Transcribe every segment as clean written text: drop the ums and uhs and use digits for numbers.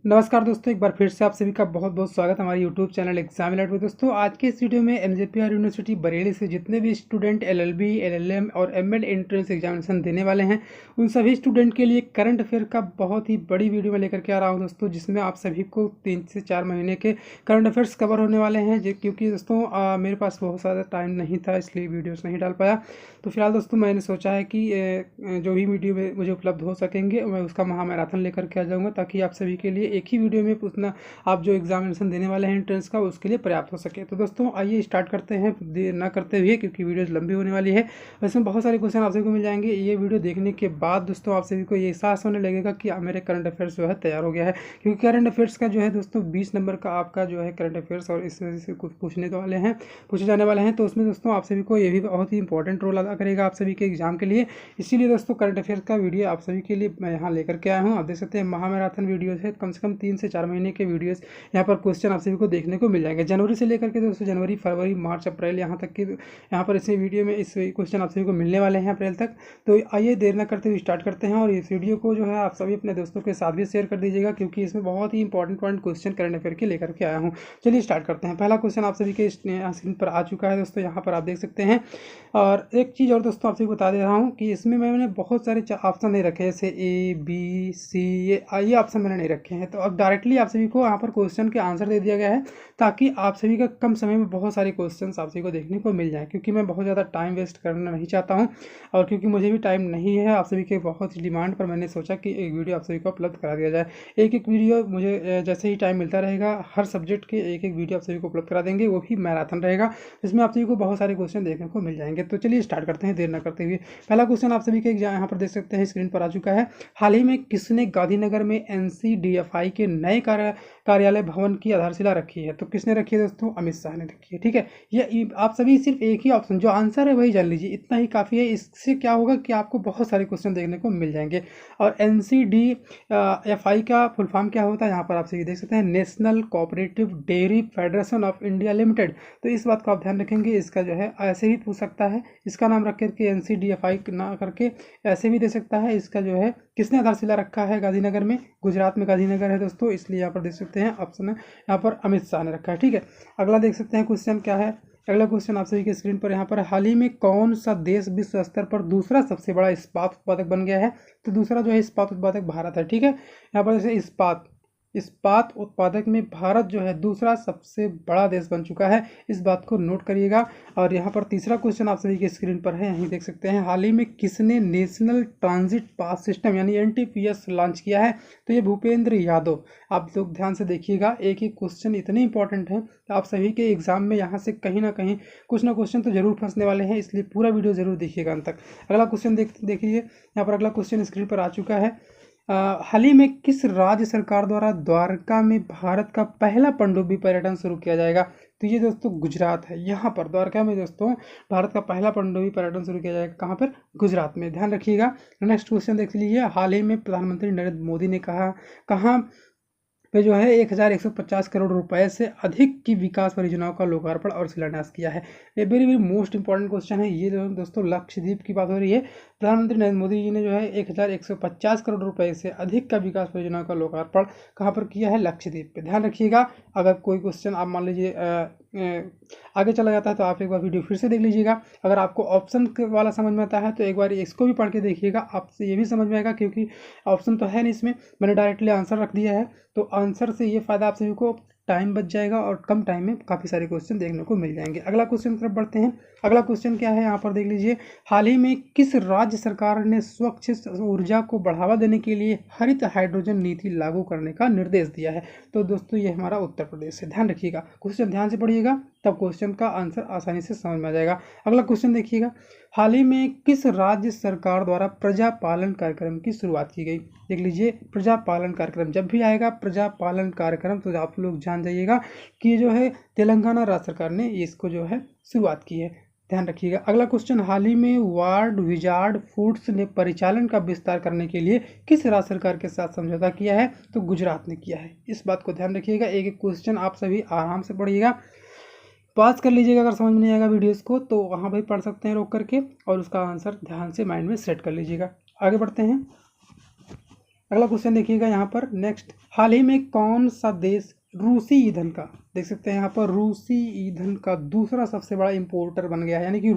नमस्कार दोस्तों, एक बार फिर से आप सभी का बहुत बहुत स्वागत हमारे यूट्यूब चैनल एग्जाम अलर्ट में। दोस्तों आज के इस वीडियो में एनजेपीआर यूनिवर्सिटी बरेली से जितने भी स्टूडेंट एलएलबी, एलएलएम और एमएड एंट्रेंस एग्जामिनेशन देने वाले हैं उन सभी स्टूडेंट के लिए करंट अफेयर का बहुत ही बड़ी वीडियो में लेकर के आ रहा हूं दोस्तों, जिसमें आप सभी को 3 से 4 महीने के करंट अफेयर्स कवर होने वाले हैं। क्योंकि दोस्तों मेरे पास बहुत ज़्यादा टाइम नहीं था, इसलिए वीडियोज़ नहीं डाल पाया। तो फिलहाल दोस्तों मैंने सोचा है कि जो भी वीडियो में मुझे उपलब्ध हो सकेंगे मैं उसका महामैराथन लेकर के आ जाऊँगा, ताकि आप सभी के लिए एक ही वीडियो में उतना आप जो एग्जामिनेशन देने वाले हैं एंट्रेंस का उसके लिए पर्याप्त हो सके। तो दोस्तों आइए स्टार्ट करते हैं देर ना करते हुए, क्योंकि वीडियोज़ लंबी होने वाली है। वैसे बहुत सारे क्वेश्चन आप सभी को मिल जाएंगे। ये वीडियो देखने के बाद दोस्तों आप सभी को ये एहसास होने लगेगा कि मेरे करंट अफेयर्स जो है तैयार हो गया है, क्योंकि करंट अफेयर्स का जो है दोस्तों 20 नंबर का आपका जो है करंट अफेयर्स और इस वजह से कुछ पूछे जाने वाले हैं। तो उसमें दोस्तों आप सभी को ये भी बहुत ही इंपॉर्टेंट रोल अदा करेगा आप सभी के एग्जाम के लिए। इसीलिए दोस्तों करंट अफेयर्स का वीडियो आप सभी के लिए मैं यहाँ लेकर के आया हूँ। आप देख सकते हैं महामैराथन वीडियोज है, कम से कम 3 से 4 महीने के वीडियोस यहाँ पर क्वेश्चन आप सभी को देखने को मिल जाएंगे। जनवरी से लेकर के दोस्तों जनवरी, फरवरी, मार्च, अप्रैल यहाँ तक के यहाँ पर इस वीडियो में इस क्वेश्चन आप सभी को मिलने वाले हैं अप्रैल तक। तो आइए देर न करते हुए स्टार्ट करते हैं, और इस वीडियो को जो है आप सभी अपने दोस्तों के साथ भी शेयर कर दीजिएगा, क्योंकि इसमें बहुत ही इंपॉर्टेंट क्वेश्चन करंट अफेयर के लेकर के आया हूँ। चलिए स्टार्ट करते हैं। पहला क्वेश्चन आप सभी के स्क्रीन पर आ चुका है दोस्तों, यहाँ पर आप देख सकते हैं। और एक चीज़ और दोस्तों आप सभी को बता दे रहा हूँ कि इसमें मैंने बहुत सारे ऑप्शन नहीं रखे, जैसे ए बी सी ये ऑप्शन मैंने नहीं रखे हैं। तो अब डायरेक्टली आप सभी को यहाँ पर क्वेश्चन के आंसर दे दिया गया है, ताकि आप सभी का कम समय में बहुत सारे क्वेश्चन आप सभी को देखने को मिल जाए, क्योंकि मैं बहुत ज़्यादा टाइम वेस्ट करना नहीं चाहता हूँ, और क्योंकि मुझे भी टाइम नहीं है आप सभी के बहुत डिमांड पर मैंने सोचा कि एक वीडियो आप सभी को उपलब्ध करा दिया जाए। एक वीडियो मुझे जैसे ही टाइम मिलता रहेगा हर सब्जेक्ट के एक वीडियो आप सभी को उपलब्ध करा देंगे, वो भी मैराथन रहेगा, जिसमें आप सभी को बहुत सारे क्वेश्चन देखने को मिल जाएंगे। तो चलिए स्टार्ट करते हैं देर न करते हुए। पहला क्वेश्चन आप सभी के यहाँ पर देख सकते हैं, स्क्रीन पर आ चुका है। हाल ही में किसने गांधीनगर में NCDFI के नए कार्यालय भवन की आधारशिला रखी है? तो किसने रखी है दोस्तों? अमित शाह ने रखी है। ठीक है, ये आप सभी सिर्फ एक ही ऑप्शन जो आंसर है वही जान लीजिए, इतना ही काफ़ी है। इससे क्या होगा कि आपको बहुत सारे क्वेश्चन देखने को मिल जाएंगे। और NCDFI का फुल फॉर्म क्या होता है यहाँ पर आप सभी देख सकते हैं, national cooperative dairy federation of India limited. तो इस बात को आप ध्यान रखेंगे, इसका जो है ऐसे भी पूछ सकता है, इसका नाम रख करके NCDFI ना करके ऐसे भी दे सकता है। इसका जो है किसने आधारशिला रखा है गांधीनगर में? गुजरात में गांधीनगर है दोस्तों, इसलिए यहाँ पर देख सकते हैं ऑप्शन है यहाँ पर अमित शाह ने रखा है। ठीक है, अगला देख सकते हैं क्वेश्चन क्या है। अगला क्वेश्चन आप सभी के स्क्रीन पर यहाँ पर, हाल ही में कौन सा देश विश्व स्तर पर दूसरा सबसे बड़ा इस्पात उत्पादक बन गया है? तो दूसरा जो है इस्पात उत्पादक भारत है। ठीक है, यहाँ पर जैसे इस्पात उत्पादक में भारत जो है दूसरा सबसे बड़ा देश बन चुका है, इस बात को नोट करिएगा। और यहाँ पर तीसरा क्वेश्चन आप सभी के स्क्रीन पर है, यहीं देख सकते हैं, हाल ही में किसने नेशनल ट्रांजिट पास सिस्टम यानी NTPS लॉन्च किया है? तो ये भूपेंद्र यादव। आप लोग ध्यान से देखिएगा, एक एक क्वेश्चन इतने इंपॉर्टेंट हैं तो आप सभी के एग्जाम में यहाँ से कहीं ना कहीं कुछ ना क्वेश्चन तो जरूर फंसने वाले हैं, इसलिए पूरा वीडियो जरूर देखिएगा अंत तक। अगला क्वेश्चन देखिए, यहाँ पर अगला क्वेश्चन स्क्रीन पर आ चुका है। हाल ही में किस राज्य सरकार द्वारा द्वारका में भारत का पहला पनडुब्बी पर्यटन शुरू किया जाएगा? तो ये दोस्तों गुजरात है। यहाँ पर द्वारका में दोस्तों भारत का पहला पनडुब्बी पर्यटन शुरू किया जाएगा, कहाँ पर? गुजरात में, ध्यान रखिएगा। नेक्स्ट क्वेश्चन देख लीजिए, हाल ही में प्रधानमंत्री नरेंद्र मोदी ने कहाँ पे जो है 1150 करोड़ रुपए से अधिक की विकास परियोजनाओं का लोकार्पण और शिलान्यास किया है? ये very very most important question है। ये जो दोस्तों लक्षद्वीप की बात हो रही है, प्रधानमंत्री नरेंद्र मोदी जी ने जो है 1150 करोड़ रुपए से अधिक का विकास परियोजनाओं का लोकार्पण कहाँ पर किया है? लक्षद्वीप पे। ध्यान रखिएगा, अगर कोई क्वेश्चन आप मान लीजिए आगे चला जाता है तो आप एक बार वीडियो फिर से देख लीजिएगा। अगर आपको ऑप्शन वाला समझ में आता है तो एक बार इसको भी पढ़ के देखिएगा, आपसे ये भी समझ में आएगा, क्योंकि ऑप्शन तो है नहीं इसमें, मैंने डायरेक्टली आंसर रख दिया है। तो आंसर से ये फ़ायदा आप सभी को, टाइम बच जाएगा और कम टाइम में काफ़ी सारे क्वेश्चन देखने को मिल जाएंगे। अगला क्वेश्चन की तरफ बढ़ते हैं। अगला क्वेश्चन क्या है यहाँ पर देख लीजिए, हाल ही में किस राज्य सरकार ने स्वच्छ ऊर्जा को बढ़ावा देने के लिए हरित हाइड्रोजन नीति लागू करने का निर्देश दिया है? तो दोस्तों ये हमारा उत्तर प्रदेश है। ध्यान रखिएगा, क्वेश्चन ध्यान से पढ़िएगा, तब क्वेश्चन का आंसर आसानी से समझ में आ जाएगा। अगला क्वेश्चन देखिएगा, हाल ही में किस राज्य सरकार द्वारा प्रजापालन कार्यक्रम की शुरुआत की गई? देख लीजिए, प्रजापालन कार्यक्रम जब भी आएगा प्रजापालन कार्यक्रम तो आप लोग जान जाइएगा कि ये जो है तेलंगाना राज्य सरकार ने इसको जो है शुरुआत की है। ध्यान रखिएगा। अगला क्वेश्चन, हाल ही में वार्ड विजार्ड फूड्स ने परिचालन का विस्तार करने के लिए किस राज्य सरकार के साथ समझौता किया है? तो गुजरात ने किया है। इस बात को ध्यान रखिएगा, एक एक क्वेश्चन आप सभी आराम से पढ़िएगा, पॉज कर लीजिएगा, अगर समझ में नहीं आएगा वीडियोस को तो वहाँ भी पढ़ सकते हैं रोक करके, और उसका आंसर ध्यान से माइंड में सेट कर लीजिएगा। आगे बढ़ते हैं। अगला क्वेश्चन देखिएगा यहाँ पर नेक्स्ट, हाल ही में कौन सा देश रूसी ईंधन का, देख सकते हैं यहाँ पर रूसी ईंधन का दूसरा सबसे बड़ा इंपोर्टर बन गया है, यानी कि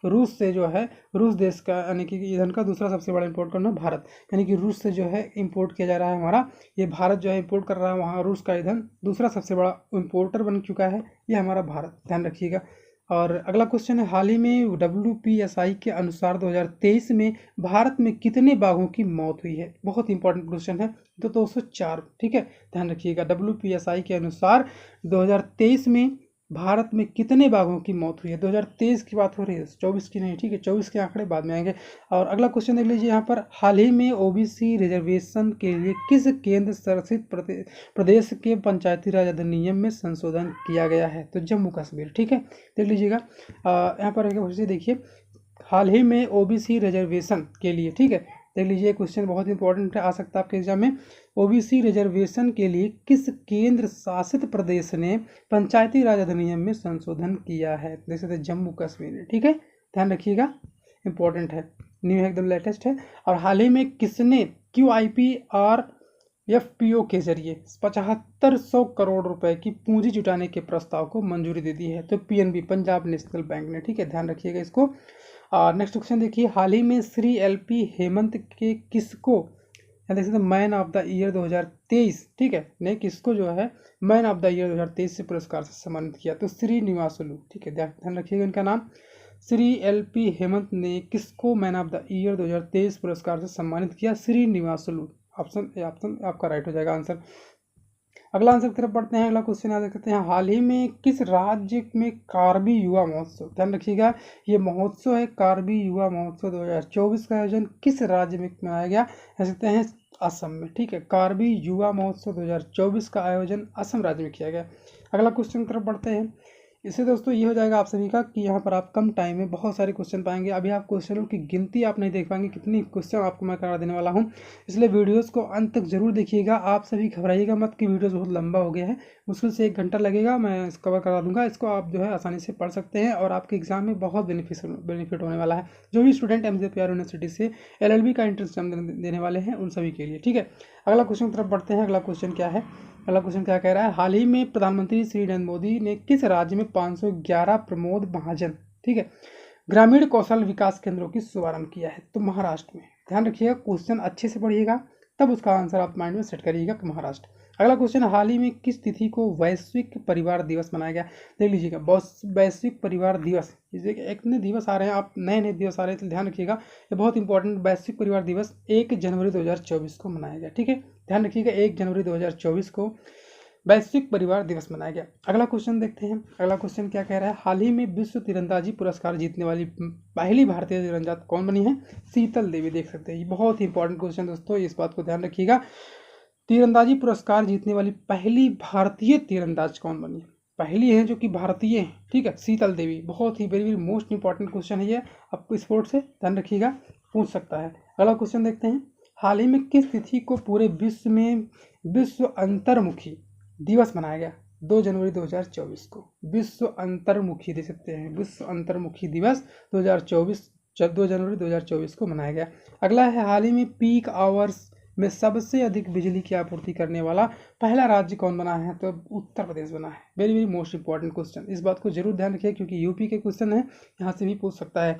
रूस से जो है, रूस देश का यानी कि ईंधन का दूसरा सबसे बड़ा इंपोर्ट करना भारत, यानी कि रूस से जो है इंपोर्ट किया जा रहा है हमारा, ये भारत जो है इंपोर्ट कर रहा है वहाँ रूस का ईंधन, दूसरा सबसे बड़ा इंपोर्टर बन चुका है ये हमारा भारत, ध्यान रखिएगा। और अगला क्वेश्चन है, हाल ही में WPSI के अनुसार 2023 में भारत में कितने बाघों की मौत हुई है, बहुत इंपॉर्टेंट क्वेश्चन है, तो 204, ठीक है, ध्यान रखिएगा। WPSI के अनुसार 2023 में भारत में कितने बाघों की मौत हुई है, 2023 की बात हो रही है, 24 की नहीं, ठीक है, 24 के आंकड़े बाद में आएंगे। और अगला क्वेश्चन देख लीजिए यहाँ पर, हाल ही में OBC रिजर्वेशन के लिए किस केंद्र शासित प्रदेश के पंचायती राज अधिनियम में संशोधन किया गया है, तो जम्मू कश्मीर, ठीक है, देख लीजिएगा। यहाँ पर देखिए, हाल ही में OBC रिजर्वेशन के लिए, ठीक है, देख लीजिए क्वेश्चन बहुत इंपॉर्टेंट है, आ सकता है आपके एग्जाम में, OBC रिजर्वेशन के लिए किस केंद्र शासित प्रदेश ने पंचायती राज अधिनियम में संशोधन किया है, देख सकते हैं जम्मू कश्मीर, ठीक है, ध्यान रखिएगा, इंपॉर्टेंट है, न्यू है, एकदम लेटेस्ट है। और हाल ही में किसने QIP और FPO के जरिए 7500 करोड़ रुपए की पूंजी जुटाने के प्रस्ताव को मंजूरी दे दी है, तो PNB पंजाब नेशनल बैंक ने, ठीक है, ध्यान रखिएगा इसको। नेक्स्ट क्वेश्चन देखिए, हाल ही में श्री LP हेमंत के किसको, देख सकते हैं मैन ऑफ द ईयर 2023, ठीक है, ने किसको जो है मैन ऑफ द ईयर 2023 से पुरस्कार से सम्मानित किया, तो श्रीनिवासुलु, ठीक है, ध्यान रखिएगा इनका नाम, श्री LP हेमंत ने किसको मैन ऑफ द ईयर 2023 पुरस्कार से सम्मानित किया, श्रीनिवासुलु, ऑप्शन आपका राइट हो जाएगा आंसर। अगला आंसर की तरफ बढ़ते हैं, अगला क्वेश्चन याद रखते हैं, हाल ही में किस राज्य में कार्बी युवा महोत्सव, ध्यान रखिएगा ये महोत्सव है कार्बी युवा महोत्सव 2024 का आयोजन किस राज्य में मनाया गया, कह सकते हैं असम में, ठीक है, कार्बी युवा महोत्सव 2024 का आयोजन असम राज्य में किया गया। अगला क्वेश्चन की तरफ बढ़ते हैं, इससे दोस्तों ये हो जाएगा आप सभी का कि यहाँ पर आप कम टाइम में बहुत सारे क्वेश्चन पाएंगे, अभी आप क्वेश्चनों की गिनती आप नहीं देख पाएंगे कितनी क्वेश्चन आपको मैं करा देने वाला हूँ, इसलिए वीडियोस को अंत तक जरूर देखिएगा। आप सभी घबराइएगा मत कि वीडियोस बहुत लंबा हो गया है, मुश्किल से 1 घंटा लगेगा, मैं इस कवर करा दूंगा, इसको आप जो है आसानी से पढ़ सकते हैं और आपके एग्जाम में बहुत बेनिफिट होने वाला है। जो भी स्टूडेंट MJPR यूनिवर्सिटी से LLB का एंट्रेंस एग्जाम देने वाले हैं उन सभी के लिए, ठीक है। अगला क्वेश्चन की तरफ बढ़ते हैं, अगला क्वेश्चन क्या है, अगला क्वेश्चन क्या कह रहा है, हाल ही में प्रधानमंत्री श्री नरेंद्र मोदी ने किस राज्य में 511 प्रमोद महाजन, ठीक है, ग्रामीण कौशल विकास केंद्रों की शुभारंभ किया है, तो महाराष्ट्र में, ध्यान रखिएगा क्वेश्चन अच्छे से पढ़िएगा तब उसका आंसर आप माइंड में सेट करिएगा कि महाराष्ट्र। अगला क्वेश्चन, हाल ही में किस तिथि को वैश्विक परिवार दिवस मनाया गया, देख लीजिएगा वैश्विक परिवार दिवस, इतने दिवस आ रहे हैं, आप नए दिवस आ रहे हैं, तो ध्यान रखिएगा ये बहुत इंपॉर्टेंट, वैश्विक परिवार दिवस 1 जनवरी 2024 को मनाया गया, ठीक है, ध्यान रखिएगा 1 जनवरी 2024 को वैश्विक परिवार दिवस मनाया गया। अगला क्वेश्चन देखते हैं, अगला क्वेश्चन क्या कह रहा है, हाल ही में विश्व तीरंदाजी पुरस्कार जीतने वाली पहली भारतीय तीरंदाज कौन बनी है, शीतल देवी, देख सकते हैं ये बहुत ही इंपॉर्टेंट क्वेश्चन दोस्तों, इस बात को ध्यान रखिएगा, तीरंदाजी पुरस्कार जीतने वाली पहली भारतीय तीरंदाज कौन बनी है, पहली है जो कि भारतीय है, ठीक है, शीतल देवी, बहुत ही वेरी मोस्ट इंपॉर्टेंट क्वेश्चन है ये, आपको स्पोर्ट से ध्यान रखिएगा पूछ सकता है। अगला क्वेश्चन देखते हैं, हाल ही में किस तिथि को पूरे विश्व में विश्व अंतर्मुखी दिवस मनाया गया, 2 जनवरी 2024 को विश्व अंतर्मुखी, दे सकते हैं विश्व अंतर्मुखी दिवस 2024 2 जनवरी 2024 को मनाया गया। अगला है, हाल ही में पीक आवर्स में सबसे अधिक बिजली की आपूर्ति करने वाला पहला राज्य कौन बना है, तो उत्तर प्रदेश बना है, वेरी मोस्ट इंपॉर्टेंट क्वेश्चन, इस बात को जरूर ध्यान रखिए क्योंकि यूपी के क्वेश्चन है, यहाँ से भी पूछ सकता है।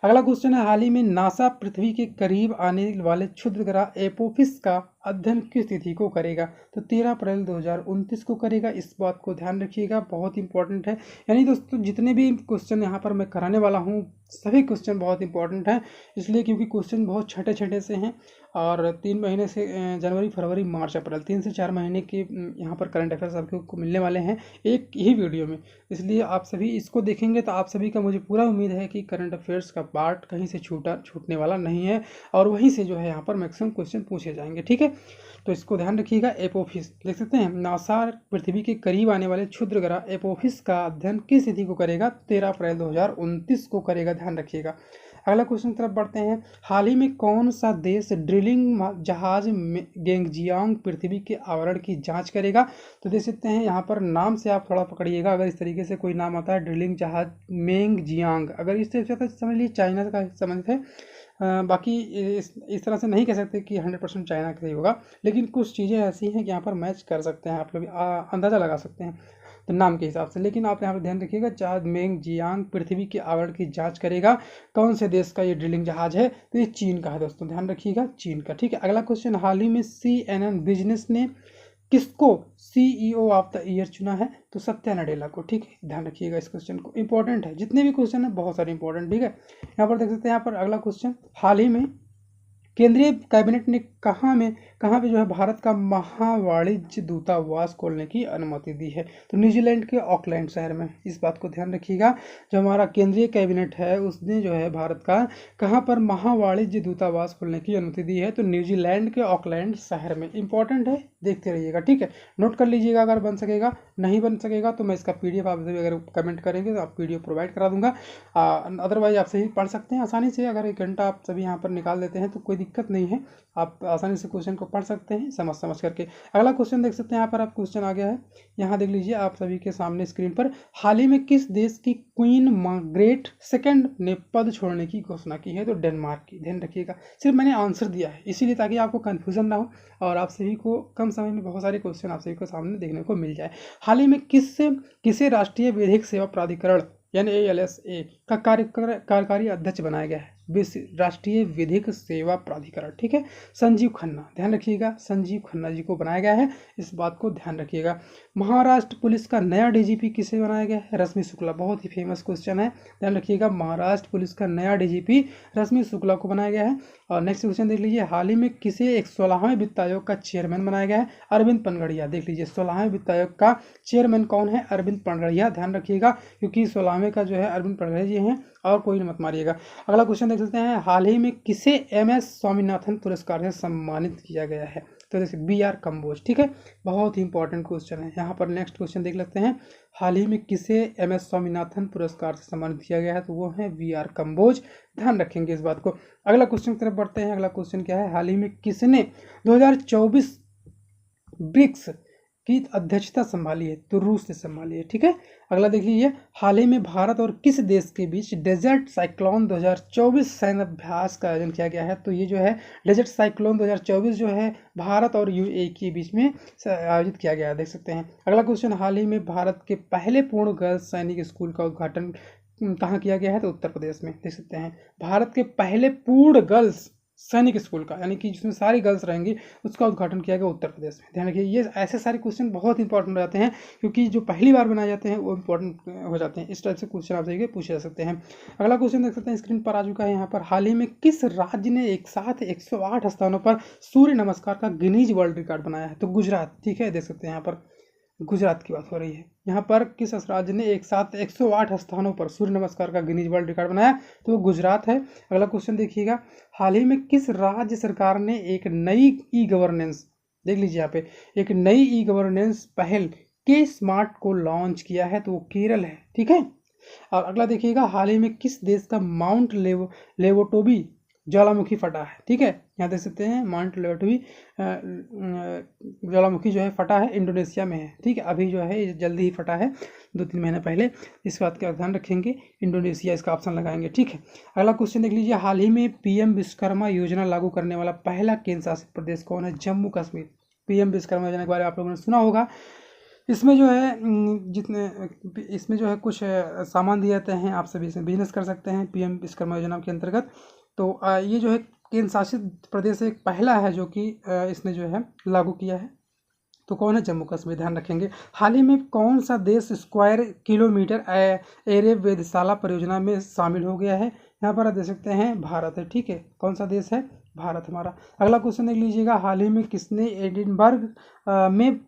अगला क्वेश्चन है, हाल ही में नासा पृथ्वी के करीब आने वाले क्षुद्र ग्रह एपोफिस का अध्ययन किस तिथि को करेगा, तो 13 अप्रैल 2029 को करेगा, इस बात को ध्यान रखिएगा, बहुत इंपॉर्टेंट है। यानी दोस्तों जितने भी क्वेश्चन यहाँ पर मैं कराने वाला हूँ सभी क्वेश्चन बहुत इंपॉर्टेंट हैं, इसलिए क्योंकि क्वेश्चन बहुत छोटे छोटे से हैं और 3 महीने से जनवरी फरवरी मार्च अप्रैल 3 से 4 महीने के यहाँ पर करंट अफेयर्स आपको मिलने वाले हैं एक ही वीडियो में, इसलिए आप सभी इसको देखेंगे तो आप सभी का मुझे पूरा उम्मीद है कि करंट अफेयर्स का पार्ट कहीं से छूटने वाला नहीं है और वहीं से जो है यहाँ पर मैक्सिमम क्वेश्चन पूछे जाएंगे, ठीक है। तो इसको ध्यान रखिएगा। एपोफिस देख सकते हैं, नासा पृथ्वी के करीब आने वाले क्षुद्र ग्रह एपोफिस का अध्ययन किस तिथि को करेगा, 13 अप्रैल 2029 को करेगा, ध्यान रखिएगा। अगला क्वेश्चन तरफ बढ़ते हैं, हाल ही में कौन सा देश ड्रिलिंग जहाज गेंगजियांग पृथ्वी के आवरण की जांच करेगा, तो देख सकते हैं यहाँ पर नाम से आप थोड़ा पकड़िएगा, अगर इस तरीके से कोई नाम आता है ड्रिलिंग जहाज मेंगजियांग, अगर इस तरीके से समझ लीजिए चाइना का संबंधित है बाकी इस तरह से नहीं कह सकते कि 100% चाइना का ही होगा, लेकिन कुछ चीज़ें ऐसी हैं कि यहाँ पर मैच कर सकते हैं, आप लोग अंदाज़ा लगा सकते हैं तो नाम के हिसाब से। लेकिन आप यहाँ पर ध्यान रखिएगा, चाद मेंग जियांग पृथ्वी के आवरण की जांच करेगा। कौन से देश का ये ड्रिलिंग जहाज है? तो ये चीन का है दोस्तों, ध्यान रखिएगा, चीन का। ठीक है, अगला क्वेश्चन, हाल ही में CNN बिजनेस ने किसको CEO ऑफ द ईयर चुना है? तो सत्या नडेला को। ठीक है, ध्यान रखिएगा इस क्वेश्चन को, इंपॉर्टेंट है, जितने भी क्वेश्चन है बहुत सारे इंपॉर्टेंट। ठीक है, यहाँ पर देख सकते हैं, यहाँ पर अगला क्वेश्चन, हाल ही में केंद्रीय कैबिनेट ने कहाँ पे जो है भारत का महावाणिज्य दूतावास खोलने की अनुमति दी है? तो न्यूजीलैंड के ऑकलैंड शहर में। इस बात को ध्यान रखिएगा, जो हमारा केंद्रीय कैबिनेट है उसने जो है भारत का कहाँ पर महावाणिज्य दूतावास खोलने की अनुमति दी है? तो न्यूजीलैंड के ऑकलैंड शहर में। इंपॉर्टेंट है, देखते रहिएगा। ठीक है, नोट कर लीजिएगा, अगर बन सकेगा, नहीं बन सकेगा तो मैं इसका PDF आप सभी अगर कमेंट करेंगे तो आप PDF प्रोवाइड करा दूंगा। अदरवाइज आप सही पढ़ सकते हैं आसानी से, अगर 1 घंटा आप सभी यहाँ पर निकाल देते हैं तो कोई दिक्कत नहीं है, आप आसानी से क्वेश्चन को पढ़ सकते हैं समझ करके। अगला क्वेश्चन देख सकते हैं, यहाँ पर आप क्वेश्चन आ गया है, यहाँ देख लीजिए आप सभी के सामने स्क्रीन पर। हाल ही में किस देश की क्वीन मार्गरेट II ने पद छोड़ने की घोषणा की है? तो डेनमार्क की। ध्यान रखिएगा, सिर्फ मैंने आंसर दिया है इसीलिए, ताकि आपको कंफ्यूजन ना हो और आप सभी को कम समय में बहुत सारे क्वेश्चन आप सभी को सामने देखने को मिल जाए। हाल ही में किसे राष्ट्रीय विधिक सेवा प्राधिकरण यानी ALSA का कार्यकारी अध्यक्ष बनाया गया है? राष्ट्रीय विधिक सेवा प्राधिकरण। ठीक है, संजीव खन्ना। ध्यान रखिएगा, संजीव खन्ना जी को बनाया गया है, इस बात को ध्यान रखिएगा। महाराष्ट्र पुलिस का नया DGP किसे बनाया गया है? रश्मि शुक्ला। बहुत ही फेमस क्वेश्चन है, ध्यान रखिएगा, महाराष्ट्र पुलिस का नया DGP रश्मि शुक्ला को बनाया गया है। और नेक्स्ट क्वेश्चन देख लीजिए, हाल ही में किसे 16वें वित्त आयोग का चेयरमैन बनाया गया है? अरविंद पनगड़िया। देख लीजिए, 16वें वित्त आयोग का चेयरमैन कौन है? अरविंद पनगड़िया। ध्यान रखिएगा, क्योंकि 16वें का जो है अरविंद पनगड़िया जी हैं, और कोई मत मारिएगा। अगला क्वेश्चन देख सकते हैं, हाल ही में किसे MS स्वामीनाथन पुरस्कार से सम्मानित किया गया है? तो जैसे BR कम्बोज। ठीक है, बहुत ही इंपॉर्टेंट क्वेश्चन है। यहाँ पर नेक्स्ट क्वेश्चन देख लेते हैं, हाल ही में किसे MS स्वामीनाथन पुरस्कार से सम्मानित किया गया है? तो वो है BR कम्बोज। ध्यान रखेंगे इस बात को। अगला क्वेश्चन की तरफ बढ़ते हैं। अगला क्वेश्चन क्या है, हाल ही में किसने 2024 ब्रिक्स की अध्यक्षता संभाली है? तो रूस ने संभाली है। ठीक है, अगला देख लीजिए, हाल ही में भारत और किस देश के बीच डेजर्ट साइक्लोन 2024 सैन्य अभ्यास का आयोजन किया गया है? तो ये जो है डेजर्ट साइक्लोन 2024 जो है भारत और UAE के बीच में आयोजित किया गया है, देख सकते हैं। अगला क्वेश्चन, हाल ही में भारत के पहले पूर्ण गर्ल्स सैनिक स्कूल का उद्घाटन कहाँ किया गया है? तो उत्तर प्रदेश में। देख सकते हैं, भारत के पहले पूर्ण गर्ल्स सैनिक स्कूल का, यानी कि जिसमें सारी गर्ल्स रहेंगी, उसका उद्घाटन किया गया उत्तर प्रदेश में। ध्यान रखिए, ये ऐसे सारे क्वेश्चन बहुत इंपॉर्टेंट हो जाते हैं, क्योंकि जो पहली बार बनाए जाते हैं वो इंपॉर्टेंट हो जाते हैं। इस टाइप से क्वेश्चन आप सभी पूछे जा सकते हैं। अगला क्वेश्चन देख सकते हैं, स्क्रीन पर आ चुका है यहाँ पर, हाल ही में किस राज्य ने एक साथ 108 स्थानों पर सूर्य नमस्कार का गिनीज वर्ल्ड रिकॉर्ड बनाया है? तो गुजरात। ठीक है, देख सकते हैं यहाँ पर गुजरात की बात हो रही है। यहाँ पर किस राज्य ने एक साथ 108 स्थानों पर सूर्य नमस्कार का गिनीज वर्ल्ड रिकॉर्ड बनाया? तो वो गुजरात है। अगला क्वेश्चन देखिएगा, हाल ही में किस राज्य सरकार ने एक नई E-गवर्नेंस, देख लीजिए यहाँ पे, एक नई E-गवर्नेंस पहल के स्मार्ट को लॉन्च किया है? तो वो केरल है। ठीक है, और अगला देखिएगा, हाल ही में किस देश का माउंट लेवोटोबी ज्वालामुखी फटा है? ठीक है, यहाँ देख सकते हैं माउंट लेवोटोबी ज्वालामुखी जो है फटा है, इंडोनेशिया में है। ठीक है, अभी जो है ये जल्दी ही फटा है, 2-3 महीने पहले। इस बात का ध्यान रखेंगे, इंडोनेशिया इसका ऑप्शन लगाएंगे। ठीक है, अगला क्वेश्चन देख लीजिए, हाल ही में PM विश्वकर्मा योजना लागू करने वाला पहला केंद्र शासित प्रदेश कौन है? जम्मू कश्मीर। PM विश्वकर्मा योजना के बारे में आप लोगों ने सुना होगा। इसमें जो है इसमें जो है कुछ सामान दिए जाते हैं, आप सभी इसमें बिजनेस कर सकते हैं PM विश्वकर्मा योजना के अंतर्गत। तो ये जो है केंद्र शासित प्रदेश एक पहला है जो कि इसने जो है लागू किया है। तो कौन है? जम्मू कश्मीर। ध्यान रखेंगे। हाल ही में कौन सा देश स्क्वायर किलोमीटर एरे वेधशाला परियोजना में शामिल हो गया है? यहाँ पर आप देख सकते हैं भारत है। ठीक है, कौन सा देश है? भारत हमारा। अगला क्वेश्चन देख लीजिएगा, हाल ही में किसने एडिनबर्ग में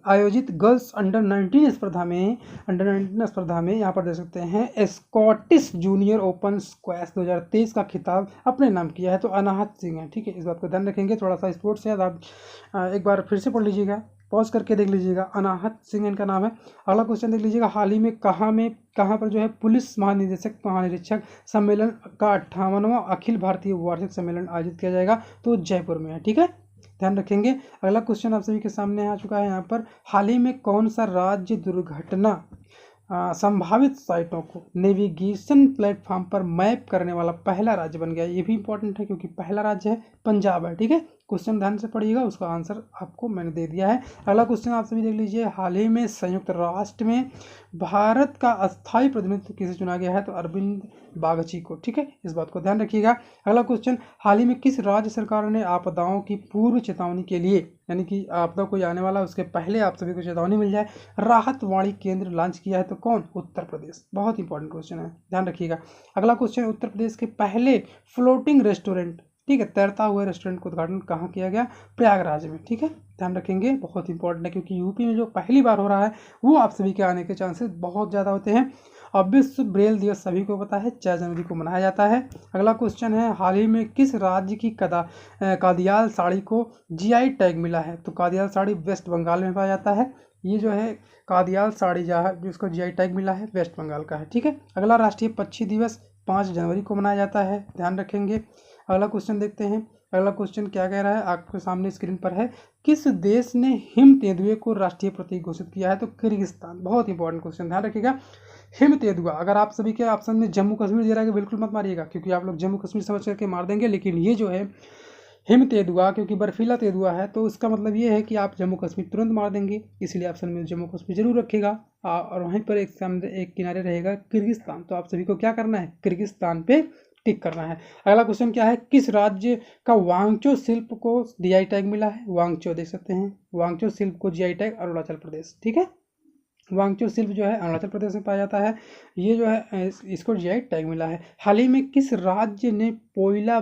आयोजित गर्ल्स अंडर-19 स्पर्धा में यहाँ पर देख सकते हैं स्कॉटिश जूनियर ओपन स्क्वैश 2023 का खिताब अपने नाम किया है? तो अनाहत सिंह है। ठीक है, इस बात को ध्यान रखेंगे। थोड़ा सा स्पोर्ट्स है, आप एक बार फिर से पढ़ लीजिएगा, पॉज करके देख लीजिएगा, अनाहत सिंह इनका नाम है। अगला क्वेश्चन देख लीजिएगा, हाल ही में कहाँ पर जो है पुलिस महानिरीक्षक सम्मेलन का 58वां अखिल भारतीय वार्षिक सम्मेलन आयोजित किया जाएगा? तो जयपुर में है। ठीक है, ध्यान रखेंगे। अगला क्वेश्चन आप सभी के सामने आ चुका है यहाँ पर, हाल ही में कौन सा राज्य दुर्घटना संभावित साइटों को नेविगेशन प्लेटफॉर्म पर मैप करने वाला पहला राज्य बन गया। ये भी इंपॉर्टेंट है क्योंकि पहला राज्य है पंजाब है। ठीक है, क्वेश्चन ध्यान से पढ़िएगा, उसका आंसर आपको मैंने दे दिया है। अगला क्वेश्चन आप सभी देख लीजिए, हाल ही में संयुक्त राष्ट्र में भारत का अस्थायी प्रतिनिधित्व किसे चुना गया है? तो अरविंद बागची को। ठीक है, इस बात को ध्यान रखिएगा। अगला क्वेश्चन, हाल ही में किस राज्य सरकार ने आपदाओं की पूर्व चेतावनी के लिए, यानी कि आपदा कोई आने वाला उसके पहले आप सभी को चेतावनी मिल जाए, राहत वाणी केंद्र लॉन्च किया है? तो कौन? उत्तर प्रदेश। बहुत इंपॉर्टेंट क्वेश्चन है, ध्यान रखिएगा। अगला क्वेश्चन, उत्तर प्रदेश के पहले फ्लोटिंग रेस्टोरेंट, ठीक है, तैरता हुआ रेस्टोरेंट का उद्घाटन कहाँ किया गया? प्रयागराज में। ठीक है, ध्यान रखेंगे, बहुत इंपॉर्टेंट है क्योंकि यूपी में जो पहली बार हो रहा है वो आप सभी के आने के चांसेस बहुत ज़्यादा होते हैं। और विश्व ब्रेल दिवस सभी को पता है 4 जनवरी को मनाया जाता है। अगला क्वेश्चन है, हाल ही में किस राज्य की कादियाल साड़ी को जीआई टैग मिला है? तो कादियाल साड़ी वेस्ट बंगाल में पाया जाता है। ये जो है कादियाल साड़ी जिसको जीआई टैग मिला है वेस्ट बंगाल का है। ठीक है, अगला राष्ट्रीय पक्षी दिवस 5 जनवरी को मनाया जाता है, ध्यान रखेंगे। अगला क्वेश्चन देखते हैं। अगला क्वेश्चन क्या कह रहा है, आपके सामने स्क्रीन पर है, किस देश ने हिम तेंदुए को राष्ट्रीय प्रतीक घोषित किया है? तो किर्गिस्तान। बहुत इंपॉर्टेंट क्वेश्चन, ध्यान रखिएगा। हिम तेंदुआ, अगर आप सभी के ऑप्शन में जम्मू कश्मीर दे रहा है बिल्कुल मत मारिएगा क्योंकि आप लोग जम्मू कश्मीर समझ करके मार देंगे, लेकिन ये जो है हिम तेंदुआ क्योंकि बर्फीला तेंदुआ है तो उसका मतलब ये है कि आप जम्मू कश्मीर तुरंत मार देंगे, इसलिए ऑप्शन में जम्मू कश्मीर जरूर रखेगा। और वहीं पर एक किनारे रहेगा किर्गिस्तान, तो आप सभी को क्या करना है? किर्गिस्तान पे टिक करना है। अगला क्वेश्चन क्या है, किस राज्य का वांगचो शिल्प को जीआई टैग मिला है? वांगचो देख सकते हैं, वांगचो शिल्प को जीआई टैग अरुणाचल प्रदेश। ठीक है, वांगचो शिल्प जो है अरुणाचल प्रदेश में पाया जाता है। ये जो है इसको जीआई टैग मिला है। हाल ही में किस राज्य ने पोइला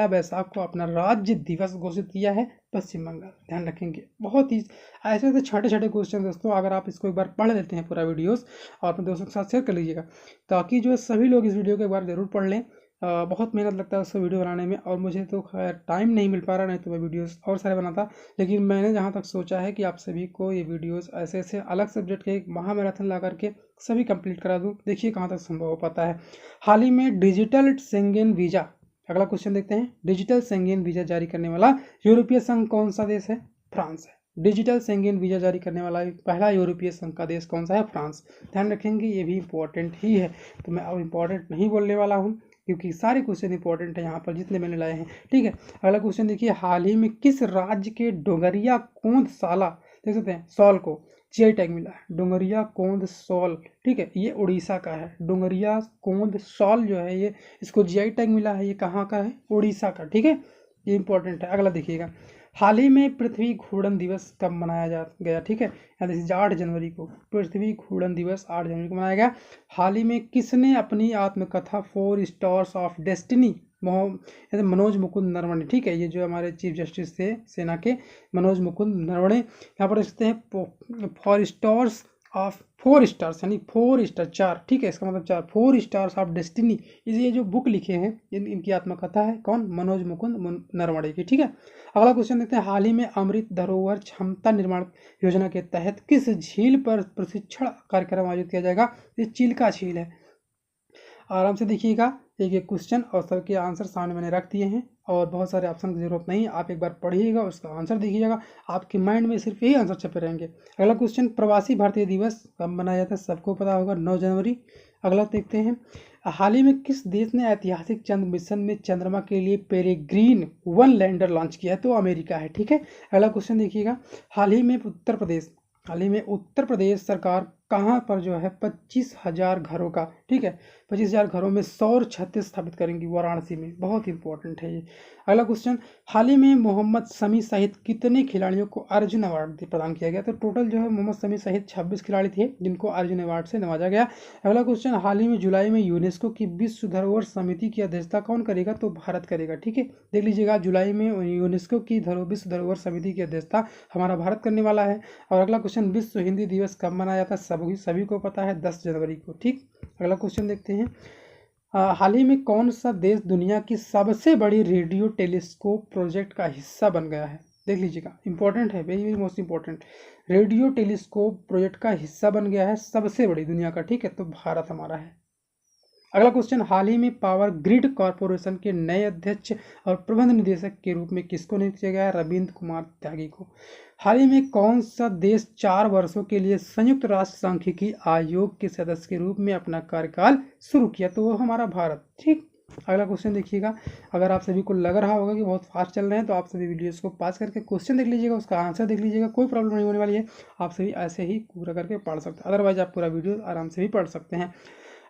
बैसाख को अपना राज्य दिवस घोषित किया है? पश्चिम बंगाल। ध्यान रखेंगे, बहुत ही ऐसे छोटे छोटे क्वेश्चन दोस्तों, अगर आप इसको एक बार पढ़ लेते हैं पूरा वीडियोस और अपने दोस्तों के साथ शेयर कर लीजिएगा ताकि जो सभी लोग इस वीडियो को एक बार जरूर पढ़ लें। बहुत मेहनत लगता है उसको वीडियो बनाने में और मुझे तो खैर टाइम नहीं मिल पा रहा, नहीं तो मैं वीडियोस और सारे बनाता, लेकिन मैंने जहाँ तक सोचा है कि आप सभी को ये वीडियोस ऐसे ऐसे अलग सब्जेक्ट के एक महामैराथन ला करके सभी कंप्लीट करा दूँ। देखिए कहाँ तक संभव हो पाता है। हाल ही में डिजिटल शेंगेन वीज़ा, अगला क्वेश्चन देखते हैं, डिजिटल शेंगेन वीज़ा जारी करने वाला यूरोपीय संघ कौन सा देश है? फ्रांस है। डिजिटल शेंगेन वीज़ा जारी करने वाला पहला यूरोपीय संघ का देश कौन सा है? फ्रांस। ध्यान रखेंगे, ये भी इंपॉर्टेंट ही है, तो मैं अब इंपॉर्टेंट नहीं बोलने वाला हूँ क्योंकि सारे क्वेश्चन इंपॉर्टेंट है यहाँ पर जितने मैंने लाए हैं। ठीक है, अगला क्वेश्चन देखिए, हाल ही में किस राज्य के डोंगरिया कोंद साला, देख सकते हैं, सॉल को जीआई टैग मिला है? डोंगरिया कोंद सॉल, ठीक है, ये उड़ीसा का है। डोंगरिया कोंद सॉल जो है ये इसको जीआई टैग मिला है, ये कहाँ का है? उड़ीसा का। ठीक है, ये इंपॉर्टेंट है। अगला देखिएगा, हाल ही में पृथ्वी घूर्णन दिवस कब मनाया गया? ठीक है, यानी 8 जनवरी को पृथ्वी घूर्णन दिवस 8 जनवरी को मनाया गया। हाल ही में किसने अपनी आत्मकथा 4 stars of destiny, Manoj Mukund Naravane, ठीक है, ये जो हमारे चीफ जस्टिस थे सेना के मनोज मुकुंद नरवणे, यहाँ पर देखते हैं 4 स्टार्स ऑफ 4 स्टार्स यानी 4 स्टार 4, ठीक है, इसका मतलब 4 4 स्टार्स ऑफ डेस्टिनी, ये जो बुक लिखे हैं इनकी आत्मकथा है कौन? मनोज मुकुंद नरवणे की। ठीक है, अगला क्वेश्चन देखते हैं, हाल ही में अमृत धरोहर क्षमता निर्माण योजना के तहत किस झील पर प्रशिक्षण कार्यक्रम आयोजित किया जाएगा? ये चिल्का झील है। आराम से देखिएगा, एक एक क्वेश्चन और सबके आंसर सामने मैंने रख दिए हैं और बहुत सारे ऑप्शन की जरूरत नहीं है, आप एक बार पढ़िएगा उसका आंसर देखिएगा, आपके माइंड में सिर्फ यही आंसर छपे रहेंगे। अगला क्वेश्चन, प्रवासी भारतीय दिवस कब मनाया जाता है? सबको पता होगा, 9 जनवरी। अगला देखते हैं, हाल ही में किस देश ने ऐतिहासिक चंद्र मिशन में चंद्रमा के लिए पेरेग्रीन 1 लैंडर लॉन्च किया है? तो अमेरिका है। ठीक है, अगला क्वेश्चन देखिएगा, हाल ही में उत्तर प्रदेश सरकार कहाँ पर जो है 25,000 घरों का, ठीक है, 25,000 घरों में सौर छत्ती स्थापित करेंगी? वाराणसी में। बहुत इंपॉर्टेंट है ये। अगला क्वेश्चन, हाल ही में मोहम्मद शमी सहित कितने खिलाड़ियों को अर्जुन अवार्ड प्रदान किया गया? तो टोटल जो है मोहम्मद शमी सहित 26 खिलाड़ी थे जिनको अर्जुन अवार्ड से नवाजा गया। अगला क्वेश्चन, हाल ही में जुलाई में यूनेस्को की विश्व धरोहर समिति की अध्यक्षता कौन करेगा? तो भारत करेगा। ठीक है, देख लीजिएगा, जुलाई में यूनेस्को की विश्व धरोहर समिति की अध्यक्षता हमारा भारत करने वाला है। और अगला क्वेश्चन, विश्व हिंदी दिवस कब मनाया जाता है? सभी को पता है, 10 जनवरी को। ठीक, अगला क्वेश्चन देखते हैं, हाल ही में कौन सा देश दुनिया की सबसे बड़ी रेडियो टेलीस्कोप प्रोजेक्ट का हिस्सा बन गया है? देख लीजिएगा, इंपॉर्टेंट है, very very most important, radio telescope project का हिस्सा बन गया है सबसे बड़ी दुनिया का। ठीक है, तो भारत हमारा है। अगला क्वेश्चन, हाल ही में पावर ग्रिड कॉरपोरेशन के नए अध्यक्ष और प्रबंध निदेशक के रूप में किसको नियुक्त किया गया है? रविंद्र कुमार त्यागी को। हाल ही में कौन सा देश 4 वर्षों के लिए संयुक्त राष्ट्र सांख्यिकी आयोग के सदस्य के रूप में अपना कार्यकाल शुरू किया? तो वो हमारा भारत। ठीक, अगला क्वेश्चन देखिएगा। अगर आप सभी को लग रहा होगा कि बहुत फास्ट चल रहे हैं तो आप सभी वीडियोस को पास करके क्वेश्चन देख लीजिएगा, उसका आंसर देख लीजिएगा, कोई प्रॉब्लम नहीं होने वाली है। आप सभी ऐसे ही पूरा करके पढ़ सकते हैं, अदरवाइज आप पूरा वीडियो आराम से भी पढ़ सकते हैं।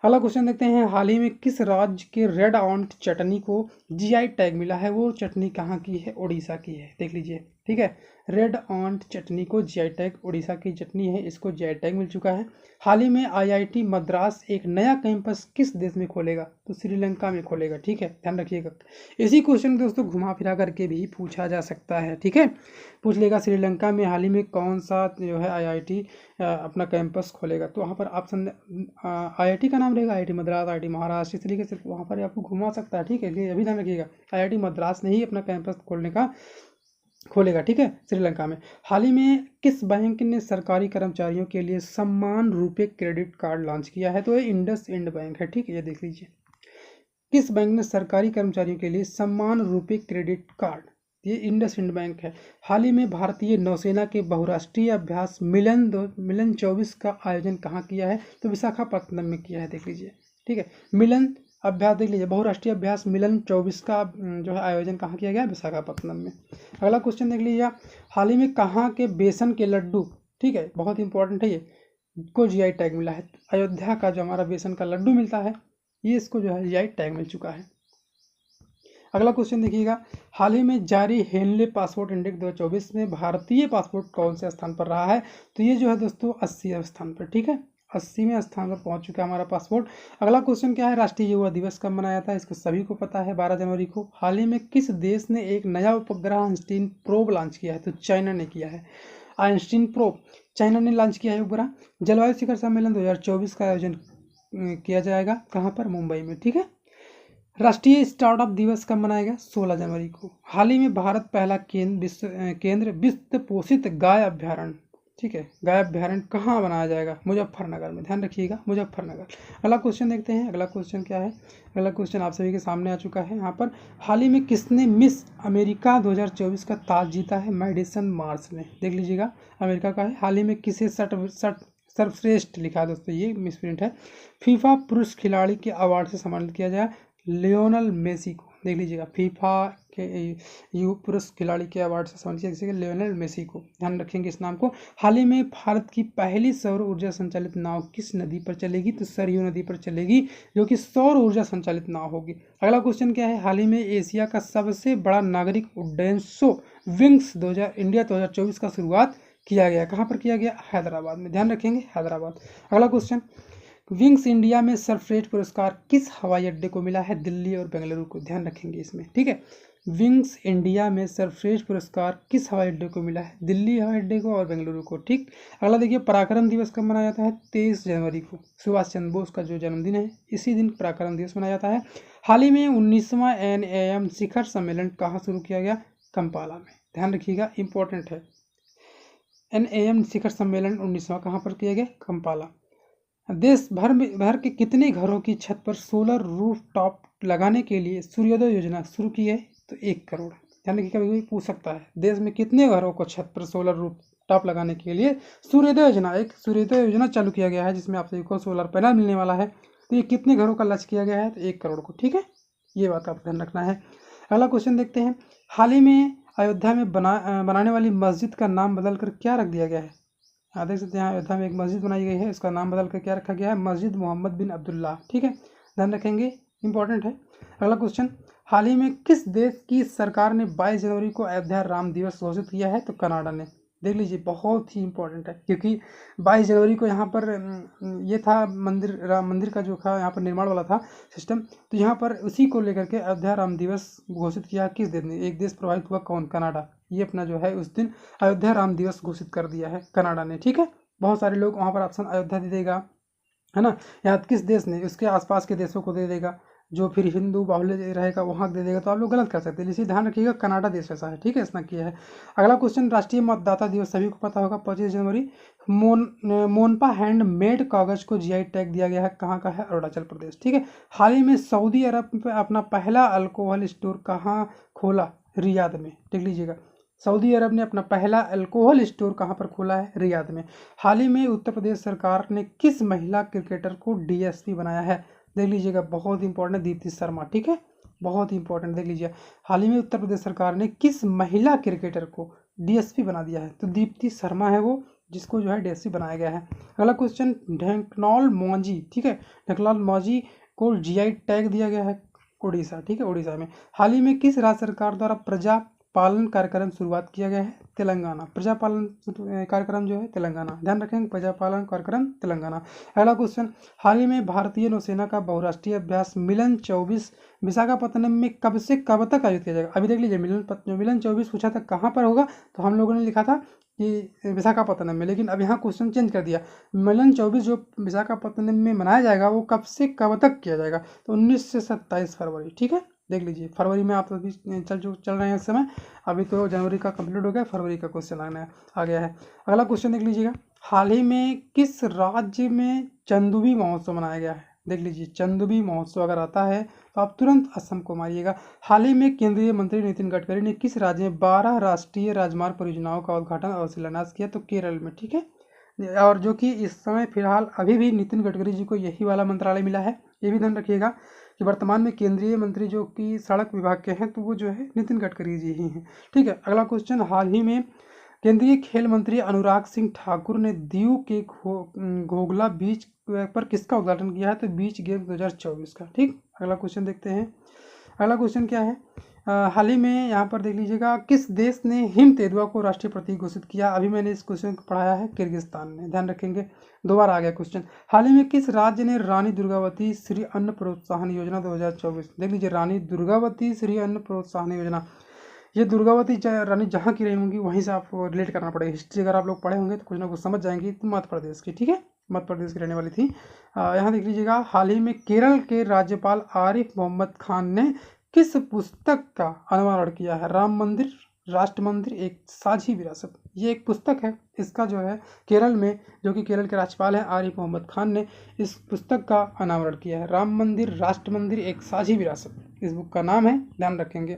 अगला क्वेश्चन देखते हैं, हाल ही में किस राज्य के रेड ऑन्ट चटनी को जीआई टैग मिला है? वो चटनी कहाँ की है? उड़ीसा की है, देख लीजिए। ठीक है, रेड ऑन्ट चटनी को जीआई टैग, उड़ीसा की चटनी है, इसको जीआई टैग मिल चुका है। हाल ही में आईआईटी मद्रास एक नया कैंपस किस देश में खोलेगा? तो श्रीलंका में खोलेगा। ठीक है, ध्यान रखिएगा। इसी क्वेश्चन दोस्तों घुमा फिरा करके भी पूछा जा सकता है। ठीक है, पूछ लेगा श्रीलंका में हाल ही में कौन सा जो है आईआईटी अपना कैंपस खोलेगा? तो वहाँ पर ऑप्शन आईआईटी का नाम रहेगा आईआईटी मद्रास, आईआईटी महाराष्ट्र, इस तरीके से वहाँ पर आपको घुमा सकता है। ठीक है, अभी ध्यान रखिएगा, आईआईटी मद्रास ने ही अपना कैंपस खोलेगा। ठीक है, श्रीलंका में। हाल ही में किस बैंक ने सरकारी कर्मचारियों के लिए सम्मान रुपए क्रेडिट कार्ड लॉन्च किया है? तो ये इंडस इंड बैंक है। ठीक है, ये देख लीजिए, किस बैंक ने सरकारी कर्मचारियों के लिए सम्मान रुपए क्रेडिट कार्ड? ये इंडस इंड बैंक है। हाल ही में भारतीय नौसेना के बहुराष्ट्रीय अभ्यास मिलन 24 का आयोजन कहाँ किया है? तो विशाखापत्तनम में किया है, देख लीजिए। ठीक है, मिलन अभ्यास देख लीजिए, बहुराष्ट्रीय अभ्यास मिलन 24 का जो है आयोजन कहाँ किया गया? विशाखापत्तनम में। अगला क्वेश्चन देख लीजिए, हाल ही में कहाँ के बेसन के लड्डू, ठीक है बहुत इंपॉर्टेंट है ये, को जीआई टैग मिला है? अयोध्या का जो हमारा बेसन का लड्डू मिलता है ये इसको जो है जीआई टैग मिल चुका है। अगला क्वेश्चन देखिएगा, हाल ही में जारी हेनले पासपोर्ट इंडेक्स 2024 में भारतीय पासपोर्ट कौन से स्थान पर रहा है? तो ये जो है दोस्तों 80वें स्थान पर। ठीक है, 80वें स्थान पर पहुंच चुका है हमारा पासपोर्ट। अगला क्वेश्चन क्या है, राष्ट्रीय युवा दिवस कब मनाया था? इसको सभी को पता है, 12 जनवरी को। हाल ही में किस देश ने एक नया उपग्रह आइंस्टीन प्रोब लॉन्च किया है? तो चाइना ने किया है, आइंस्टीन प्रोब चाइना ने लॉन्च किया है उपग्रह। जलवायु शिखर सम्मेलन 2024 का आयोजन किया जाएगा कहाँ पर? मुंबई में। ठीक है, राष्ट्रीय स्टार्टअप दिवस कब मनाया गया? 16 जनवरी को। हाल ही में भारत पहला केंद्र वित्त पोषित गाय अभ्यारण्य, ठीक है, गाय अभ्यारण्य कहाँ बनाया जाएगा? मुजफ्फरनगर में, ध्यान रखिएगा, मुजफ्फरनगर। अगला क्वेश्चन देखते हैं, अगला क्वेश्चन क्या है? अगला क्वेश्चन आप सभी के सामने आ चुका है यहाँ पर। हाल ही में किसने मिस अमेरिका 2024 का ताज जीता है? मैडिसन मार्स ने, देख लीजिएगा, अमेरिका का है। हाल ही में किसे सर्वश्रेष्ठ लिखा है दोस्तों, ये मिसप्रिंट है। फीफा पुरुष खिलाड़ी के अवार्ड से सम्मानित किया जाए लियोनल मेसी को, देख लीजिएगा, फीफा के पुरुष खिलाड़ी के अवार्ड से सम्मानित किया लियोनल मेसी को, ध्यान रखेंगे इस नाम को। हाल ही में भारत की पहली सौर ऊर्जा संचालित नाव किस नदी पर चलेगी? तो सरयू नदी पर चलेगी, जो कि सौर ऊर्जा संचालित नाव होगी। अगला क्वेश्चन क्या है, हाल ही में एशिया का सबसे बड़ा नागरिक उड्डयन शो विंग्स इंडिया 2024 का शुरुआत किया गया, कहाँ पर किया गया? हैदराबाद में, ध्यान रखेंगे, हैदराबाद। अगला क्वेश्चन, विंग्स इंडिया में सर्वश्रेष्ठ पुरस्कार किस हवाई अड्डे को मिला है? दिल्ली और बेंगलुरु को, ध्यान रखेंगे इसमें। ठीक है, विंग्स इंडिया में सर्वश्रेष्ठ पुरस्कार किस हवाई अड्डे को मिला है? दिल्ली हवाई अड्डे को और बेंगलुरु को। ठीक, अगला देखिए, पराक्रम दिवस कब मनाया जाता है? 23 जनवरी को, सुभाष चंद्र बोस का जो जन्मदिन है इसी दिन पराक्रम दिवस मनाया जाता है। हाल ही में 19वां NAM शिखर सम्मेलन कहाँ शुरू किया गया? कंपाला में, ध्यान रखिएगा, इंपॉर्टेंट है। NAM शिखर सम्मेलन 19वां कहाँ पर किया गया? कंपाला। देश भर के कितने घरों की छत पर सोलर रूफ टॉप लगाने के लिए सूर्योदय योजना शुरू की है? तो 1 करोड़। ध्यान रखिए, कभी कोई पूछ सकता है देश में कितने घरों को छत पर सोलर रूफ टॉप लगाने के लिए एक सूर्योदय योजना चालू किया गया है, जिसमें आप सभी को सोलर पैनल मिलने वाला है। तो ये कितने घरों का लक्ष्य किया गया है? तो 1 करोड़ को। ठीक है, ये बात आप ध्यान रखना है। अगला क्वेश्चन देखते हैं, हाल ही में अयोध्या में बनाने वाली मस्जिद का नाम बदल कर क्या रख दिया गया है? देख सकते हैं, अयोध्या में एक मस्जिद बनाई गई है, इसका नाम बदल कर क्या रखा गया है? मस्जिद मोहम्मद बिन अब्दुल्ला। ठीक है, ध्यान रखेंगे, इंपॉर्टेंट है। अगला क्वेश्चन, हाल ही में किस देश की सरकार ने 22 जनवरी को अयोध्या राम दिवस घोषित किया है? तो कनाडा ने, देख लीजिए, बहुत ही इंपॉर्टेंट है, क्योंकि 22 जनवरी को यहाँ पर ये था राम मंदिर का जो था यहाँ पर निर्माण वाला था सिस्टम, तो यहाँ पर उसी को लेकर के अयोध्या राम दिवस घोषित किया। किस देश ने? एक देश प्रभावित हुआ, कौन? कनाडा। ये अपना जो है उस दिन अयोध्या राम दिवस घोषित कर दिया है कनाडा ने। ठीक है, बहुत सारे लोग वहाँ पर ऑप्शन अयोध्या दे देगा, है ना, यहाँ किस देश ने, उसके आसपास के देशों को दे देगा, जो फिर हिंदू बाहुल्य रहेगा वहाँ दे देगा, तो आप लोग गलत कर सकते हैं, इसी ध्यान रखिएगा। कनाडा देश ऐसा है, ठीक है, इसने किया है। अगला क्वेश्चन, राष्ट्रीय मतदाता दिवस सभी को पता होगा 25 जनवरी। मोनपा हैंडमेड कागज को जीआई टैग दिया गया है, कहाँ का है? अरुणाचल प्रदेश, ठीक है। हाल ही में सऊदी अरब में अपना पहला अल्कोहल स्टोर कहाँ खोला? रियाद में, देख लीजिएगा। सऊदी अरब ने अपना पहला अल्कोहल स्टोर कहाँ पर खोला है? रियाद में। हाल ही में उत्तर प्रदेश सरकार ने किस महिला क्रिकेटर को डीएसपी बनाया है? देख लीजिएगा, बहुत इंपॉर्टेंट है, दीप्ति शर्मा, ठीक है, बहुत इंपॉर्टेंट, देख लीजिए। हाल ही में उत्तर प्रदेश सरकार ने किस महिला क्रिकेटर को डीएसपी बना दिया है? तो दीप्ति शर्मा है वो, जिसको जो है डीएसपी बनाया गया है। अगला क्वेश्चन, ढेंकनॉल मौजी, ठीक है, ढेंकनॉल मौजी को जीआई टैग दिया गया है उड़ीसा, ठीक है, उड़ीसा में। हाल ही में किस राज्य सरकार द्वारा प्रजा पालन कार्यक्रम शुरुआत किया गया है? तेलंगाना। प्रजापालन कार्यक्रम जो है तेलंगाना, ध्यान रखेंगे, प्रजापालन कार्यक्रम तेलंगाना। अगला क्वेश्चन, हाल ही में भारतीय नौसेना का बहुराष्ट्रीय अभ्यास मिलन 24 विशाखापत्तनम में कब से कब तक आयोजित किया जाएगा? अभी देख लीजिए, मिलन 24 पूछा था कहाँ पर होगा, तो हम लोगों ने लिखा था कि विशाखापत्तनम में, लेकिन अब यहाँ क्वेश्चन चेंज कर दिया। मिलन 24 जो विशाखापत्तनम में मनाया जाएगा वो कब से कब तक किया जाएगा? तो 19 से 27 फरवरी, ठीक है, देख लीजिए। फरवरी में आप अभी चल रहे हैं इस समय, अभी तो जनवरी का कंप्लीट हो गया, फरवरी का क्वेश्चन आ गया है। अगला क्वेश्चन देख लीजिएगा, हाल ही में किस राज्य में चंदुबी महोत्सव मनाया गया है? देख लीजिए, चंदुबी महोत्सव अगर आता है तो आप तुरंत असम को मारिएगा। हाल ही में केंद्रीय मंत्री नितिन गडकरी ने किस राज्य में 12 राष्ट्रीय राजमार्ग परियोजनाओं का उद्घाटन और शिलान्यास किया? तो केरल में, ठीक है। और जो कि इस समय फिलहाल अभी भी नितिन गडकरी जी को यही वाला मंत्रालय मिला है, ये भी ध्यान रखिएगा कि वर्तमान में केंद्रीय मंत्री जो कि सड़क विभाग के हैं तो वो जो है नितिन गडकरी जी ही हैं, ठीक है। अगला क्वेश्चन, हाल ही में केंद्रीय खेल मंत्री अनुराग सिंह ठाकुर ने दीव के घोघला बीच पर किसका उद्घाटन किया है? तो बीच गेम 2024 का, ठीक। अगला क्वेश्चन देखते हैं, अगला क्वेश्चन क्या है, हाल ही में यहाँ पर देख लीजिएगा, किस देश ने हिम तेंदुआ को राष्ट्रीय प्रतीक घोषित किया? अभी मैंने इस क्वेश्चन को पढ़ाया है, किर्गिस्तान ने, ध्यान रखेंगे, दोबारा आ गया क्वेश्चन। हाल ही में किस राज्य ने रानी दुर्गावती श्री अन्न प्रोत्साहन योजना 2024, देख लीजिए, रानी दुर्गावती श्री अन्न प्रोत्साहन योजना, ये दुर्गावती रानी जहाँ की रही होंगी वहीं से आपको रिलेट करना पड़ेगा। हिस्ट्री अगर आप लोग पढ़े होंगे तो कुछ ना कुछ समझ जाएंगे। तो मध्य प्रदेश की, ठीक है, मध्य प्रदेश की रहने वाली थी। यहाँ देख लीजिएगा, हाल ही में केरल के राज्यपाल आरिफ मोहम्मद खान ने किस पुस्तक का अनावरण किया है? राम मंदिर राष्ट्र मंदिर एक साझी विरासत, ये एक पुस्तक है, इसका जो है केरल में, जो कि केरल के राज्यपाल हैं आरिफ मोहम्मद खान ने इस पुस्तक का अनावरण किया है। राम मंदिर राष्ट्र मंदिर एक साझी विरासत इस बुक का नाम है, ध्यान रखेंगे,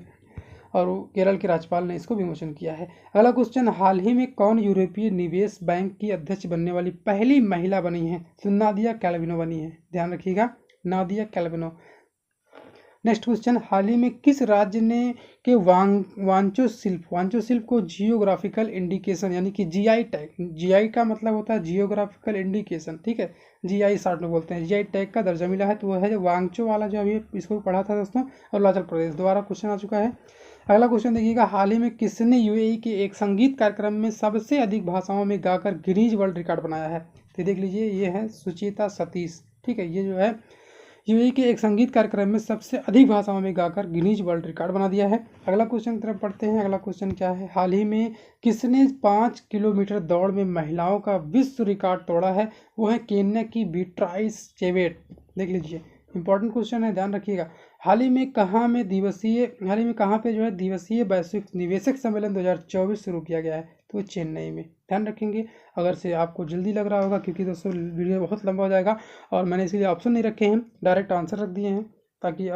और केरल के राज्यपाल ने इसको विमोचन किया है। अगला क्वेश्चन, हाल ही में कौन यूरोपीय निवेश बैंक की अध्यक्ष बनने वाली पहली महिला बनी है? तो नादिया कैल्विनो बनी है, ध्यान रखिएगा, नादिया कैल्विनो। नेक्स्ट क्वेश्चन, हाल ही में किस राज्य ने के वांचो शिल्प को जियोग्राफिकल इंडिकेशन यानी कि जीआई टैग, जीआई का मतलब होता है जियोग्राफिकल इंडिकेशन, ठीक है, जीआई शॉर्ट में बोलते हैं, जीआई टैग का दर्जा मिला है, तो वो है वांचो वाला जो अभी इसको पढ़ा था दोस्तों, अरुणाचल प्रदेश। दोबारा क्वेश्चन आ चुका है। अगला क्वेश्चन देखिएगा, हाल ही में किसने यूएई के एक संगीत कार्यक्रम में सबसे अधिक भाषाओं में गाकर गिनीज वर्ल्ड रिकॉर्ड बनाया है? तो देख लीजिए, ये है सुचिता सतीश, ठीक है, ये जो है यूएई के एक संगीत कार्यक्रम में सबसे अधिक भाषाओं में गाकर गिनीज वर्ल्ड रिकॉर्ड बना दिया है। अगला क्वेश्चन की तरफ पढ़ते हैं। अगला क्वेश्चन क्या है, हाल ही में किसने 5 किलोमीटर दौड़ में महिलाओं का विश्व रिकॉर्ड तोड़ा है? वो है केन्या की बीट्राइस चेबेट, देख लीजिए, इंपॉर्टेंट क्वेश्चन है, ध्यान रखिएगा। हाल ही में कहाँ पे जो है दिवसीय वैश्विक निवेशक सम्मेलन 2024 शुरू किया गया है? तो चेन्नई में, ध्यान रखेंगे। अगर से आपको जल्दी लग रहा होगा, क्योंकि दोस्तों वीडियो बहुत लंबा हो जाएगा और मैंने इसके लिए ऑप्शन नहीं रखे हैं, डायरेक्ट आंसर रख दिए हैं, ताकि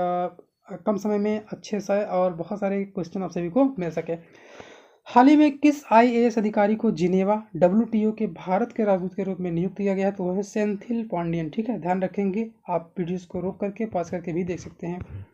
कम समय में अच्छे से और बहुत सारे क्वेश्चन आप सभी को मिल सके। हाल ही में किस आईएएस अधिकारी को जिनेवा डब्ल्यूटीओ के भारत के राजदूत के रूप में नियुक्त किया गया है? तो वह है सेंथिल पांडियन, ठीक है, ध्यान रखेंगे। आप वीडियोस को रोक करके पॉज करके भी देख सकते हैं।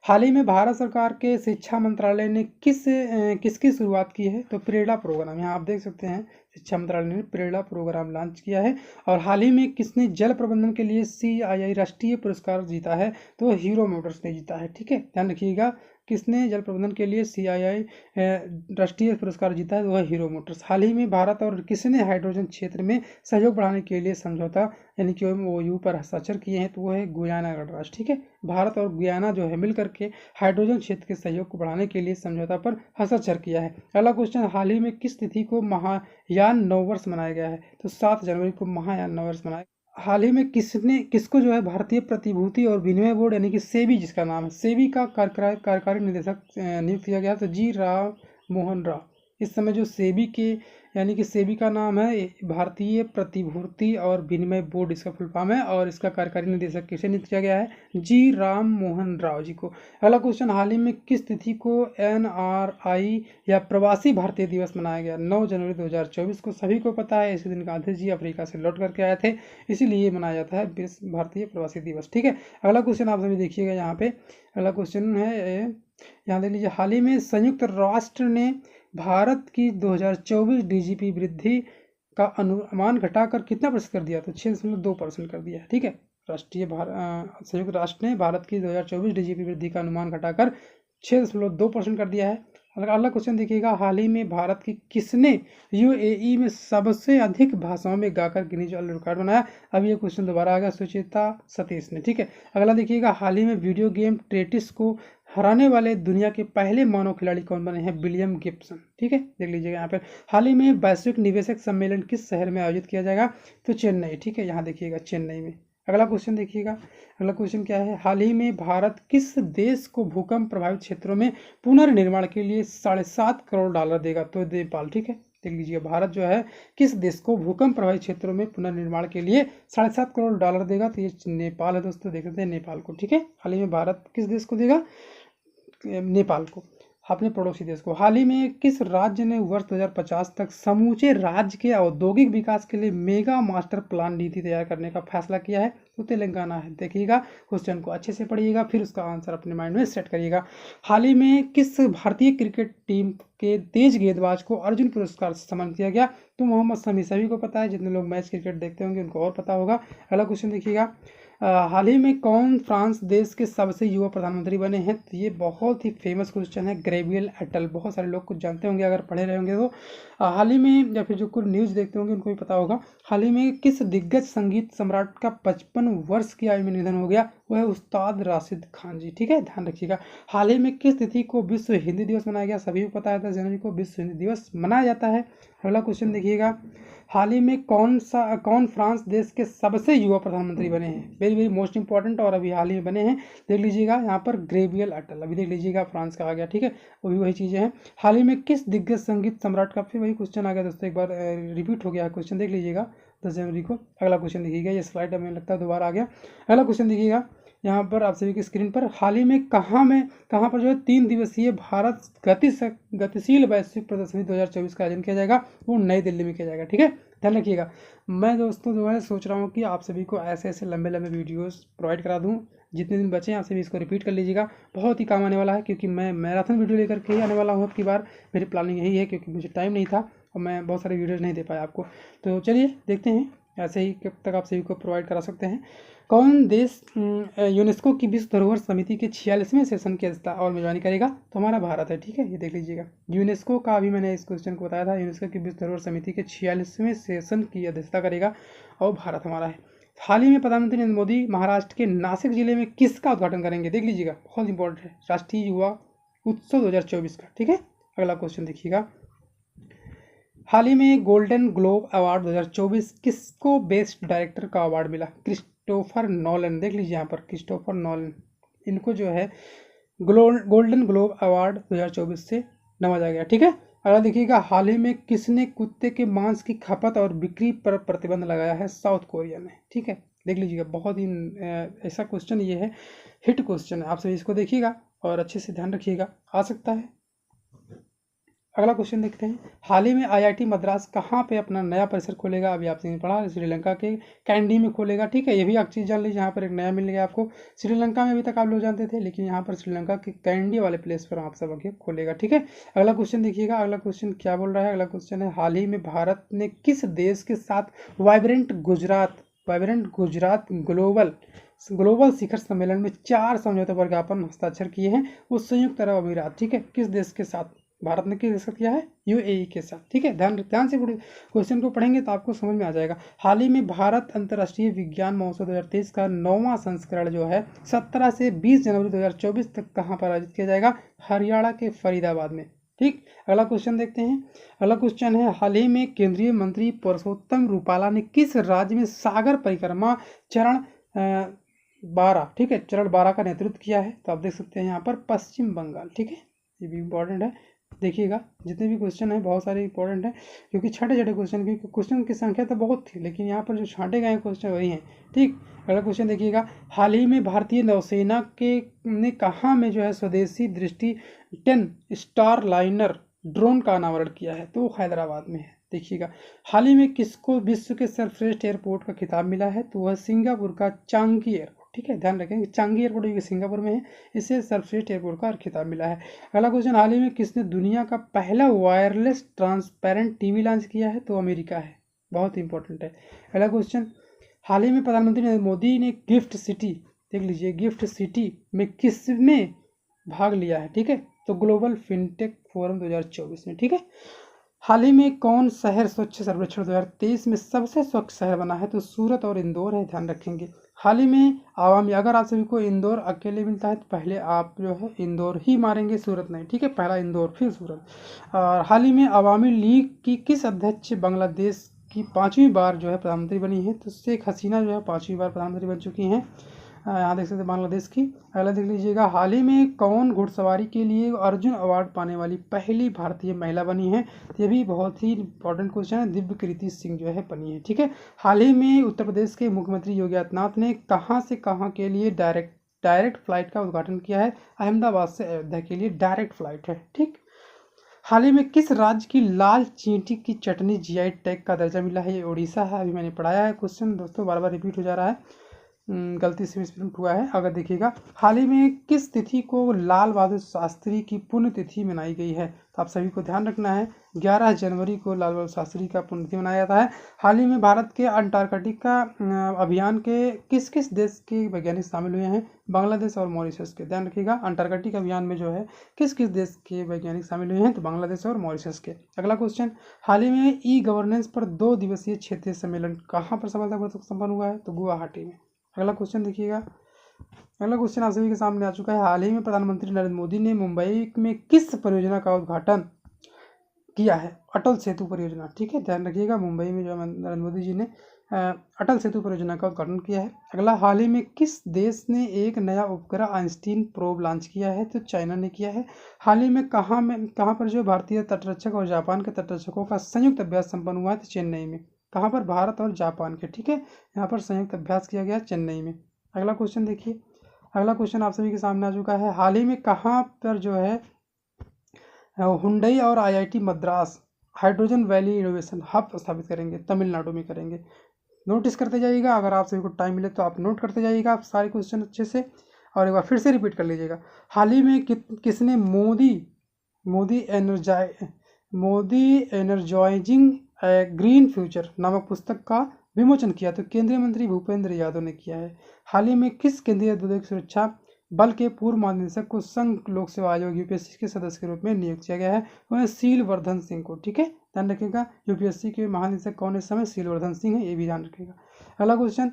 हाल ही में भारत सरकार के शिक्षा मंत्रालय ने किसकी शुरुआत की है? तो प्रेरणा प्रोग्राम, यहाँ आप देख सकते हैं, शिक्षा मंत्रालय ने प्रेरणा प्रोग्राम लॉन्च किया है। और हाल ही में किसने जल प्रबंधन के लिए CII राष्ट्रीय पुरस्कार जीता है? तो हीरो मोटर्स ने जीता है, ठीक है, ध्यान रखिएगा, किसने जल प्रबंधन के लिए CII राष्ट्रीय पुरस्कार जीता है? तो वह हीरो मोटर्स। हाल ही में भारत और किसने हाइड्रोजन क्षेत्र में सहयोग बढ़ाने के लिए समझौता यानी कि MOU पर हस्ताक्षर किए हैं? तो वो है गुयाना गणराज्य, ठीक है, भारत और गुयाना जो है मिलकर के हाइड्रोजन क्षेत्र के सहयोग को बढ़ाने के लिए समझौता पर हस्ताक्षर किया है। अगला क्वेश्चन, हाल ही में किस तिथि को महायान नववर्ष मनाया गया है? तो 7 जनवरी को महायान नववर्ष मनाया। हाल ही में किसको जो है भारतीय प्रतिभूति और विनिमय बोर्ड यानी कि सेबी जिसका नाम है, सेबी का कार्यकारी निदेशक नियुक्त किया गया। तो जी राम मोहन राव इस समय जो सेबी के यानी कि सेबी का नाम है भारतीय प्रतिभूति और विनिमय बोर्ड, इसका फुल फॉर्म है, और इसका कार्यकारी निदेशक किसे नियुक्त किया गया है, जी राम मोहन राव जी को। अगला क्वेश्चन, हाल ही में किस तिथि को NRI या प्रवासी भारतीय दिवस मनाया गया? 9 जनवरी 2024 को। सभी को पता है इसी दिन गांधी जी अफ्रीका से लौट करके आए थे, इसीलिए मनाया जाता है विश्व भारतीय प्रवासी दिवस। ठीक है, अगला क्वेश्चन आप सभी देखिएगा यहाँ पे। अगला क्वेश्चन है, यहाँ देख लीजिए, हाल ही में संयुक्त राष्ट्र ने भारत की 2024 DGP वृद्धि का अनुमान घटाकर कितना प्रतिशत कर दिया? तो 6.2% कर दिया है। ठीक है, संयुक्त राष्ट्र ने भारत की 2024 DGP वृद्धि का अनुमान घटाकर 6.2% कर दिया है। अगला क्वेश्चन देखिएगा, हाल ही में भारत की किसने UAE में सबसे अधिक भाषाओं में गाकर गिनीज वर्ल्ड रिकॉर्ड बनाया? अब ये क्वेश्चन दोबारा आ गया, सुचिता सतीश ने। ठीक है, अगला देखिएगा, हाल ही में वीडियो गेम टेट्रिस को हराने वाले दुनिया के पहले मानव खिलाड़ी कौन बने हैं? William Gibson. ठीक है, देख लीजिएगा यहाँ पर। हाल ही में वैश्विक निवेशक सम्मेलन किस शहर में आयोजित किया जाएगा? तो चेन्नई। ठीक है, यहाँ देखिएगा चेन्नई में। अगला क्वेश्चन देखिएगा, अगला क्वेश्चन क्या है, हाल ही में भारत किस देश को भूकंप प्रभावित क्षेत्रों में पुनर्निर्माण के लिए $7.5 करोड़ देगा? तो नेपाल। ठीक है, देख लीजिए, भारत जो है किस देश को भूकंप प्रभावित क्षेत्रों में पुनर्निर्माण के लिए $7.5 करोड़ देगा? तो ये नेपाल है दोस्तों, देख लेते हैं नेपाल को। ठीक है, हाल ही में भारत किस देश को देगा? नेपाल को, अपने पड़ोसी देश को। हाल ही में किस राज्य ने वर्ष 2050 तक समूचे राज्य के औद्योगिक विकास के लिए मेगा मास्टर प्लान नीति तैयार करने का फैसला किया है? तो तेलंगाना है। देखिएगा, क्वेश्चन को अच्छे से पढ़िएगा, फिर उसका आंसर अपने माइंड में सेट करिएगा। हाल ही में किस भारतीय क्रिकेट टीम के तेज गेंदबाज को अर्जुन पुरस्कार से सम्मानित किया गया? तो मोहम्मद शमी। सभी को पता है, जितने लोग मैच क्रिकेट देखते होंगे उनको और पता होगा। अगला क्वेश्चन देखिएगा, हाल ही में कौन फ्रांस देश के सबसे युवा प्रधानमंत्री बने हैं? तो ये बहुत ही फेमस क्वेश्चन है, गैब्रियल अटल। बहुत सारे लोग कुछ जानते होंगे अगर पढ़े रहे होंगे तो। हाल ही में या फिर जो कुछ न्यूज़ देखते होंगे उनको भी पता होगा। हाल ही में किस दिग्गज संगीत सम्राट का 55 वर्ष की आयु में निधन हो गया? वह है उस्ताद राशिद खान जी। ठीक है, ध्यान रखिएगा। हाल ही में किस तिथि को विश्व हिंदी दिवस मनाया गया? सभी को पता है 10 जनवरी को विश्व हिंदी दिवस मनाया जाता है। अगला क्वेश्चन देखिएगा, हाल ही में कौन फ्रांस देश के सबसे युवा प्रधानमंत्री बने हैं? वेरी वेरी मोस्ट इंपॉर्टेंट, और अभी हाल ही में बने हैं, देख लीजिएगा यहाँ पर गैब्रियल अटल। अभी देख लीजिएगा, फ्रांस का आ गया। ठीक है, वो भी वही चीज़ें हैं। हाल ही में किस दिग्गज संगीत सम्राट का, फिर वही क्वेश्चन आ गया दोस्तों, एक बार रिपीट हो गया क्वेश्चन, देख लीजिएगा 10 जनवरी को। अगला क्वेश्चन देखिएगा, ये स्लाइड हमें लगता है दोबारा आ गया। अगला क्वेश्चन देखिएगा यहाँ पर आप सभी की स्क्रीन पर, हाल ही में कहाँ पर जो है 3 दिवसीय भारत गतिशील वैश्विक प्रदर्शनी 2024 का आयोजन किया जाएगा? वो नई दिल्ली में किया जाएगा। ठीक है, ध्यान रखिएगा। मैं दोस्तों जो है सोच रहा हूँ कि आप सभी को ऐसे ऐसे लंबे लंबे वीडियोस प्रोवाइड करा दूँ, जितने दिन बचे हैं आप सभी इसको रिपीट कर लीजिएगा, बहुत ही काम आने वाला है, क्योंकि मैं मैराथन वीडियो लेकर के ही आने वाला हूँ अब की बार। मेरी प्लानिंग यही है, क्योंकि मुझे टाइम नहीं था और मैं बहुत सारे वीडियोज़ नहीं दे पाया आपको। तो चलिए देखते हैं ऐसे ही कब तक आप सभी को प्रोवाइड करा सकते हैं। कौन देश यूनेस्को की विश्व धरोहर समिति के 46वें सेशन की अध्यक्षता और मेजबानी करेगा? तो हमारा भारत है। ठीक है, ये देख लीजिएगा, यूनेस्को का, अभी मैंने इस क्वेश्चन को बताया था, यूनेस्को की विश्व धरोहर समिति के 46वें सेशन की अध्यक्षता करेगा और भारत हमारा है। हाल ही में प्रधानमंत्री नरेंद्र मोदी महाराष्ट्र के नासिक जिले में किसका उद्घाटन करेंगे? देख लीजिएगा, बहुत इंपॉर्टेंट है, राष्ट्रीय युवा उत्सव 2024 का। ठीक है, अगला क्वेश्चन देखिएगा, हाल ही में गोल्डन ग्लोब अवार्ड 2024 किसको बेस्ट डायरेक्टर का अवार्ड मिला? Christopher Nolan. देख लीजिए यहाँ पर, क्रिस्टोफर नॉलन, इनको जो है गोल्डन ग्लोब अवार्ड 2024 से नवाजा गया। ठीक है, अगला देखिएगा, हाल ही में किसने कुत्ते के मांस की खपत और बिक्री पर प्रतिबंध लगाया है? साउथ कोरिया ने। ठीक है, देख लीजिएगा, बहुत ही ऐसा क्वेश्चन ये है, हिट क्वेश्चन है, आप सभी इसको देखिएगा और अच्छे से ध्यान रखिएगा, आ सकता है। अगला क्वेश्चन देखते हैं, हाल ही में IIT मद्रास कहाँ पे अपना नया परिसर खोलेगा? अभी आपने पढ़ा, श्रीलंका के कैंडी में खोलेगा। ठीक है, ये भी आप चीज़ जान लीजिए, यहाँ पर एक नया मिल गया आपको। श्रीलंका में अभी तक आप लोग जानते थे, लेकिन यहाँ पर श्रीलंका के कैंडी वाले प्लेस पर आप सब आगे खोलेगा। ठीक है, अगला क्वेश्चन देखिएगा, अगला क्वेश्चन क्या बोल रहा है? अगला क्वेश्चन है, हाल ही में भारत ने किस देश के साथ वाइब्रेंट गुजरात ग्लोबल शिखर सम्मेलन में 4 समझौते पर ज्ञापन हस्ताक्षर किए हैं? वो संयुक्त अरब अमीरात। ठीक है, किस देश के साथ? भारत ने किस देश का किया है? UAE के साथ। ठीक है, ध्यान से क्वेश्चन को पढ़ेंगे तो आपको समझ में आ जाएगा। हाल ही में भारत अंतर्राष्ट्रीय विज्ञान महोत्सव 2023 का 9वां संस्करण जो है 17 से 20 जनवरी 2024 तक कहाँ पर आयोजित किया जाएगा? हरियाणा के फरीदाबाद में। ठीक, अगला क्वेश्चन देखते हैं। अगला क्वेश्चन है, हाल ही में केंद्रीय मंत्री परसोत्तम रूपाला ने किस राज्य में सागर परिक्रमा चरण 12, ठीक है, चरण 12 का नेतृत्व किया है? तो आप देख सकते हैं यहाँ पर पश्चिम बंगाल। ठीक है, ये भी इंपॉर्टेंट है, देखिएगा जितने भी क्वेश्चन है बहुत सारे इंपॉर्टेंट है, क्योंकि छोटे छोटे क्वेश्चन की क्वेश्चन की संख्या तो बहुत थी, लेकिन यहाँ पर जो छांटे गए क्वेश्चन वही हैं। ठीक, अगला क्वेश्चन देखिएगा, हाल ही में भारतीय नौसेना के ने कहाँ में जो है स्वदेशी दृष्टि 10 स्टार लाइनर ड्रोन का अनावरण किया है? तो हैदराबाद में है। देखिएगा, हाल ही में किसको विश्व के सर्वश्रेष्ठ एयरपोर्ट का खिताब मिला है? तो वह सिंगापुर का चांगी एयरपोर्ट। ठीक है, ध्यान रखेंगे, चांगी एयरपोर्ट ये सिंगापुर में है, इसे सर्वश्रेष्ठ एयरपोर्ट का खिताब मिला है। अगला क्वेश्चन, हाल ही में किसने दुनिया का पहला वायरलेस ट्रांसपेरेंट टीवी लॉन्च किया है? तो अमेरिका है, बहुत इंपॉर्टेंट है। अगला क्वेश्चन, हाल ही में प्रधानमंत्री नरेंद्र मोदी ने गिफ्ट सिटी, देख लीजिए, गिफ्ट सिटी में किसमें भाग लिया है? ठीक है, तो ग्लोबल फिनटेक फोरम 2024 में। ठीक है, हाल ही में कौन शहर स्वच्छ सर्वेक्षण 2023 में सबसे स्वच्छ शहर बना है? तो सूरत और इंदौर है, ध्यान रखेंगे। हाल ही में आवामी, अगर आप सभी को इंदौर अकेले मिलता है तो पहले आप जो है इंदौर ही मारेंगे, सूरत नहीं। ठीक है, पहला इंदौर फिर सूरत। और हाल ही में आवामी लीग की किस अध्यक्ष बांग्लादेश की 5वीं बार जो है प्रधानमंत्री बनी है? तो शेख हसीना जो है 5वीं बार प्रधानमंत्री बन चुकी हैं। यहाँ देख सकते हैं बांग्लादेश की। अगला देख लीजिएगा, हाल ही में कौन घुड़सवारी के लिए अर्जुन अवार्ड पाने वाली पहली भारतीय महिला बनी है? ये भी बहुत ही इंपॉर्टेंट क्वेश्चन है, दिव्यकीर्ति सिंह जो है बनी है। ठीक है, हाल ही में उत्तर प्रदेश के मुख्यमंत्री योगी आदित्यनाथ ने कहाँ से कहाँ के लिए डायरेक्ट फ्लाइट का उद्घाटन किया है? अहमदाबाद से अयोध्या के लिए डायरेक्ट फ्लाइट है। ठीक, हाल ही में किस राज्य की लाल चींटी की चटनी जीआई टैग का दर्जा मिला है? ये उड़ीसा है, अभी मैंने पढ़ाया है क्वेश्चन दोस्तों, बार बार रिपीट हो जा रहा है, गलती से मिसप्रिंट हुआ है। अगर देखिएगा, हाल ही में किस तिथि को लाल बहादुर शास्त्री की पुण्यतिथि मनाई गई है? तो आप सभी को ध्यान रखना है, 11 जनवरी को लाल बहादुर शास्त्री का पुण्यतिथि मनाया जाता है। हाल ही में भारत के अंटार्कटिका अभियान के किस किस देश के वैज्ञानिक शामिल हुए हैं? बांग्लादेश और मॉरिशस के। ध्यान रखिएगा, अंटार्कटिका अभियान में जो है किस किस देश के वैज्ञानिक शामिल हुए हैं? तो बांग्लादेश और मॉरिशस के। अगला क्वेश्चन, हाल ही में ई गवर्नेंस पर 2 दिवसीय क्षेत्रीय सम्मेलन कहाँ पर सफलतापूर्वक संपन्न हुआ है? तो गुवाहाटी में। अगला क्वेश्चन देखिएगा, अगला क्वेश्चन आप सभी के सामने आ चुका है, हाल ही में प्रधानमंत्री नरेंद्र मोदी ने मुंबई में किस परियोजना का उद्घाटन किया है? अटल सेतु परियोजना। ठीक है, ध्यान रखिएगा, मुंबई में जो नरेंद्र मोदी जी ने अटल सेतु परियोजना का उद्घाटन किया है। अगला, हाल ही में किस देश ने एक नया उपग्रह आइंस्टीन प्रोब लॉन्च किया है? तो चाइना ने किया है। हाल ही में कहाँ पर जो भारतीय तटरक्षक और जापान के तटरक्षकों का संयुक्त अभ्यास संपन्न हुआ है? तो चेन्नई में। कहाँ पर? भारत और जापान के। ठीक है, यहाँ पर संयुक्त अभ्यास किया गया चेन्नई में। अगला क्वेश्चन देखिए, अगला क्वेश्चन आप सभी के सामने आ चुका है, हाल ही में कहाँ पर जो है हुंडई और IIT Madras hydrogen valley innovation hub स्थापित करेंगे? तमिलनाडु में करेंगे। नोटिस करते जाइएगा, अगर आप सभी को टाइम मिले तो आप नोट करते जाइएगा आप सारे क्वेश्चन अच्छे से, और एक बार फिर से रिपीट कर लीजिएगा। हाल ही में किसने मोदी एनर्जाइजिंग ग्रीन फ्यूचर नामक पुस्तक का विमोचन किया? तो केंद्रीय मंत्री भूपेंद्र यादव ने किया है। हाल ही में किस केंद्रीय औद्योगिक सुरक्षा बल के पूर्व महानिदेशक को संघ लोक सेवा आयोग यूपीएससी के सदस्य के रूप में नियुक्त किया गया है? वह सीलवर्धन सिंह को। ठीक है, ध्यान रखिएगा, यूपीएससी के महानिदेशक कौन इस समय? सीलवर्धन सिंह है, ये भी ध्यान रखिएगा। अगला क्वेश्चन,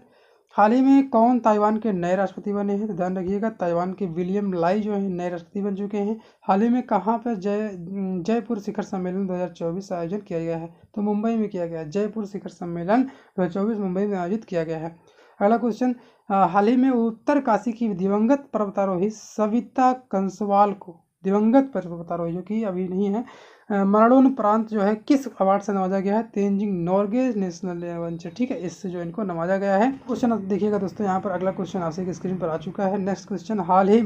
हाल ही में कौन ताइवान के नए राष्ट्रपति बने हैं? तो ध्यान रखिएगा, ताइवान के विलियम लाई जो है नए राष्ट्रपति बन चुके हैं। हाल ही में कहाँ पर जयपुर शिखर सम्मेलन 2024 आयोजन किया गया है? तो मुंबई में किया गया है, जयपुर शिखर सम्मेलन 2024 मुंबई में आयोजित किया गया है। अगला क्वेश्चन, हाल ही में उत्तरकाशी की दिवंगत पर्वतारोही सविता कंसवाल को, दिवंगत पर्वतारोही जो कि अभी नहीं है, मरणोपरांत जो है किस अवार्ड से नवाजा गया है? Tenzing Norgay national adventure. ठीक है, इससे जो इनको नवाजा गया है। क्वेश्चन आप देखिएगा दोस्तों, यहाँ पर अगला क्वेश्चन आपके स्क्रीन पर आ चुका है। नेक्स्ट क्वेश्चन, हाल ही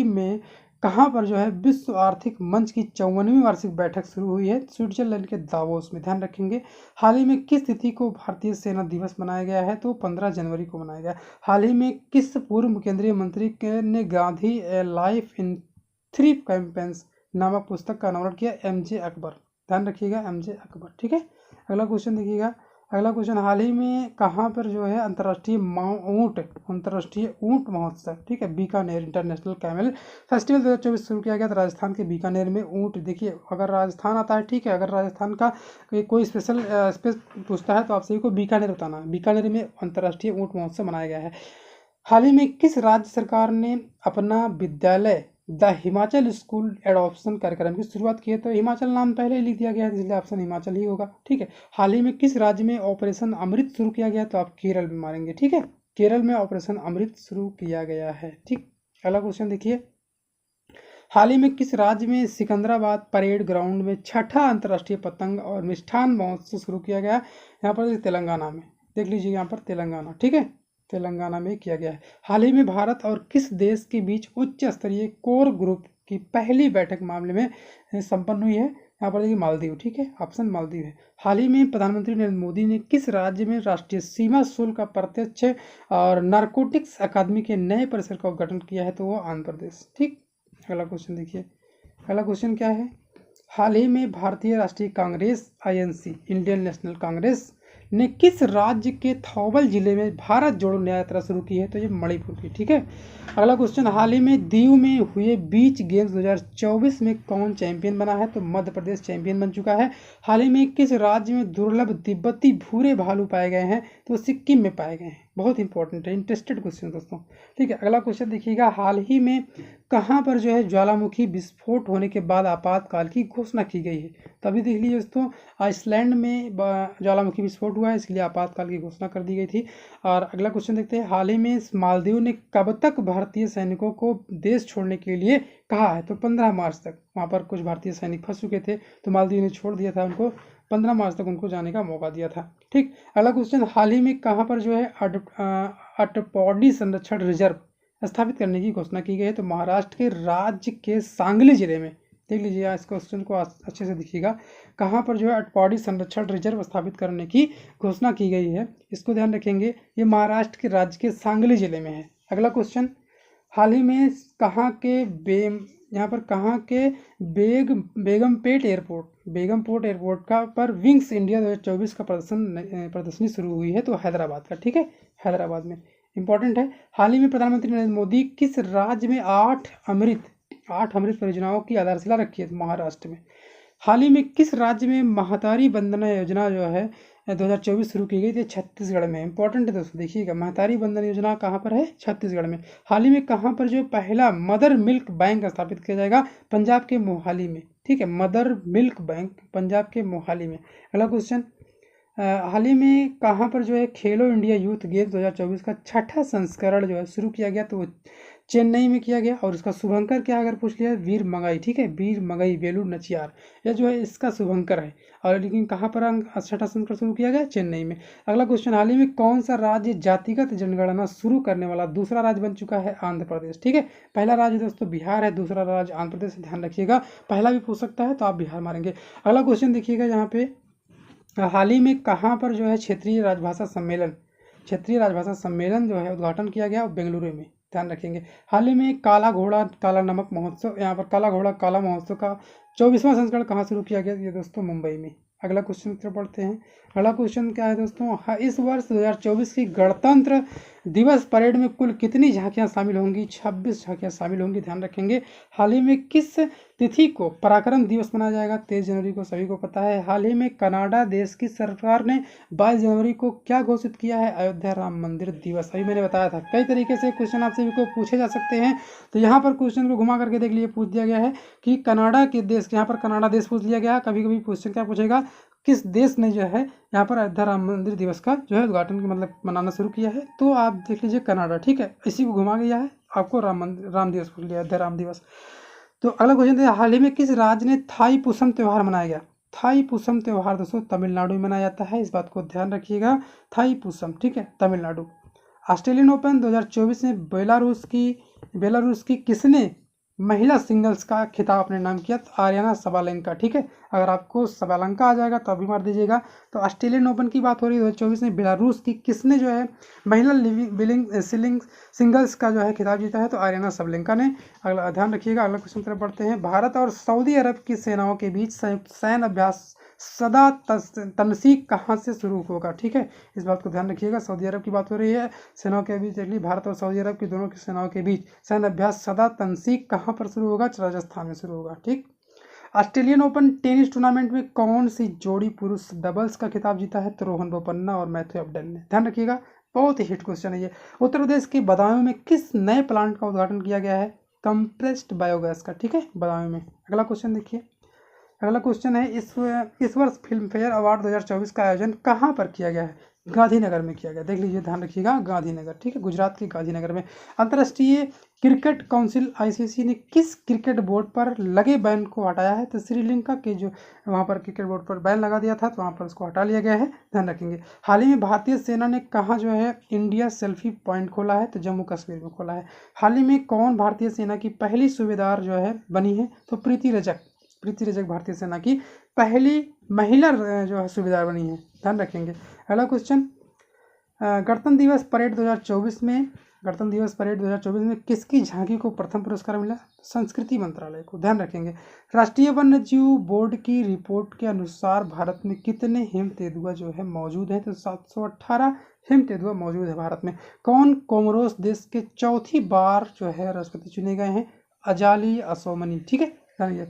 में कहाँ पर जो है विश्व आर्थिक मंच की 54वीं वार्षिक बैठक शुरू हुई है? स्विट्जरलैंड के दावोस में। ध्यान रखेंगे, हाल ही में किस तिथि को भारतीय सेना दिवस मनाया गया है? तो 15 जनवरी को मनाया गया। हाल ही में किस पूर्व केंद्रीय मंत्री ने गांधी ए लाइफ इन 3 कैंपेन्स नामक पुस्तक का अनावरण किया? एमजे अकबर। ध्यान रखिएगा, एमजे अकबर। ठीक है, अगला क्वेश्चन देखिएगा, अगला क्वेश्चन, हाल ही में कहाँ पर जो है अंतर्राष्ट्रीय ऊँट महोत्सव, ठीक है, बीकानेर इंटरनेशनल कैमल फेस्टिवल 2024 शुरू किया गया? तो राजस्थान के बीकानेर में ऊँट, देखिए अगर राजस्थान आता है, ठीक है, अगर राजस्थान का कोई स्पेशल पूछता है तो आप सभी को बीकानेर बताना है। बीकानेर में अंतर्राष्ट्रीय ऊँट महोत्सव मनाया गया है। हाल ही में किस राज्य सरकार ने अपना विद्यालय द हिमाचल स्कूल एडॉप्शन कार्यक्रम की शुरुआत की है? तो हिमाचल नाम पहले ही लिख दिया गया है, इसलिए ऑप्शन हिमाचल ही होगा। ठीक है। हाल ही में किस राज्य में ऑपरेशन अमृत शुरू किया गया? तो आप केरल में मारेंगे। ठीक है, केरल में ऑपरेशन अमृत शुरू किया गया है। ठीक। अगला क्वेश्चन देखिए, हाल ही में किस राज्य में सिकंदराबाद परेड ग्राउंड में छठा अंतर्राष्ट्रीय पतंग और मिष्ठान महोत्सव शुरू किया गया? यहाँ पर तेलंगाना में, देख लीजिए यहाँ पर तेलंगाना। ठीक है, तेलंगाना में किया गया है। हाल ही में भारत और किस देश के बीच उच्च स्तरीय कोर ग्रुप की पहली बैठक मामले में संपन्न हुई है? यहाँ पर देखिए मालदीव। ठीक है, ऑप्शन मालदीव है। हाल ही में प्रधानमंत्री नरेंद्र मोदी ने किस राज्य में राष्ट्रीय सीमा शुल्क का प्रत्यक्ष और नारकोटिक्स अकादमी के नए परिसर का उद्घाटन किया है? तो वो आंध्र प्रदेश। ठीक। अगला क्वेश्चन देखिए, अगला क्वेश्चन क्या है? हाल ही में भारतीय राष्ट्रीय Congress INC Indian national Congress ने किस राज्य के थौबल जिले में भारत जोड़ो न्याय यात्रा शुरू की है? तो ये मणिपुर की। ठीक है। अगला क्वेश्चन, हाल ही में दीव में हुए बीच गेम्स 2024 में कौन चैंपियन बना है? तो मध्य प्रदेश चैंपियन बन चुका है। हाल ही में किस राज्य में दुर्लभ तिब्बती भूरे भालू पाए गए हैं? तो सिक्किम में पाए गए हैं। बहुत इंपॉर्टेंट है, इंटरेस्टेड क्वेश्चन दोस्तों। ठीक है। अगला क्वेश्चन देखिएगा, हाल ही में कहाँ पर जो है ज्वालामुखी विस्फोट होने के बाद आपातकाल की घोषणा की गई है? तभी देख लीजिए दोस्तों, आइसलैंड में ज्वालामुखी विस्फोट हुआ है, इसलिए आपातकाल की घोषणा कर दी गई थी। और अगला क्वेश्चन देखते हैं, हाल ही में मालदीव ने कब तक भारतीय सैनिकों को देश छोड़ने के लिए कहा है? तो 15 मार्च तक। वहाँ पर कुछ भारतीय सैनिक फंस चुके थे, तो मालदीव ने छोड़ दिया था उनको, 15 मार्च तक उनको जाने का मौका दिया था। ठीक। अगला क्वेश्चन, हाल ही में कहाँ पर जो है अटपौडी संरक्षण रिजर्व स्थापित करने की घोषणा की गई है? तो महाराष्ट्र के राज्य के सांगली जिले में। देख लीजिए, इस क्वेश्चन को अच्छे से देखिएगा, कहाँ पर जो है अटपौडी संरक्षण रिजर्व स्थापित करने की घोषणा की गई है, इसको ध्यान रखेंगे। ये महाराष्ट्र के राज्य के सांगली जिले में है। अगला क्वेश्चन, हाल ही में कहाँ के यहाँ पर कहाँ के बेगमपेट एयरपोर्ट का पर विंग्स इंडिया 2024 का प्रदर्शनी शुरू हुई है? तो हैदराबाद का। ठीक है, हैदराबाद में। इंपॉर्टेंट है। हाल ही में प्रधानमंत्री नरेंद्र मोदी किस राज्य में 8 अमृत परियोजनाओं की आधारशिला रखी है? महाराष्ट्र में। हाल ही में किस राज्य में महतारी वंदना योजना जो है 2024 शुरू की गई थी? छत्तीसगढ़ में। इंपॉर्टेंट है दोस्तों, देखिएगा, महतारी वंदना योजना कहाँ पर है? छत्तीसगढ़ में। हाल ही में कहाँ पर जो पहला मदर मिल्क बैंक स्थापित किया जाएगा? पंजाब के मोहाली में। ठीक है, मदर मिल्क बैंक पंजाब के मोहाली में। अगला क्वेश्चन, हाल ही में कहाँ पर जो है खेलो इंडिया यूथ गेम्स 2024 का छठा संस्करण जो है शुरू किया गया? तो चेन्नई में किया गया। और इसका शुभंकर क्या अगर पूछ लिया? वीर मंगाई। ठीक है, वीर मंगाई वेलू नचियार, यह जो है इसका शुभंकर है। और लेकिन कहाँ पर छठा संस्करण शुरू किया गया? चेन्नई में। अगला क्वेश्चन, हाल ही में कौन सा राज्य जातिगत जनगणना शुरू करने वाला दूसरा राज्य बन चुका है? आंध्र प्रदेश। ठीक है, पहला राज्य दोस्तों बिहार है, दूसरा राज्य आंध्र प्रदेश। ध्यान रखिएगा, पहला भी पूछ सकता है, तो आप बिहार मारेंगे। अगला क्वेश्चन देखिएगा, यहाँ पे हाल ही में कहाँ पर जो है क्षेत्रीय राजभाषा सम्मेलन जो है उद्घाटन किया गया? बेंगलुरु में। ध्यान रखेंगे। हाल ही में काला घोड़ा काला नमक महोत्सव, यहाँ पर काला घोड़ा काला महोत्सव का 24वां संस्करण कहाँ शुरू किया गया? ये दोस्तों मुंबई में। अगला क्वेश्चन की तरफ बढ़ते हैं। अगला क्वेश्चन क्या है दोस्तों, इस वर्ष 2024 की गणतंत्र दिवस परेड में कुल कितनी झांकियां शामिल होंगी? 26 झांकियां शामिल होंगी। ध्यान रखेंगे। हाल ही में किस तिथि को पराक्रम दिवस मनाया जाएगा? 23 जनवरी को, सभी को पता है। हाल ही में कनाडा देश की सरकार ने 22 जनवरी को क्या घोषित किया है? अयोध्या राम मंदिर दिवस। अभी मैंने बताया था, कई तरीके से क्वेश्चन आपसे भी को पूछे जा सकते हैं। तो यहाँ पर क्वेश्चन को घुमा करके देख लीजिए, पूछ दिया गया है कि कनाडा के देश, यहाँ पर कनाडा देश पूछ लिया गया। कभी कभी क्वेश्चन क्या पूछेगा, किस देश ने जो है यहाँ पर अयोध्या राम मंदिर दिवस का जो है उद्घाटन मतलब मनाना शुरू किया है? तो आप देख लीजिए कनाडा। ठीक है, इसी को घुमा गया है, आपको राम दिवस पूछ लिया, अयोध्या राम दिवस। तो अगला क्वेश्चन है, हाल ही में किस राज्य ने थाई पुसम त्यौहार मनाया गया? थाई पुसम त्यौहार दोस्तों तमिलनाडु में मनाया जाता है, इस बात को ध्यान रखिएगा। थाई पुसम, ठीक है, तमिलनाडु। ऑस्ट्रेलियन ओपन 2024 में बेलारूस की किसने महिला सिंगल्स का खिताब अपने नाम किया? तो आर्याना सबालेंका। ठीक है, अगर आपको सबालेंका आ जाएगा तो अभी मार दीजिएगा। तो ऑस्ट्रेलियन ओपन की बात हो रही है 2024 में, बेलारूस की किसने जो है महिला सिंगल्स का जो है खिताब जीता है? तो आर्याना सबलेंका ने। अगला ध्यान रखिएगा। अगला क्वेश्चन तरफ बढ़ते हैं। भारत और सऊदी अरब की सेनाओं के बीच संयुक्त सैन्य अभ्यास सदा तनसीक कहाँ से शुरू होगा? ठीक है, इस बात को ध्यान रखिएगा। सऊदी अरब की बात हो रही है, सेनाओं के बीच देख ली, भारत और सऊदी अरब की दोनों की सेनाओं के बीच सैन्य अभ्यास सदा तनसीक कहाँ पर शुरू होगा? राजस्थान में शुरू होगा। ठीक। ऑस्ट्रेलियन ओपन टेनिस टूर्नामेंट में कौन सी जोड़ी पुरुष डबल्स का खिताब जीता है? तो रोहन बोपन्ना और मैथ्यू अब्डेल ने। ध्यान रखिएगा, बहुत ही हिट क्वेश्चन है ये। उत्तर प्रदेश के बदायूं में किस नए प्लांट का उद्घाटन किया गया है? कंप्रेस्ड बायोगैस का, ठीक है, बदायूं में। अगला क्वेश्चन देखिए, अगला क्वेश्चन है इस वर्ष फिल्म फेयर अवार्ड 2024 का आयोजन कहाँ पर किया गया है? गांधीनगर में किया गया। देख लीजिए, ध्यान रखिएगा, गांधीनगर, ठीक है, गुजरात के गांधीनगर में। अंतर्राष्ट्रीय क्रिकेट काउंसिल आईसीसी ने किस क्रिकेट बोर्ड पर लगे बैन को हटाया है? तो श्रीलंका के जो वहाँ पर क्रिकेट बोर्ड पर बैन लगा दिया था, तो वहाँ पर उसको हटा लिया गया है, ध्यान रखेंगे। हाल ही में भारतीय सेना ने कहाँ जो है इंडिया सेल्फी पॉइंट खोला है? तो जम्मू कश्मीर में खोला है। हाल ही में कौन भारतीय सेना की पहली सूबेदार जो है बनी है? तो प्रीति रजक भारतीय सेना की पहली महिला जो है सूबेदार बनी है, ध्यान रखेंगे। अगला क्वेश्चन, गणतंत्र दिवस परेड 2024 में किसकी झांकी को प्रथम पुरस्कार मिला? संस्कृति मंत्रालय को, ध्यान रखेंगे। राष्ट्रीय वन्य जीव बोर्ड की रिपोर्ट के अनुसार भारत में कितने हिम तेंदुआ जो है मौजूद है? तो 718 हिम तेंदुआ मौजूद है भारत में। कौन कोमोरोस देश के चौथी बार जो है राष्ट्रपति चुने गए हैं? अजाली असौमनी, ठीक है,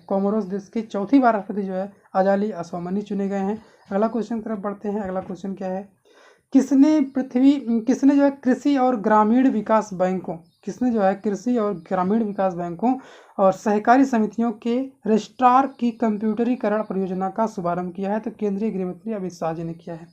कोमोरोस देश के चौथी बार राष्ट्रपति जो है अजाली असौमनी चुने गए हैं। अगला क्वेश्चन तरफ बढ़ते हैं। अगला क्वेश्चन क्या है? किसने जो है कृषि और ग्रामीण विकास बैंकों और सहकारी समितियों के रजिस्ट्रार की कंप्यूटरीकरण परियोजना का शुभारंभ किया है? तो केंद्रीय गृह मंत्री अमित शाह जी ने किया है।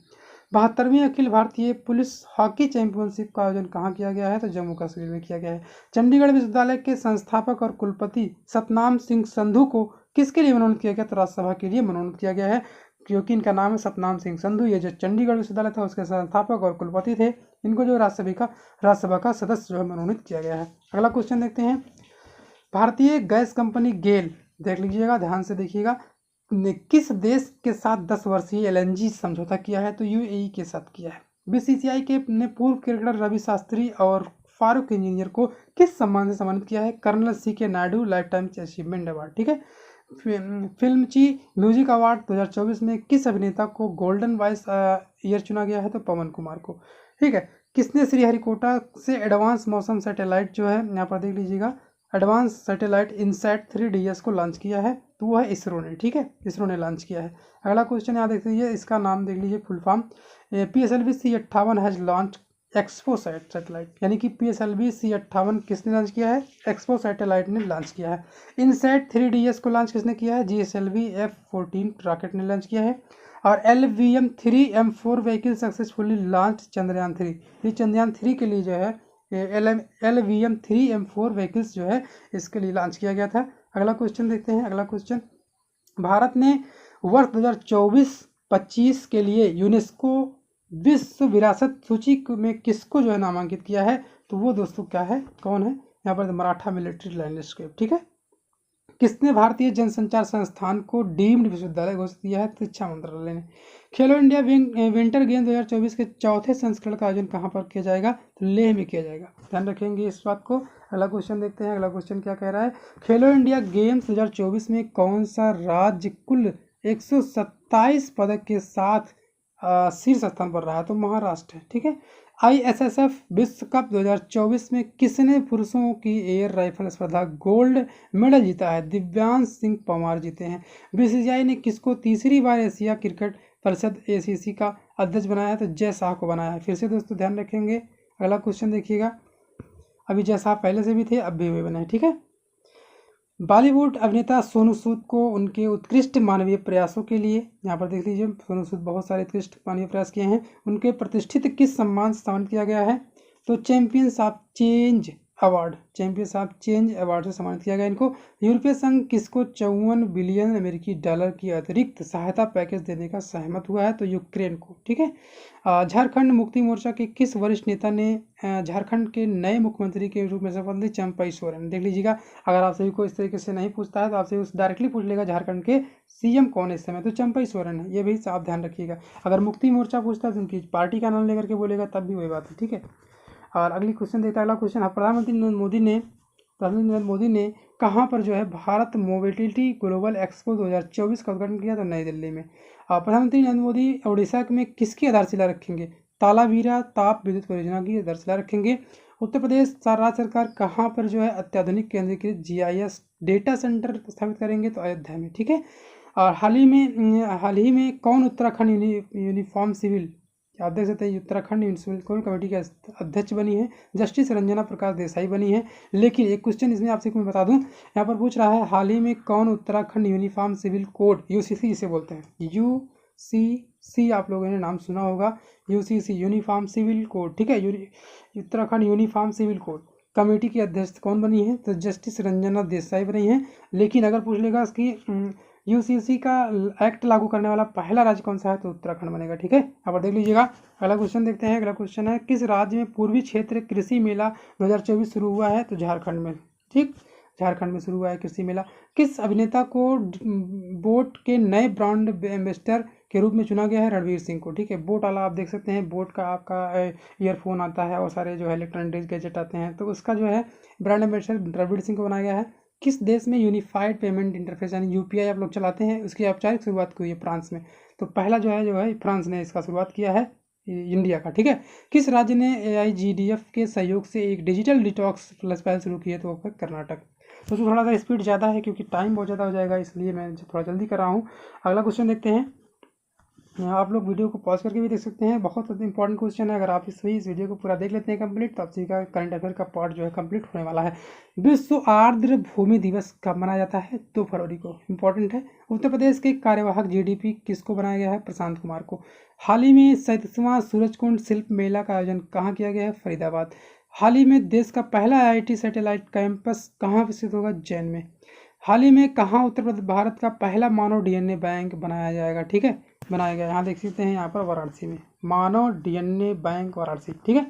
72वीं Akhil Bharatiya police hockey championship का आयोजन कहाँ किया गया है? तो जम्मू कश्मीर में किया गया है। चंडीगढ़ विश्वविद्यालय के संस्थापक और कुलपति सतनाम सिंह संधू को किसके लिए मनोनीत किया गया? तो राज्यसभा के लिए मनोनीत किया गया है, क्योंकि इनका नाम है सतनाम सिंह संधू। ये जो चंडीगढ़ विश्वविद्यालय था उसके संस्थापक और कुलपति थे। इनको जो राज्यसभा का सदस्य जो है मनोनीत किया गया है। अगला क्वेश्चन देखते हैं। भारतीय गैस कंपनी गेल, देख लीजिएगा, ध्यान से देखिएगा, ने किस देश के साथ 10 वर्षीय एलएनजी समझौता किया है? तो यूएई के साथ किया है। बीसीसीआई के ने पूर्व क्रिकेटर रवि शास्त्री और फारूक इंजीनियर को किस सम्मान से सम्मानित किया है? Colonel C K Naidu lifetime achievement award, ठीक है। फिल्मची म्यूजिक अवार्ड 2024 में किस अभिनेता को गोल्डन वॉइस ईयर चुना गया है? तो पवन कुमार को, ठीक है। किसने श्रीहरिकोटा से एडवांस मौसम सैटेलाइट जो है, यहाँ पर देख लीजिएगा, एडवांस सैटेलाइट इनसैट 3DS को लॉन्च किया है? तो वो है इसरो ने, ठीक है, इसरो ने लॉन्च किया है। अगला क्वेश्चन यहाँ देख लीजिए, इसका नाम देख लीजिए, full form. PSLV C58 has launch XPoSat satellite, यानी कि PSLV C58 किसने लॉन्च किया है? एक्सपो सैटेलाइट ने लॉन्च किया है। इनसैट 3DS को लॉन्च किसने किया है? GSLV F14 रॉकेट ने लॉन्च किया है। और LVM-3M4 vehicle successfully launch Chandrayaan 3, ये चंद्रयान 3 के लिए जो है LVM-3M4 व्हीकल्स जो है इसके लिए लॉन्च किया गया था। अगला क्वेश्चन देखते हैं। अगला क्वेश्चन, भारत ने वर्ष 2024-25 के लिए यूनेस्को विश्व विरासत सूची में किसको जो है नामांकित किया है? तो वो दोस्तों क्या है, कौन है? यहाँ पर मराठा मिलिट्री लैंडस्केप, ठीक है। किसने भारतीय जनसंचार संस्थान को डीम्ड विश्वविद्यालय घोषित किया है? शिक्षा मंत्रालय ने। खेलो इंडिया विंटर गेम 2024 के चौथे संस्करण का आयोजन कहाँ पर किया जाएगा? तो लेह में किया जाएगा, ध्यान रखेंगे इस बात को। अगला क्वेश्चन देखते हैं। अगला क्वेश्चन क्या कह रहा है? खेलो इंडिया गेम्स 2024 में कौन सा राज्य कुल 127 पदक के साथ शीर्ष स्थान पर रहा? तो महाराष्ट्र है, ठीक है। ISSF विश्व कप 2024 में किसने पुरुषों की एयर राइफल स्पर्धा गोल्ड मेडल जीता है? दिव्यांश सिंह परमार जीते हैं। BCCI ने किसको तीसरी बार एशिया क्रिकेट परिषद ACC का अध्यक्ष बनाया है? तो जय शाह को बनाया है। फिर से दोस्तों ध्यान रखेंगे। अगला क्वेश्चन देखिएगा, अभी जय शाह पहले से भी थे, अब भी वे बने हैं, ठीक है। बॉलीवुड अभिनेता सोनू सूद को उनके उत्कृष्ट मानवीय प्रयासों के लिए, यहाँ पर देख लीजिए, सोनू सूद बहुत सारे उत्कृष्ट मानवीय प्रयास किए हैं, उनके प्रतिष्ठित किस सम्मान से सम्मानित किया गया है? तो चैंपियंस ऑफ चेंज अवार्ड से सम्मानित किया गया इनको। यूरोपीय संघ किसको 54 बिलियन अमेरिकी डॉलर की अतिरिक्त सहायता पैकेज देने का सहमत हुआ है? तो यूक्रेन को, ठीक है। झारखंड मुक्ति मोर्चा के किस वरिष्ठ नेता ने झारखंड के नए मुख्यमंत्री के रूप में शपथ ली? चंपई सोरेन। देख लीजिएगा, अगर आप सभी को इस तरीके से नहीं पूछता है तो आपसे डायरेक्टली पूछ लेगा झारखंड के CM कौन है इस समय? तो चंपई सोरेन है, ये भी आप ध्यान रखिएगा। अगर मुक्ति मोर्चा पूछता है तो उनकी पार्टी का नाम लेकर के बोलेगा, तब भी वही बात है, ठीक है। और अगली क्वेश्चन देखता है। अगला क्वेश्चन, प्रधानमंत्री नरेंद्र मोदी ने कहाँ पर जो है भारत मोबिलिटी ग्लोबल एक्सपो 2024 का उद्घाटन किया? तो नई दिल्ली में। प्रधानमंत्री नरेंद्र मोदी ओडिशा में किसकी आधारशिला रखेंगे? तालावीरा ताप विद्युत परियोजना की आधारशिला रखेंगे। उत्तर प्रदेश राज्य सरकार कहाँ पर जो है अत्याधुनिक केंद्रीकृत GIS डेटा सेंटर स्थापित करेंगे? तो अयोध्या में, ठीक है। और हाल ही में कौन उत्तराखंड यूनिफॉर्म सिविल आप देख सकते हैं उत्तराखंड म्युनिसिपल कौन कमेटी के अध्यक्ष बनी है, जस्टिस रंजना प्रकाश देसाई बनी है। लेकिन एक क्वेश्चन इसमें आपसे मैं बता दूं, यहाँ पर पूछ रहा है हाल ही में कौन Uttarakhand uniform civil code UCC जिसे बोलते हैं, यूसीसी आप लोगों ने नाम सुना होगा, यूसीसी यूनिफॉर्म सिविल कोड, ठीक है, Uttarakhand uniform civil code committee की अध्यक्ष कौन बनी है, तो जस्टिस रंजना देसाई बनी है। लेकिन अगर पूछ लेगा इसकी यूसीसी का एक्ट लागू करने वाला पहला राज्य कौन सा है, तो उत्तराखंड बनेगा, ठीक है। यहाँ पर देख लीजिएगा। अगला क्वेश्चन देखते हैं। अगला क्वेश्चन है किस राज्य में पूर्वी क्षेत्र कृषि मेला 2024 शुरू हुआ है, तो झारखंड में, ठीक, झारखंड में शुरू हुआ है कृषि मेला। किस अभिनेता को बोट के नए ब्रांड एम्बेसडर के रूप में चुना गया है, रणवीर सिंह को, ठीक है। बोट वाला आप देख सकते हैं, बोट का आपका ईयरफोन आता है और सारे जो है इलेक्ट्रॉनिक गैजेट आते हैं, तो उसका जो है ब्रांड एम्बेसडर रणवीर सिंह को बनाया गया है। किस देश में यूनिफाइड पेमेंट इंटरफेस यानी यूपीआई आप लोग चलाते हैं, उसकी औपचारिक शुरुआत हुई है फ्रांस में, तो पहला जो है फ्रांस ने इसका शुरुआत किया है इंडिया का, ठीक है। किस राज्य ने AIGDF के सहयोग से एक डिजिटल डिटॉक्स प्लस पहल शुरू की है, तो वो कर्नाटक। तो थोड़ा सा स्पीड ज़्यादा है क्योंकि टाइम बहुत ज़्यादा हो जाएगा, इसलिए मैं थोड़ा जल्दी कर रहा हूँ। अगला क्वेश्चन देखते हैं। आप लोग वीडियो को पॉज करके भी देख सकते हैं, बहुत इंपॉर्टेंट क्वेश्चन है। अगर आप इस वीडियो को पूरा देख लेते हैं कंप्लीट, तो आपसे का करंट अफेयर का पार्ट जो है कंप्लीट होने वाला है। विश्व आर्द्र भूमि दिवस कब मनाया जाता है, 2 फरवरी को, इंपॉर्टेंट है। उत्तर प्रदेश के कार्यवाहक GDP किसको बनाया गया है, प्रशांत कुमार को। हाल ही में 37वां सूरजकुंड शिल्प मेला का आयोजन कहाँ किया गया है, फरीदाबाद। हाल ही में देश का पहला IIT सैटेलाइट कैंपस कहाँ स्थित होगा, उज्जैन में। हाल ही में कहाँ उत्तर प्रदेश भारत का पहला मानव DNA बैंक बनाया जाएगा, ठीक है, बनाया गया। यहाँ देख सकते हैं, यहाँ पर वाराणसी में मानव DNA बैंक वाराणसी, ठीक है।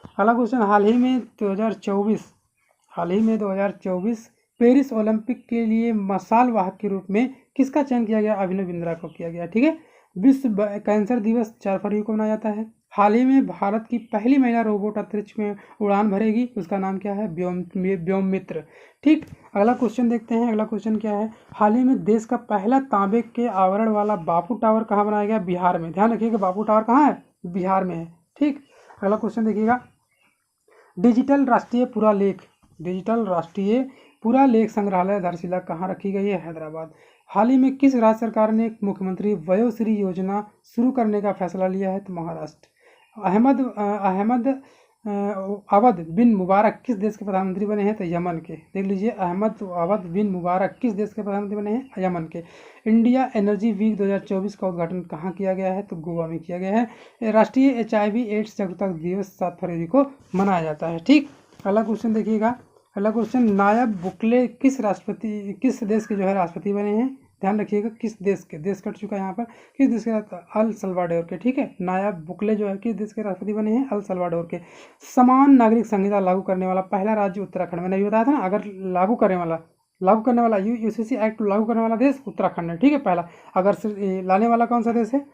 अगला क्वेश्चन, हाल ही में 2024 पेरिस ओलंपिक के लिए मसाल वाहक के रूप में किसका चयन किया गया, अभिनव बिंद्रा को किया गया, ठीक है। विश्व कैंसर दिवस 4 फरवरी को मनाया जाता है। हाल ही में भारत की पहली महिला रोबोट अंतरिक्ष में उड़ान भरेगी, उसका नाम क्या है, व्योममित्र, ठीक। अगला क्वेश्चन देखते हैं। अगला क्वेश्चन क्या है, हाल ही में देश का पहला तांबे के आवरण वाला बापू टावर कहाँ बनाया गया, बिहार में। ध्यान रखिएगा बापू टावर कहाँ है, बिहार में है, ठीक। अगला क्वेश्चन देखिएगा, डिजिटल राष्ट्रीय पुरालेख संग्रहालय आधारशिला कहाँ रखी गई है, हैदराबाद। हाल ही में किस राज्य सरकार ने मुख्यमंत्री वयोश्री योजना शुरू करने का फैसला लिया है, तो महाराष्ट्र। अवध बिन मुबारक किस देश के प्रधानमंत्री बने हैं, तो यमन के। देख लीजिए, अवध बिन मुबारक किस देश के प्रधानमंत्री बने हैं, यमन के। इंडिया एनर्जी वीक 2024 का उद्घाटन कहाँ किया गया है, तो गोवा में किया गया है। राष्ट्रीय HIV/AIDS जागरूकता दिवस 7 फरवरी को मनाया जाता है, ठीक। अगला क्वेश्चन देखिएगा। अगला क्वेश्चन, नायब बुकले किस देश के जो है राष्ट्रपति बने हैं, ध्यान रखिएगा, किस देश के, देश कट चुका है यहाँ पर, किस देश के, अल सल्वाडोर के, ठीक है। नायब बुकले जो है किस देश के राष्ट्रपति बने हैं, अल सल्वाडोर के। समान नागरिक संहिता लागू करने वाला पहला राज्य उत्तराखंड, मैंने बताया था ना, अगर लागू करने वाला यूसीसी एक्ट लागू करने वाला देश उत्तराखंड है, ठीक है, पहला। अगर लाने वाला कौन सा देश है,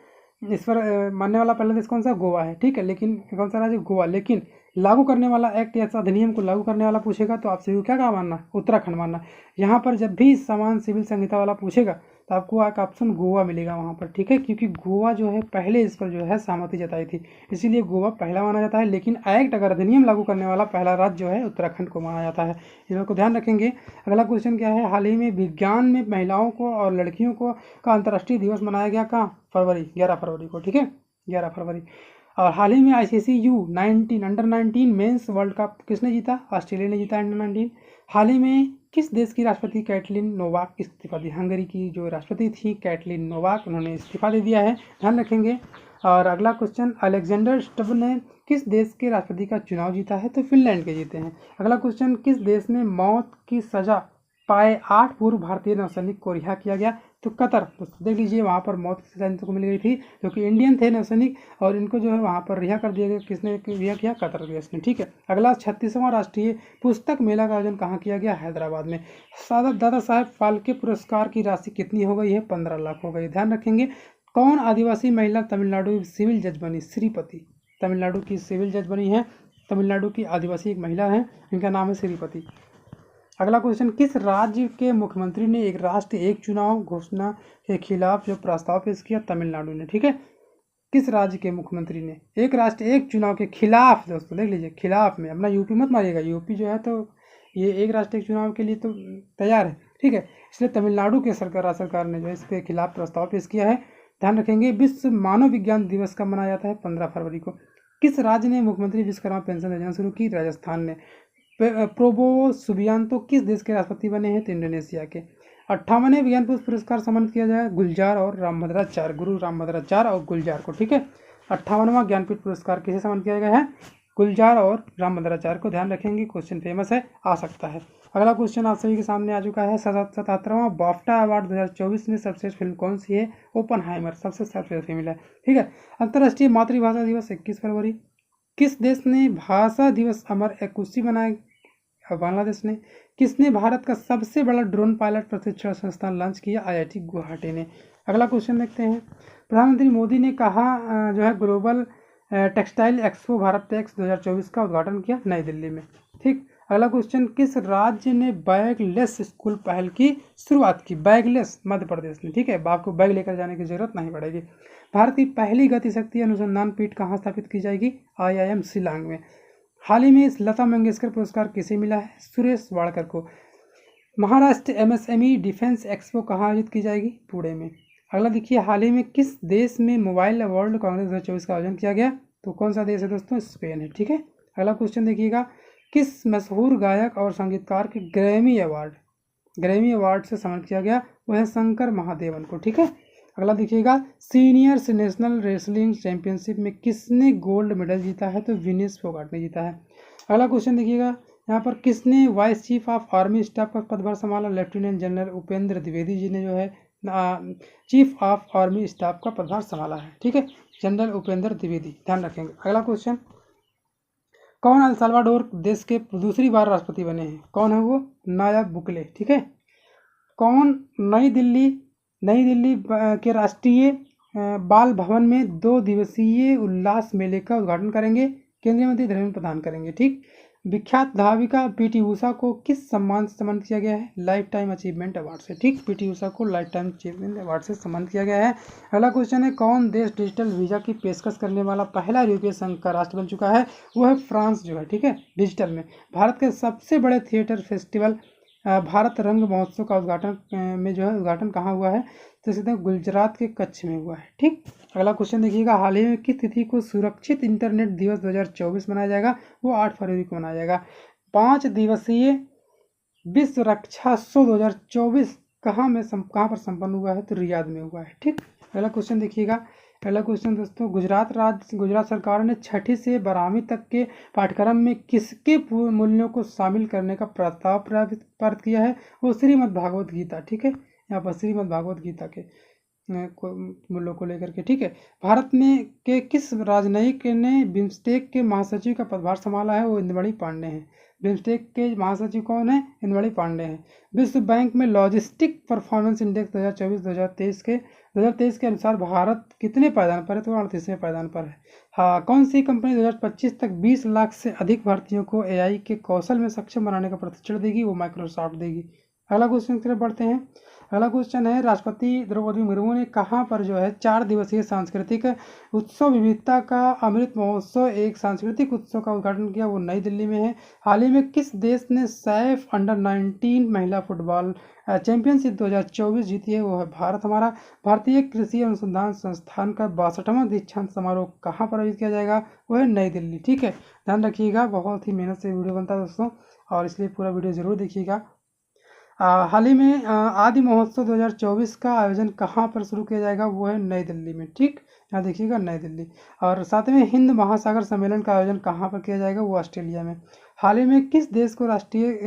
इस पर मानने वाला पहला देश कौन सा, गोवा है, ठीक है। लेकिन कौन सा राज्य, गोवा। लेकिन लागू करने वाला एक्ट या अधिनियम को लागू करने वाला पूछेगा तो आपसे क्या मानना, उत्तराखंड मानना। यहाँ पर जब भी समान सिविल संहिता वाला पूछेगा तो आपको एक ऑप्शन गोवा मिलेगा वहाँ पर, ठीक है, क्योंकि गोवा जो है पहले इस पर जो है सहमति जताई थी, इसीलिए गोवा पहला माना जाता है। लेकिन एक्ट अगर अधिनियम लागू करने वाला पहला राज्य जो है उत्तराखंड को माना जाता है, इन लोगों को ध्यान रखेंगे। अगला क्वेश्चन क्या है, हाल ही में विज्ञान में महिलाओं को और लड़कियों को का अंतर्राष्ट्रीय दिवस मनाया गया कहाँ, 11 फरवरी को, ठीक है, 11 फरवरी। और हाल ही में ICC U19 under 19 mains world cup किसने जीता, ऑस्ट्रेलिया ने जीता अंडर 19। हाल ही में किस देश की राष्ट्रपति कैटलिन नोवाक इस्तीफा दी, हंगरी की जो राष्ट्रपति थी कैटलिन नोवाक, उन्होंने इस्तीफा दे दिया है, ध्यान रखेंगे। और अगला क्वेश्चन, अलेक्जेंडर स्टब ने किस देश के राष्ट्रपति का चुनाव जीता है, तो फिनलैंड के जीते हैं। अगला क्वेश्चन, किस देश में मौत की सजा पाए 8 पूर्व भारतीय नौसैनिक को रिहा किया गया, तो कतर। तो देख लीजिए, वहाँ पर मौत की सजा इनको मिल गई थी, जो कि इंडियन थे नौसैनिक, और इनको जो है वहाँ पर रिहा कर दिया गया, किसने रिहा किया, कतर देश ने, ठीक है। अगला 36वां राष्ट्रीय पुस्तक मेला का आयोजन कहाँ किया गया, हैदराबाद में। दादा साहेब फाल्के पुरस्कार की राशि कितनी हो गई है, 15 लाख हो गई, ध्यान रखेंगे। कौन आदिवासी महिला तमिलनाडु सिविल जज बनी, श्रीपति, तमिलनाडु की सिविल जज बनी है, तमिलनाडु की आदिवासी एक महिला है, इनका नाम है श्रीपति। अगला क्वेश्चन, किस राज्य के मुख्यमंत्री ने एक राष्ट्र एक चुनाव घोषणा के खिलाफ जो प्रस्ताव पेश किया, तमिलनाडु ने, ठीक है। किस राज्य के मुख्यमंत्री ने एक राष्ट्र एक चुनाव के खिलाफ, दोस्तों देख लीजिए, खिलाफ में, अपना यूपी मत मारिएगा, यूपी जो है तो ये एक राष्ट्र एक चुनाव के लिए तो तैयार है, ठीक है, इसलिए तमिलनाडु के सरकार ने जो है इसके खिलाफ प्रस्ताव पेश किया है। ध्यान रखेंगे। विश्व मानव विज्ञान दिवस कब मनाया जाता है? 15 फरवरी को। किस राज्य ने मुख्यमंत्री विश्वकर्मा पेंशन योजना शुरू की? राजस्थान ने। प्रोबो सुबियांतो किस देश के राष्ट्रपति बने हैं? तो इंडोनेशिया के। 58वें ज्ञान पुरस्कार सम्मानित किया जाएगा गुलजार और रामभद्राचार्य, गुरु रामभद्राचार्य और गुलजार को, ठीक है। 58वां ज्ञानपीठ पुरस्कार किसे सम्मानित किया गया है? गुलजार और रामभद्राचार्य को। ध्यान रखेंगे, क्वेश्चन फेमस है, आ सकता है। अगला क्वेश्चन आप सभी के सामने आ चुका है। 77वां बाफ्टा अवार्ड 2024 में सर्वश्रेष्ठ फिल्म कौन सी है? ओपनहाइमर सबसे सर्वश्रेष्ठ फिल्म है, ठीक है। अंतर्राष्ट्रीय मातृभाषा दिवस 21 फरवरी। किस देश ने भाषा दिवस अमर एकुशी मनाया? बांग्लादेश ने। किसने भारत का सबसे बड़ा ड्रोन पायलट प्रशिक्षण संस्थान लॉन्च किया? IIT गुवाहाटी ने। अगला क्वेश्चन देखते हैं। प्रधानमंत्री मोदी ने कहा जो है global textile expo Bharat Tex 2024 का उद्घाटन किया? नई दिल्ली में, ठीक। अगला क्वेश्चन, किस राज्य ने बैगलेस स्कूल पहल की शुरुआत की? बैगलेस, मध्य प्रदेश ने, ठीक है। आपको बैग लेकर जाने की जरूरत नहीं पड़ेगी। भारत की पहली गति शक्ति अनुसंधान पीठ कहाँ स्थापित की जाएगी? IIM शिलांग में। हाल ही में इस लता मंगेशकर पुरस्कार किसे मिला है? सुरेश वाडकर को। महाराष्ट्र MSME डिफेंस एक्सपो कहाँ आयोजित की जाएगी? पुणे में। अगला देखिए, हाल ही में किस देश में मोबाइल वर्ल्ड कांग्रेस 2024 का आयोजन किया गया? तो कौन सा देश है दोस्तों? स्पेन है, ठीक है। अगला क्वेश्चन देखिएगा, किस मशहूर गायक और संगीतकार के ग्रैमी अवार्ड से सम्मानित किया गया? वह है शंकर महादेवन को, ठीक है। अगला देखिएगा, सीनियर्स नेशनल रेसलिंग चैंपियनशिप में किसने गोल्ड मेडल जीता है? तो विनेश फोगाट ने जीता है। अगला क्वेश्चन देखिएगा, यहाँ पर किसने vice chief of army staff का पदभार संभाला? लेफ्टिनेंट जनरल उपेंद्र द्विवेदी जी ने जो है चीफ ऑफ आर्मी स्टाफ का पदभार संभाला है, ठीक है। जनरल उपेंद्र द्विवेदी, ध्यान रखेंगे। अगला क्वेश्चन, कौन अल साल्वाडोर देश के दूसरी बार राष्ट्रपति बने हैं? कौन है वो? नायब बुकले, ठीक है। कौन नई दिल्ली के राष्ट्रीय बाल भवन में 2 दिवसीय उल्लास मेले का उद्घाटन करेंगे? केंद्रीय मंत्री धर्मेंद्र प्रधान करेंगे, ठीक। विख्यात धाविका PT ऊषा को किस सम्मान से सम्मानित किया गया है? लाइफ टाइम अचीवमेंट अवार्ड से, ठीक। PT ऊषा को लाइफ टाइम अचीवमेंट अवार्ड से सम्मानित किया गया है। अगला क्वेश्चन है, कौन देश डिजिटल वीजा की पेशकश करने वाला पहला यूरोपीय संघ का राष्ट्र बन चुका है? वो है फ्रांस जो है, ठीक है, डिजिटल में। भारत के सबसे बड़े थिएटर फेस्टिवल भारत रंग महोत्सव का उद्घाटन कहाँ हुआ है? तो सीधे गुजरात के कच्छ में हुआ है, ठीक। अगला क्वेश्चन देखिएगा, हाल ही में किस तिथि को सुरक्षित इंटरनेट दिवस 2024 मनाया जाएगा? वो 8 फरवरी को मनाया जाएगा। 5 दिवसीय विश्व रक्षात्सव 2024 कहाँ पर संपन्न हुआ है? तो रियाद में हुआ है, ठीक। अगला क्वेश्चन देखिएगा, पहला क्वेश्चन दोस्तों, गुजरात सरकार ने 6ठी से 12वीं तक के पाठ्यक्रम में किसके मूल्यों को शामिल करने का प्रस्ताव पारित किया है? वो श्रीमद् भागवत गीता, ठीक है। यहाँ पर श्रीमद् भागवत गीता के मूल्यों को लेकर के, ठीक है। भारत में के किस राजनयिक ने बिम्स्टेक के महासचिव का पदभार संभाला है? वो इंद्रमणि पांडे हैं। बिम्स्टेक के महासचिव कौन है? इंद्रमणि पांडे हैं। विश्व बैंक में लॉजिस्टिक परफॉर्मेंस इंडेक्स 2024-2023 के अनुसार भारत कितने पायदान पर है? तो 38वें पायदान पर है। हाँ, कौन सी कंपनी 2025 तक 20 लाख से अधिक भारतीयों को AI के कौशल में सक्षम बनाने का प्रशिक्षण देगी? वो माइक्रोसॉफ्ट देगी। अगला क्वेश्चन की तरफ बढ़ते हैं। अगला क्वेश्चन है, राष्ट्रपति द्रौपदी मुर्मू ने कहाँ पर जो है 4 दिवसीय सांस्कृतिक उत्सव विविधता का अमृत महोत्सव एक सांस्कृतिक उत्सव का उद्घाटन किया? वो नई दिल्ली में है। हाल ही में किस देश ने सैफ अंडर-19 महिला फुटबॉल चैंपियनशिप 2024 जीती है? वो है भारत हमारा। भारतीय कृषि अनुसंधान संस्थान का 62वां दीक्षांत समारोह कहाँ पर आयोजित किया जाएगा? वो है नई दिल्ली, ठीक है। ध्यान रखिएगा, बहुत ही मेहनत से वीडियो बनता है दोस्तों, और इसलिए पूरा वीडियो जरूर देखिएगा। हाल ही में आदि महोत्सव 2024 का आयोजन कहाँ पर शुरू किया जाएगा? वो है नई दिल्ली में, ठीक। यहाँ देखिएगा, नई दिल्ली। और 7वें हिंद महासागर सम्मेलन का आयोजन कहाँ पर किया जाएगा? वो ऑस्ट्रेलिया में। हाल ही में किस देश को राष्ट्रीय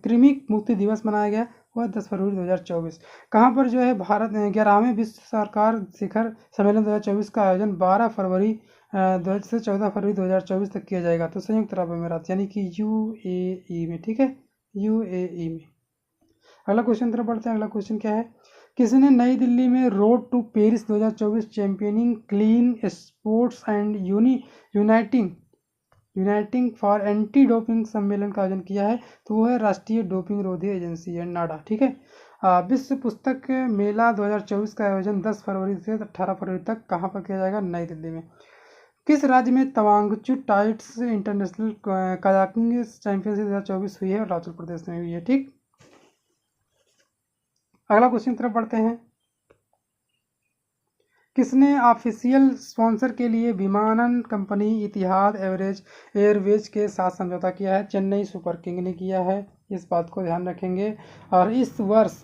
कृमि मुक्ति दिवस मनाया गया? वह 10 फरवरी 2024। कहाँ पर जो है भारत 11वें विश्व सरकार शिखर सम्मेलन 2024 का आयोजन 12 फरवरी से 14 फरवरी 2024 तक किया जाएगा? तो संयुक्त अरब अमीरात यानी कि UAE में, ठीक है, UAE में। अगला क्वेश्चन तरफ बढ़ते हैं। अगला क्वेश्चन क्या है, किसने नई दिल्ली में road to Paris 2024 championing clean sports and uniting for anti doping सम्मेलन का आयोजन किया है? तो वो है राष्ट्रीय डोपिंग रोधी एजेंसी है, नाडा, ठीक है। विश्व पुस्तक मेला 2024 का आयोजन 10 फरवरी से 18 फरवरी तक कहाँ पर किया जाएगा? नई दिल्ली में। किस राज्य में तवांगचू टाइट्स इंटरनेशनल कयाकिंग चैंपियनशिप 2024 हुई है? अरुणाचल प्रदेश में हुई है, ठीक। अगला क्वेश्चन तरफ बढ़ते हैं। किसने ऑफिशियल स्पॉन्सर के लिए विमानन कंपनी इतिहाद एयरवेज के साथ समझौता किया है? चेन्नई सुपर किंग ने किया है, इस बात को ध्यान रखेंगे। और इस वर्ष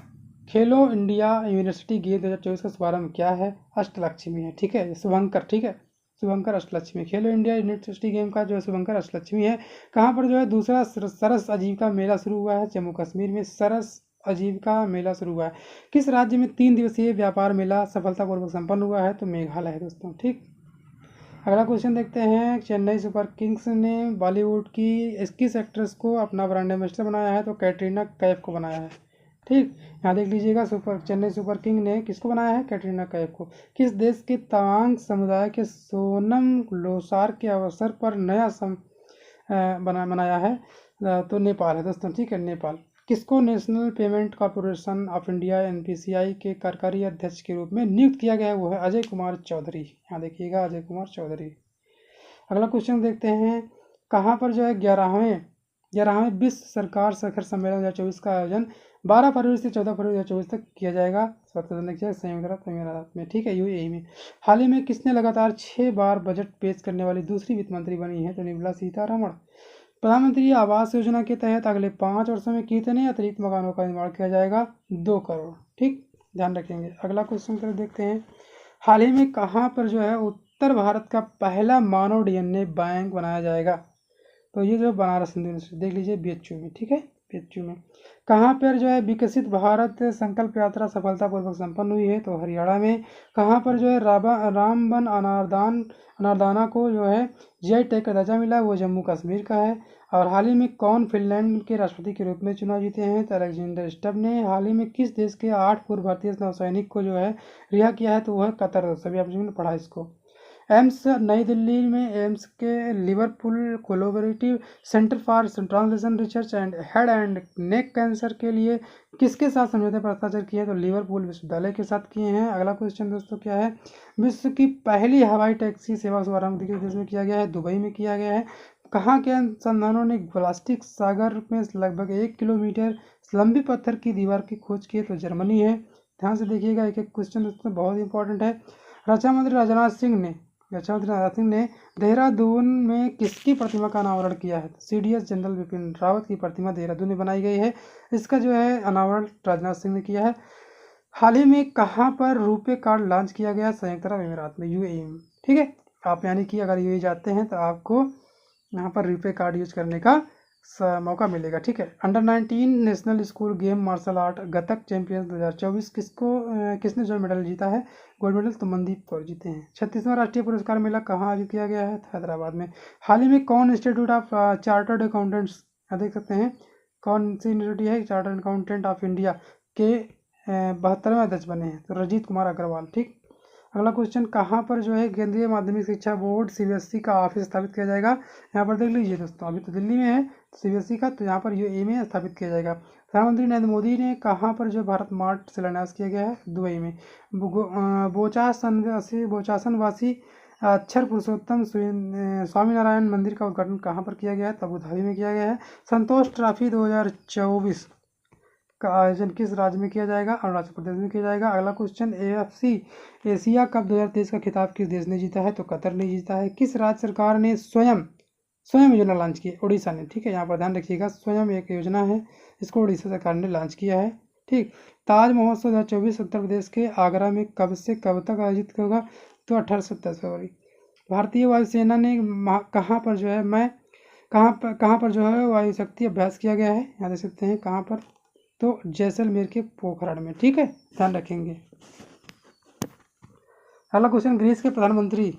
खेलो इंडिया यूनिवर्सिटी गेम 2024 का शुभारंभ क्या है? अष्टलक्ष्मी है, ठीक है, शुभंकर, ठीक है, शुभंकर अष्टलक्ष्मी। खेलो इंडिया यूनिवर्सिटी गेम का जो है शुभंकर अष्टलक्ष्मी है। कहाँ पर जो है दूसरा सरस आजीविका मेला शुरू हुआ है? जम्मू कश्मीर में सरस आजीविका मेला शुरू हुआ है। किस राज्य में 3 दिवसीय व्यापार मेला सफलतापूर्वक संपन्न हुआ है? तो मेघालय है दोस्तों, ठीक। अगला क्वेश्चन देखते हैं। चेन्नई सुपर किंग्स ने बॉलीवुड की 21 एक्ट्रेस को अपना ब्रांड एम्बेसडर बनाया है? तो कैटरीना कैफ को बनाया है, ठीक। यहाँ देख लीजिएगा, चेन्नई सुपर किंग ने किसको बनाया है? कैटरीना कैफ को। किस देश के तवांग समुदाय के सोनम लोसार के अवसर पर नया बनाया है? तो नेपाल है दोस्तों, ठीक है, नेपाल। किसको national payment corporation of India NPCI के कार्यकारी अध्यक्ष के रूप में नियुक्त किया गया है? वो है अजय कुमार चौधरी। यहाँ देखिएगा, अजय कुमार चौधरी। अगला क्वेश्चन देखते हैं। कहाँ पर जो है 11वें विश्व सरकार शिखर सम्मेलन 2024 का आयोजन 12 फरवरी से 14 फरवरी 2024 तक किया जाएगा? संयुक्त अरब अमीरात में, ठीक है, यूएई में। हाल ही में किसने लगातार 6 बार बजट पेश करने वाली दूसरी वित्त मंत्री बनी है? तो निर्मला सीतारमण। प्रधानमंत्री आवास योजना के तहत अगले 5 वर्षों में कितने अतिरिक्त मकानों का निर्माण किया जाएगा? 2 करोड़, ठीक, ध्यान रखेंगे। अगला क्वेश्चन कर देखते हैं। हाल ही में कहाँ पर जो है उत्तर भारत का पहला मानव डीएनए बैंक बनाया जाएगा? तो ये जो बनारस हिंदू यूनिवर्सिटी, देख लीजिए, बीएचयू में, ठीक है, बीएचयू में। कहाँ पर जो है विकसित भारत संकल्प यात्रा सफलतापूर्वक संपन्न हुई है? तो हरियाणा में। कहाँ पर जो है रामबन अनारदाना को जो है जीआई टैग का दर्जा मिला? वो जम्मू कश्मीर का है। और हाल ही में कौन फिनलैंड के राष्ट्रपति के रूप में चुनाव जीते हैं? तो अलेक्जेंडर स्टब ने। हाल ही में किस देश के 8 पूर्व भारतीय नौसैनिक को जो है रिहा किया है? तो वह कतर। सभी आपने पढ़ा इसको। एम्स नई दिल्ली में एम्स के Liverpool collaborative centre for translation research and head and neck cancer के लिए किसके साथ समझौते पर हस्ताक्षर किए? तो लिवरपूल विश्वविद्यालय के साथ किए हैं। अगला क्वेश्चन दोस्तों क्या है? विश्व की पहली हवाई टैक्सी सेवा शुभारंभ किस देश में किया गया है? दुबई में किया गया है। कहाँ के अनुसंधानों ने प्लास्टिक सागर में लगभग 1 किलोमीटर लंबी पत्थर की दीवार की खोज की है? तो जर्मनी है। ध्यान से देखिएगा, एक एक क्वेश्चन दोस्तों बहुत इंपॉर्टेंट है। रक्षा मंत्री राजनाथ सिंह ने देहरादून में किसकी प्रतिमा का अनावरण किया है? सीडीएस जनरल बिपिन रावत की प्रतिमा देहरादून में बनाई गई है। इसका जो है अनावरण राजनाथ सिंह ने किया है। हाल ही में कहाँ पर रुपे कार्ड लॉन्च किया गया? संयुक्त अरब अमीरात में, यूएई में, ठीक है। आप यानी कि अगर यूएई जाते हैं तो आपको यहाँ पर रुपे कार्ड यूज करने का मौका मिलेगा, ठीक है। Under 19 national school game martial art gatka champions 2024 किसने जो मेडल जीता है? गोल्ड मेडल तो मनदीप कौर जीते हैं। 36वां राष्ट्रीय पुरस्कार मेला कहाँ आयोजित किया गया है? हैदराबाद में। हाल ही में कौन इंस्टीट्यूट ऑफ चार्टर्ड अकाउंटेंट्स, देख सकते हैं कौन सी यूनिवर्सिटी है, चार्टर्ड अकाउंटेंट ऑफ इंडिया के 72वें अध्यक्ष बने हैं? तो रजीत कुमार अग्रवाल, ठीक। अगला क्वेश्चन, कहाँ पर जो है केंद्रीय माध्यमिक शिक्षा बोर्ड सीबीएसई का ऑफिस स्थापित किया जाएगा? यहाँ पर देख लीजिए दोस्तों, अभी तो दिल्ली में है सीबीएसई का, तो यहाँ पर यूएई में स्थापित किया जाएगा। प्रधानमंत्री नरेंद्र मोदी ने कहाँ पर जो भारत मार्ट शिलान्यास किया गया है? दुबई में। बोचासनवासी अक्षर पुरुषोत्तम स्वामीनारायण मंदिर का उद्घाटन कहाँ पर किया गया है? अबू धाबी में किया गया है। संतोष ट्रॉफी 2024 का आयोजन किस राज्य में किया जाएगा? अरुणाचल प्रदेश में किया जाएगा। अगला क्वेश्चन, एएफसी एशिया कप 2023 का खिताब किस देश ने जीता है? तो कतर ने जीता है। किस राज्य सरकार ने स्वयं योजना लॉन्च की? उड़ीसा ने, ठीक है, यहाँ पर ध्यान रखिएगा, स्वयं एक योजना है, इसको उड़ीसा सरकार ने लॉन्च किया है, ठीक। ताज महोत्सव 2024 उत्तर प्रदेश के आगरा में कब से कब तक आयोजित होगा? तो 18 से 27 फरवरी। भारतीय वायुसेना ने कहाँ पर जो है वायु शक्ति अभ्यास किया गया है? यहाँ देख सकते हैं कहाँ पर, तो जैसलमेर के पोखरण में, ठीक है, ध्यान रखेंगे। अगला क्वेश्चन, ग्रीस के प्रधानमंत्री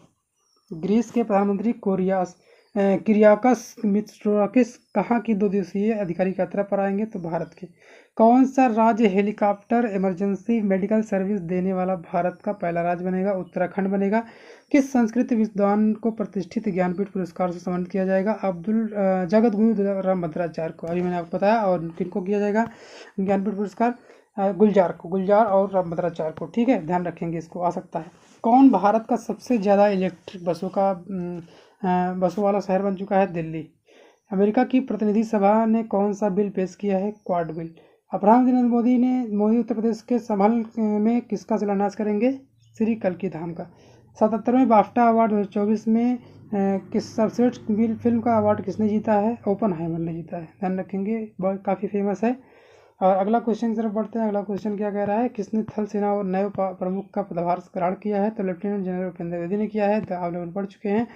किरियाकस मित्सोटाकिस कहाँ की 2 दिवसीय आधिकारिक यात्रा पर आएंगे? तो भारत के। कौन सा राज्य हेलीकॉप्टर इमरजेंसी मेडिकल सर्विस देने वाला भारत का पहला राज्य बनेगा? उत्तराखंड बनेगा। किस संस्कृत विद्वान को प्रतिष्ठित ज्ञानपीठ पुरस्कार से सम्मानित किया जाएगा? जगत गुरु रामभद्राचार्य को, अभी मैंने आपको बताया। और किनको किया जाएगा ज्ञानपीठ पुरस्कार? गुलजार और रामभद्राचार्य को, ठीक है, ध्यान रखेंगे, इसको आ सकता है। कौन भारत का सबसे ज़्यादा इलेक्ट्रिक बसों वाला शहर बन चुका है? दिल्ली। अमेरिका की प्रतिनिधि सभा ने कौन सा बिल पेश किया है? Quad bill. प्रधानमंत्री नरेंद्र मोदी उत्तर प्रदेश के संभल में किसका शिलान्यास करेंगे? श्री कल्किधाम का। 77वें बाफ्टा अवार्ड 2024 में किस सर्वश्रेष्ठ फिल्म का अवार्ड किसने जीता है? ओपनहाइमर ने जीता है, ध्यान रखेंगे, बहुत काफ़ी फेमस है। और अगला क्वेश्चन की तरफ बढ़ते हैं। अगला क्वेश्चन क्या कह रहा है? किसने थल सेना और नए प्रमुख का पदभार ग्रहण किया है? तो लेफ्टिनेंट जनरल उपेंद्र द्विवेदी ने किया है, आप लोग पढ़ चुके हैं।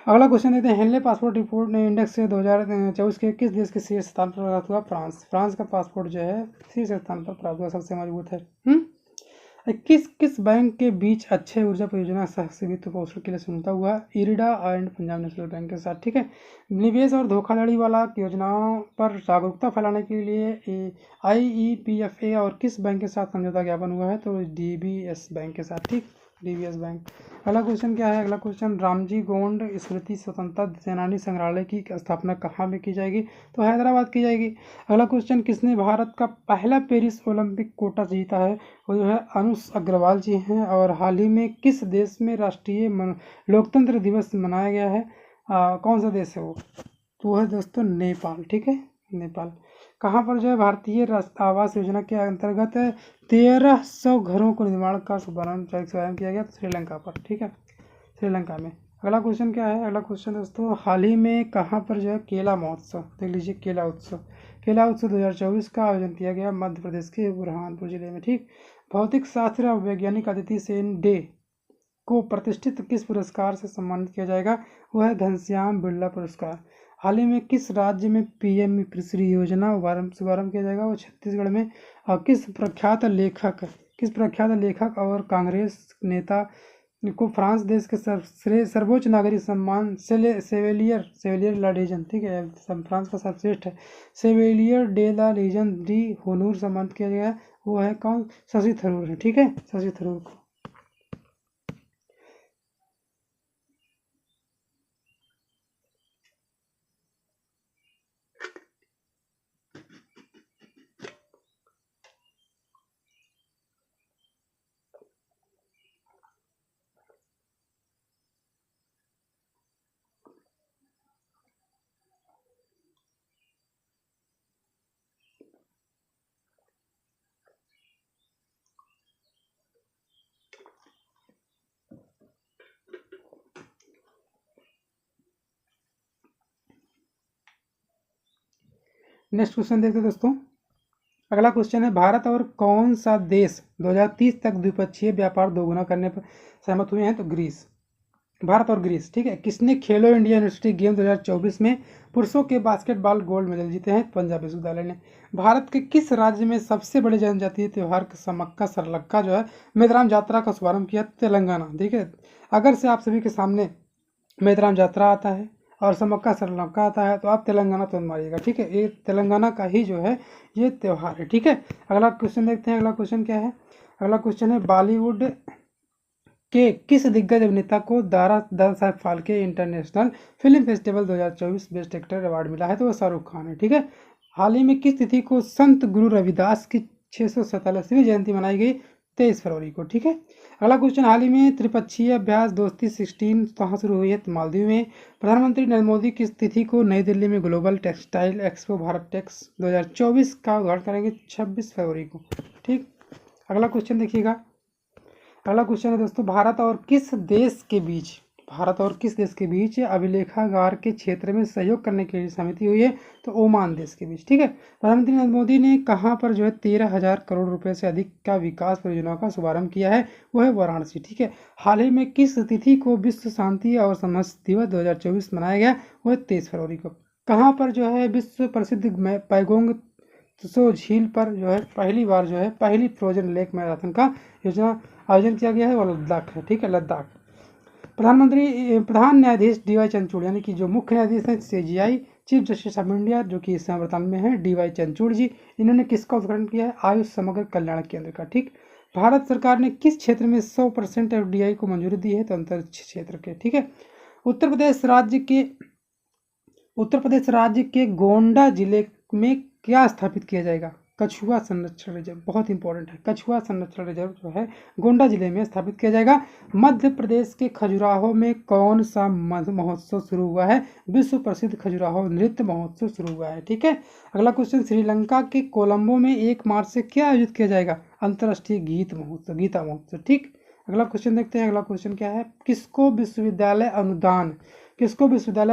अगला क्वेश्चन देखते हैं, हेनले पासपोर्ट रिपोर्ट ने इंडेक्स से 2024 के किस देश के शीर्ष स्थान पर प्राप्त हुआ? फ्रांस। फ्रांस का पासपोर्ट जो है शीर्ष स्थान पर प्राप्त हुआ, सबसे मजबूत है। किस बैंक के बीच अक्षय ऊर्जा परियोजना साहसी वित्त पोषण के लिए समझौता हुआ? IRDA and Punjab national bank के साथ, ठीक है। निवेश और धोखाधड़ी वाला योजनाओं पर जागरूकता फैलाने के लिए IEPFA और किस बैंक के साथ समझौता ज्ञापन हुआ है? तो DBS बैंक के साथ, ठीक, DBS बैंक। अगला क्वेश्चन क्या है? अगला क्वेश्चन, रामजी गोंड स्मृति स्वतंत्रता सेनानी संग्रहालय की स्थापना कहाँ में की जाएगी? तो हैदराबाद की जाएगी। अगला क्वेश्चन, किसने भारत का पहला पेरिस ओलंपिक कोटा जीता है? वो जो है अनुष अग्रवाल जी हैं। और हाल ही में किस देश में राष्ट्रीय लोकतंत्र दिवस मनाया गया है? कौन सा देश है वो? तो वो है दोस्तों नेपाल, ठीक है, नेपाल। कहाँ पर जो है भारतीय आवास योजना के अंतर्गत 1300 घरों को निर्माण का शुभारंभ किया गया? तो श्रीलंका पर, ठीक है, श्रीलंका में। अगला क्वेश्चन क्या है? अगला क्वेश्चन दोस्तों, हाल ही में कहाँ पर जो है केला महोत्सव, देख लीजिए, केला उत्सव 2024 का आयोजन किया गया? मध्य प्रदेश के बुरहानपुर जिले में, ठीक। भौतिक शास्त्र और वैज्ञानिक अदिति सेन डे को प्रतिष्ठित किस पुरस्कार से सम्मानित किया जाएगा? वह है घनश्याम बिरला पुरस्कार। हाल ही में किस राज्य में PM श्री योजना शुभारंभ किया जाएगा? वो छत्तीसगढ़ में। और किस प्रख्यात लेखक और कांग्रेस नेता को फ्रांस देश के सर्वोच्च नागरिक सम्मान सेवेलियर ला लीजन, ठीक है, फ्रांस का सर्वश्रेष्ठ है, सेवेलियर डे ला लीजन डी होनूर सम्मानित किया गया? वो है कौन? शशि थरूर है, ठीक है, शशि थरूर को। नेक्स्ट क्वेश्चन देखते हैं दोस्तों। अगला क्वेश्चन है, भारत और कौन सा देश 2030 तक द्विपक्षीय व्यापार दोगुना करने पर सहमत हुए हैं? तो ग्रीस, भारत और ग्रीस, ठीक है। किसने खेलो इंडिया यूनिवर्सिटी गेम 2024 में पुरुषों के बास्केटबॉल गोल्ड मेडल जीते हैं? पंजाब विश्वविद्यालय ने। भारत के किस राज्य में सबसे बड़े जनजातीय त्यौहार समक्का सरलक्का जो है मेदराम यात्रा का शुभारंभ किया? तेलंगाना, ठीक है। अगर से आप सभी के सामने मेदराम यात्रा आता है और समक्का सरलक्का आता है तो आप तेलंगाना तुरंत मारिएगा, ठीक है, ये तेलंगाना का ही जो है ये त्यौहार है, ठीक है। अगला क्वेश्चन देखते हैं। अगला क्वेश्चन क्या है? अगला क्वेश्चन है, बॉलीवुड के किस दिग्गज अभिनेता को Dada Saheb Phalke international film festival 2024 best actor award मिला है? तो वो शाहरुख खान है, ठीक है। हाल ही में किस तिथि को संत गुरु रविदास की 647वीं जयंती मनाई गई? 23 फरवरी को, ठीक है। अगला क्वेश्चन, हाल ही में त्रिपक्षीय अभ्यास दोस्ती 16 कहाँ शुरू हुई है? तो मालदीव में। प्रधानमंत्री नरेंद्र मोदी किस तिथि को नई दिल्ली में global textile expo Bharat Tex 2024 का उद्घाटन करेंगे? 26 फरवरी को, ठीक। अगला क्वेश्चन देखिएगा। अगला क्वेश्चन है दोस्तों, भारत और किस देश के बीच अभिलेखागार के क्षेत्र में सहयोग करने के लिए सहमति हुई है? तो ओमान देश के बीच, ठीक है। प्रधानमंत्री नरेंद्र मोदी ने कहाँ पर जो है 13,000 करोड़ रुपए से अधिक का विकास परियोजनाओं का शुभारंभ किया है? वो है वाराणसी, ठीक है। हाल ही में किस तिथि को विश्व शांति और समस्त दिवस 2024 मनाया गया? वो है 23 फरवरी को। कहाँ पर जो है विश्व प्रसिद्ध पैगोंग त्सो झील पर जो है पहली बार जो है पहली फ्रोजन लेक मैराथन का आयोजन किया गया है? वो लद्दाख है, ठीक है, लद्दाख। प्रधान न्यायाधीश DY चंद्रचूड़, यानी कि जो मुख्य न्यायाधीश हैं CJI chief justice of India, जो कि इस समय वर्तमान में है DY चंद्रचूड़ जी, इन्होंने किसका उद्घाटन किया है? आयुष समग्र कल्याण केंद्र का, ठीक। भारत सरकार ने किस क्षेत्र में 100% FDI को मंजूरी दी है? तो अंतरिक्ष क्षेत्र के, ठीक है। उत्तर प्रदेश राज्य के गोंडा जिले में क्या स्थापित किया जाएगा? कछुआ संरक्षण रिजर्व, बहुत इंपॉर्टेंट है, कछुआ संरक्षण रिजर्व जो है गोंडा जिले में स्थापित किया जाएगा। मध्य प्रदेश के खजुराहो में कौन सा महोत्सव शुरू हुआ है? विश्व प्रसिद्ध खजुराहो नृत्य महोत्सव शुरू हुआ है, ठीक है। अगला क्वेश्चन, श्रीलंका के कोलंबो में 1 मार्च से क्या आयोजित किया जाएगा? अंतर्राष्ट्रीय गीता महोत्सव। ठीक, अगला क्वेश्चन देखते हैं। अगला क्वेश्चन क्या है, किसको विश्वविद्यालय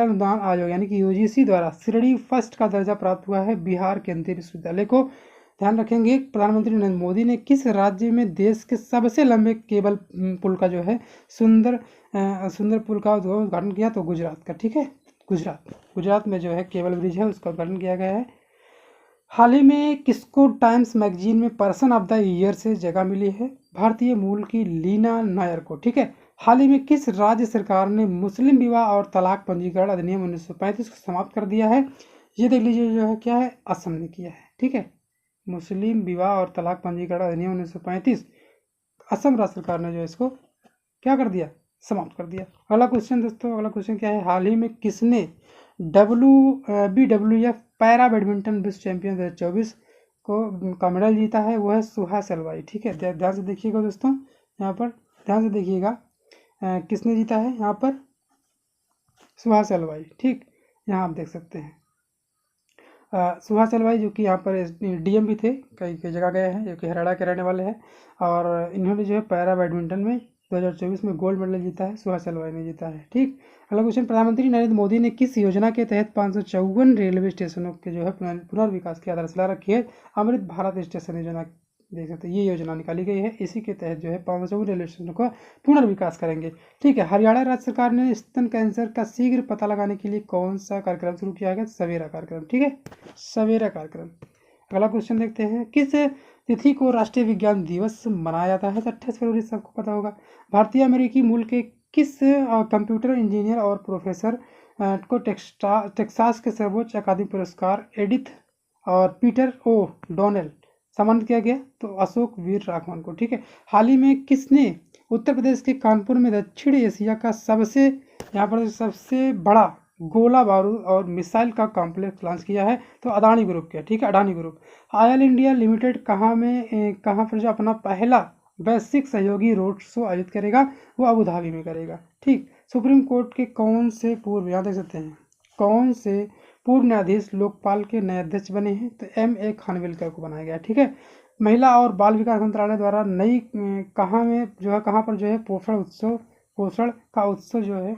अनुदान आयोग यानी कि यूजीसी द्वारा श्रेणी फर्स्ट का दर्जा प्राप्त हुआ है? बिहार केंद्रीय विश्वविद्यालय को। ध्यान रखेंगे, प्रधानमंत्री नरेंद्र मोदी ने किस राज्य में देश के सबसे लंबे केबल पुल का जो है सुंदर पुल का उद्घाटन किया? तो गुजरात का। ठीक है, गुजरात में जो है केबल ब्रिज है उसका उद्घाटन किया गया है। हाल ही में किसको टाइम्स मैगजीन में पर्सन ऑफ द ईयर से जगह मिली है? भारतीय मूल की लीना नायर को। ठीक है, हाल ही में किस राज्य सरकार ने मुस्लिम विवाह और तलाक पंजीकरण अधिनियम 1935 को समाप्त कर दिया है? ये देख लीजिए, जो है क्या है, असम ने किया है। ठीक है, मुस्लिम विवाह और तलाक पंजीकरण अधिनियम 1935 असम राज्य सरकार ने जो इसको क्या कर दिया, समाप्त कर दिया। अगला क्वेश्चन दोस्तों, अगला क्वेश्चन क्या है, हाल ही में किसने BWF पैरा बैडमिंटन विश्व चैंपियन 2024 का मेडल जीता है? वो है सुहास एलवाई। ठीक है, ध्यान से देखिएगा दोस्तों, यहाँ पर ध्यान से देखिएगा, किसने जीता है यहाँ पर? सुहास एलवाई। ठीक, यहाँ आप देख सकते हैं सुहास एलवाई, जो कि यहाँ पर DM भी थे, कई जगह गए हैं, जो कि हरियाणा के रहने वाले हैं, और इन्होंने जो है पैरा बैडमिंटन में 2024 में गोल्ड मेडल जीता है, सुहास एलवाई ने जीता है। ठीक, अगला क्वेश्चन, प्रधानमंत्री नरेंद्र मोदी ने किस योजना के तहत 554 रेलवे स्टेशनों के जो है पुनर्विकास की आधारशिला रखी है? अमृत भारत स्टेशन योजना, देख सकते हैं, ये योजना निकाली गई है। इसी के तहत जो है 554 रेलवे स्टेशनों का पुनर्विकास करेंगे। ठीक है, हरियाणा राज्य सरकार ने स्तन कैंसर का शीघ्र पता लगाने के लिए कौन सा कार्यक्रम शुरू किया है? सवेरा कार्यक्रम। ठीक है, सवेरा कार्यक्रम। अगला क्वेश्चन देखते हैं, किस तिथि को राष्ट्रीय विज्ञान दिवस मनाया जाता है? 28 फरवरी, सबको पता होगा। भारतीय अमेरिकी मूल के किस कंप्यूटर इंजीनियर और प्रोफेसर को टेक्सास के सर्वोच्च अकादमी पुरस्कार एडिथ और पीटर ओ डोनेल सम्मानित किया गया? तो अशोक वीर राघवन को। ठीक है, हाल ही में किसने उत्तर प्रदेश के कानपुर में दक्षिण एशिया का सबसे बड़ा गोला बारूद और मिसाइल का कॉम्प्लेक्स लॉन्च किया है? तो अडानी ग्रुप किया। ठीक है, Adani group. Oil India limited कहाँ पर जो अपना पहला वैश्विक सहयोगी रोड शो आयोजित करेगा? वो अबू धाबी में करेगा। ठीक, सुप्रीम कोर्ट के कौन से पूर्व, यहाँ देख सकते हैं, कौन से पूर्व न्यायाधीश लोकपाल के नए अध्यक्ष बने हैं? तो MA खानविलकर को बनाया गया। ठीक है, महिला और बाल विकास मंत्रालय द्वारा नई कहाँ पर जो है पोषण का उत्सव जो है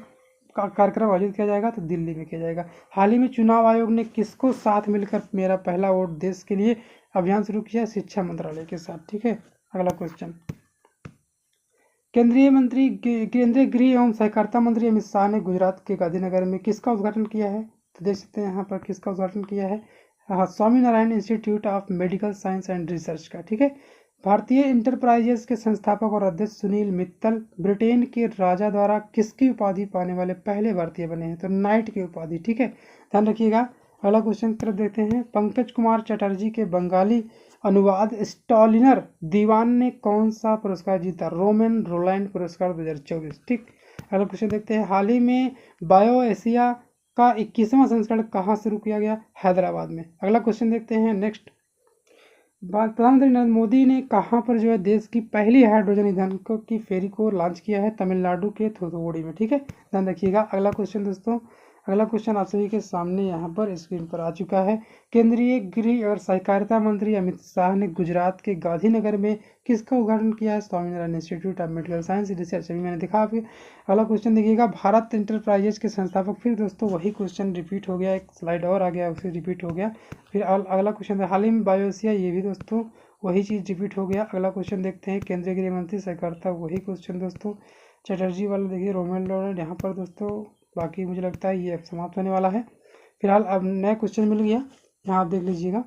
कार्यक्रम आयोजित किया जाएगा? तो दिल्ली में किया जाएगा। हाल ही में चुनाव आयोग ने किसको साथ मिलकर मेरा पहला वोट देश के लिए अभियान शुरू किया? शिक्षा मंत्रालय के साथ। ठीक है, अगला क्वेश्चन, केंद्रीय गृह एवं सहकारिता मंत्री अमित शाह ने गुजरात के गांधीनगर में किसका उद्घाटन किया है? तो देख सकते हैं यहाँ पर किसका उद्घाटन किया है, Swami Narayan institute of medical science and research का। ठीक है, भारतीय इंटरप्राइजेस के संस्थापक और अध्यक्ष सुनील मित्तल ब्रिटेन के राजा द्वारा किसकी उपाधि पाने वाले पहले भारतीय बने हैं? तो नाइट की उपाधि। ठीक है, ध्यान रखिएगा। अगला क्वेश्चन तरफ देखते हैं, पंकज कुमार चटर्जी के बंगाली अनुवाद स्टॉलिनर दीवान ने कौन सा पुरस्कार जीता? रोमन रोलैंड पुरस्कार 2024। ठीक, अगला क्वेश्चन देखते हैं, हाल ही में बायो एशिया का 21वां संस्करण कहाँ शुरू किया गया? हैदराबाद में। अगला क्वेश्चन देखते हैं, नेक्स्ट, प्रधानमंत्री नरेंद्र मोदी ने कहाँ पर जो है देश की पहली हाइड्रोजन ईंधन की फेरी को लॉन्च किया है? तमिलनाडु के थूथुकुडी में। ठीक है, ध्यान रखिएगा। अगला क्वेश्चन दोस्तों, अगला क्वेश्चन आप सभी के सामने यहाँ पर स्क्रीन पर आ चुका है। केंद्रीय गृह और सहकारिता मंत्री अमित शाह ने गुजरात के गांधीनगर में किसका उद्घाटन किया है? Swaminarayan institute of medical science research. अभी मैंने दिखा आपको। अगला क्वेश्चन देखिएगा, भारत इंटरप्राइजेज के संस्थापक, फिर दोस्तों वही क्वेश्चन रिपीट हो गया, एक स्लाइड और आ गया, उसे रिपीट हो गया। फिर अगला क्वेश्चन है, हाल ही में बायोएशिया, ये भी दोस्तों वही चीज़ रिपीट हो गया। अगला क्वेश्चन देखते हैं, केंद्रीय गृह मंत्री सहकारिता, वही क्वेश्चन दोस्तों। चटर्जी वाला देखिए, रोमन रोलैंड, यहाँ पर दोस्तों बाकी मुझे लगता है ये समाप्त होने वाला है। फिलहाल अब नया क्वेश्चन मिल गया, यहाँ आप देख लीजिएगा,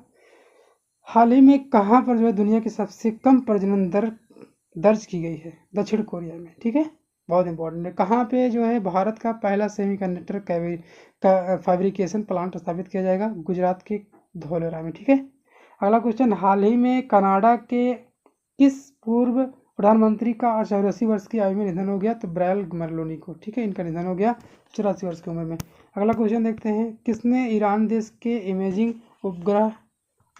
हाल ही में कहाँ पर जो है दुनिया की सबसे कम प्रजनन दर दर्ज की गई है? दक्षिण कोरिया में। ठीक है, बहुत इंपॉर्टेंट है। कहाँ पे जो है भारत का पहला सेमीकंडक्टर फैब्रिकेशन प्लांट स्थापित किया जाएगा? गुजरात के धौलेरा में। ठीक है, अगला क्वेश्चन, हाल ही में कनाडा के किस पूर्व प्रधानमंत्री का 84 वर्ष की आयु में निधन हो गया? तो ब्रायल मरलोनी को। ठीक है, इनका निधन हो गया 84 वर्ष की उम्र में। अगला क्वेश्चन देखते हैं, किसने ईरान देश के इमेजिंग उपग्रह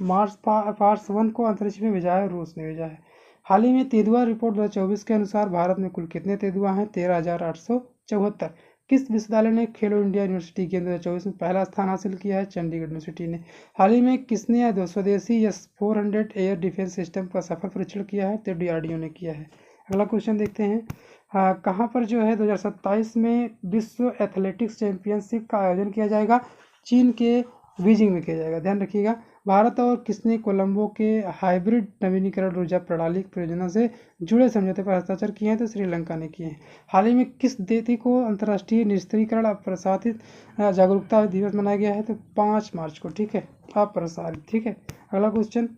मार्स 1 को अंतरिक्ष में भेजा है? रूस ने भेजा है। हाल ही में तेंदुआ रिपोर्ट 2024 के अनुसार भारत में कुल कितने तेंदुआ हैं? 13,874। किस विश्वविद्यालय ने खेलो इंडिया यूनिवर्सिटी गेम 2024 में पहला स्थान हासिल किया है? चंडीगढ़ यूनिवर्सिटी ने। हाल ही में किसने स्वदेशी S-400 एयर डिफेंस सिस्टम का सफल परीक्षण किया है? तो DRDO ने किया है। अगला क्वेश्चन देखते हैं, कहाँ पर जो है 2027 में विश्व एथलेटिक्स चैंपियनशिप का आयोजन किया जाएगा? चीन के बीजिंग में किया जाएगा, ध्यान रखिएगा। भारत और किसने कोलंबो के हाइब्रिड नवीनीकरण ऊर्जा प्रणाली परियोजना से जुड़े समझौते पर हस्ताक्षर किए हैं? तो श्रीलंका ने किए हैं। हाल ही में किस तिथि को अंतर्राष्ट्रीय निस्त्रीकरण अप्रसारित जागरूकता दिवस मनाया गया है? तो 5 मार्च को, ठीक है, अप्रसारित, ठीक है। अगला क्वेश्चन,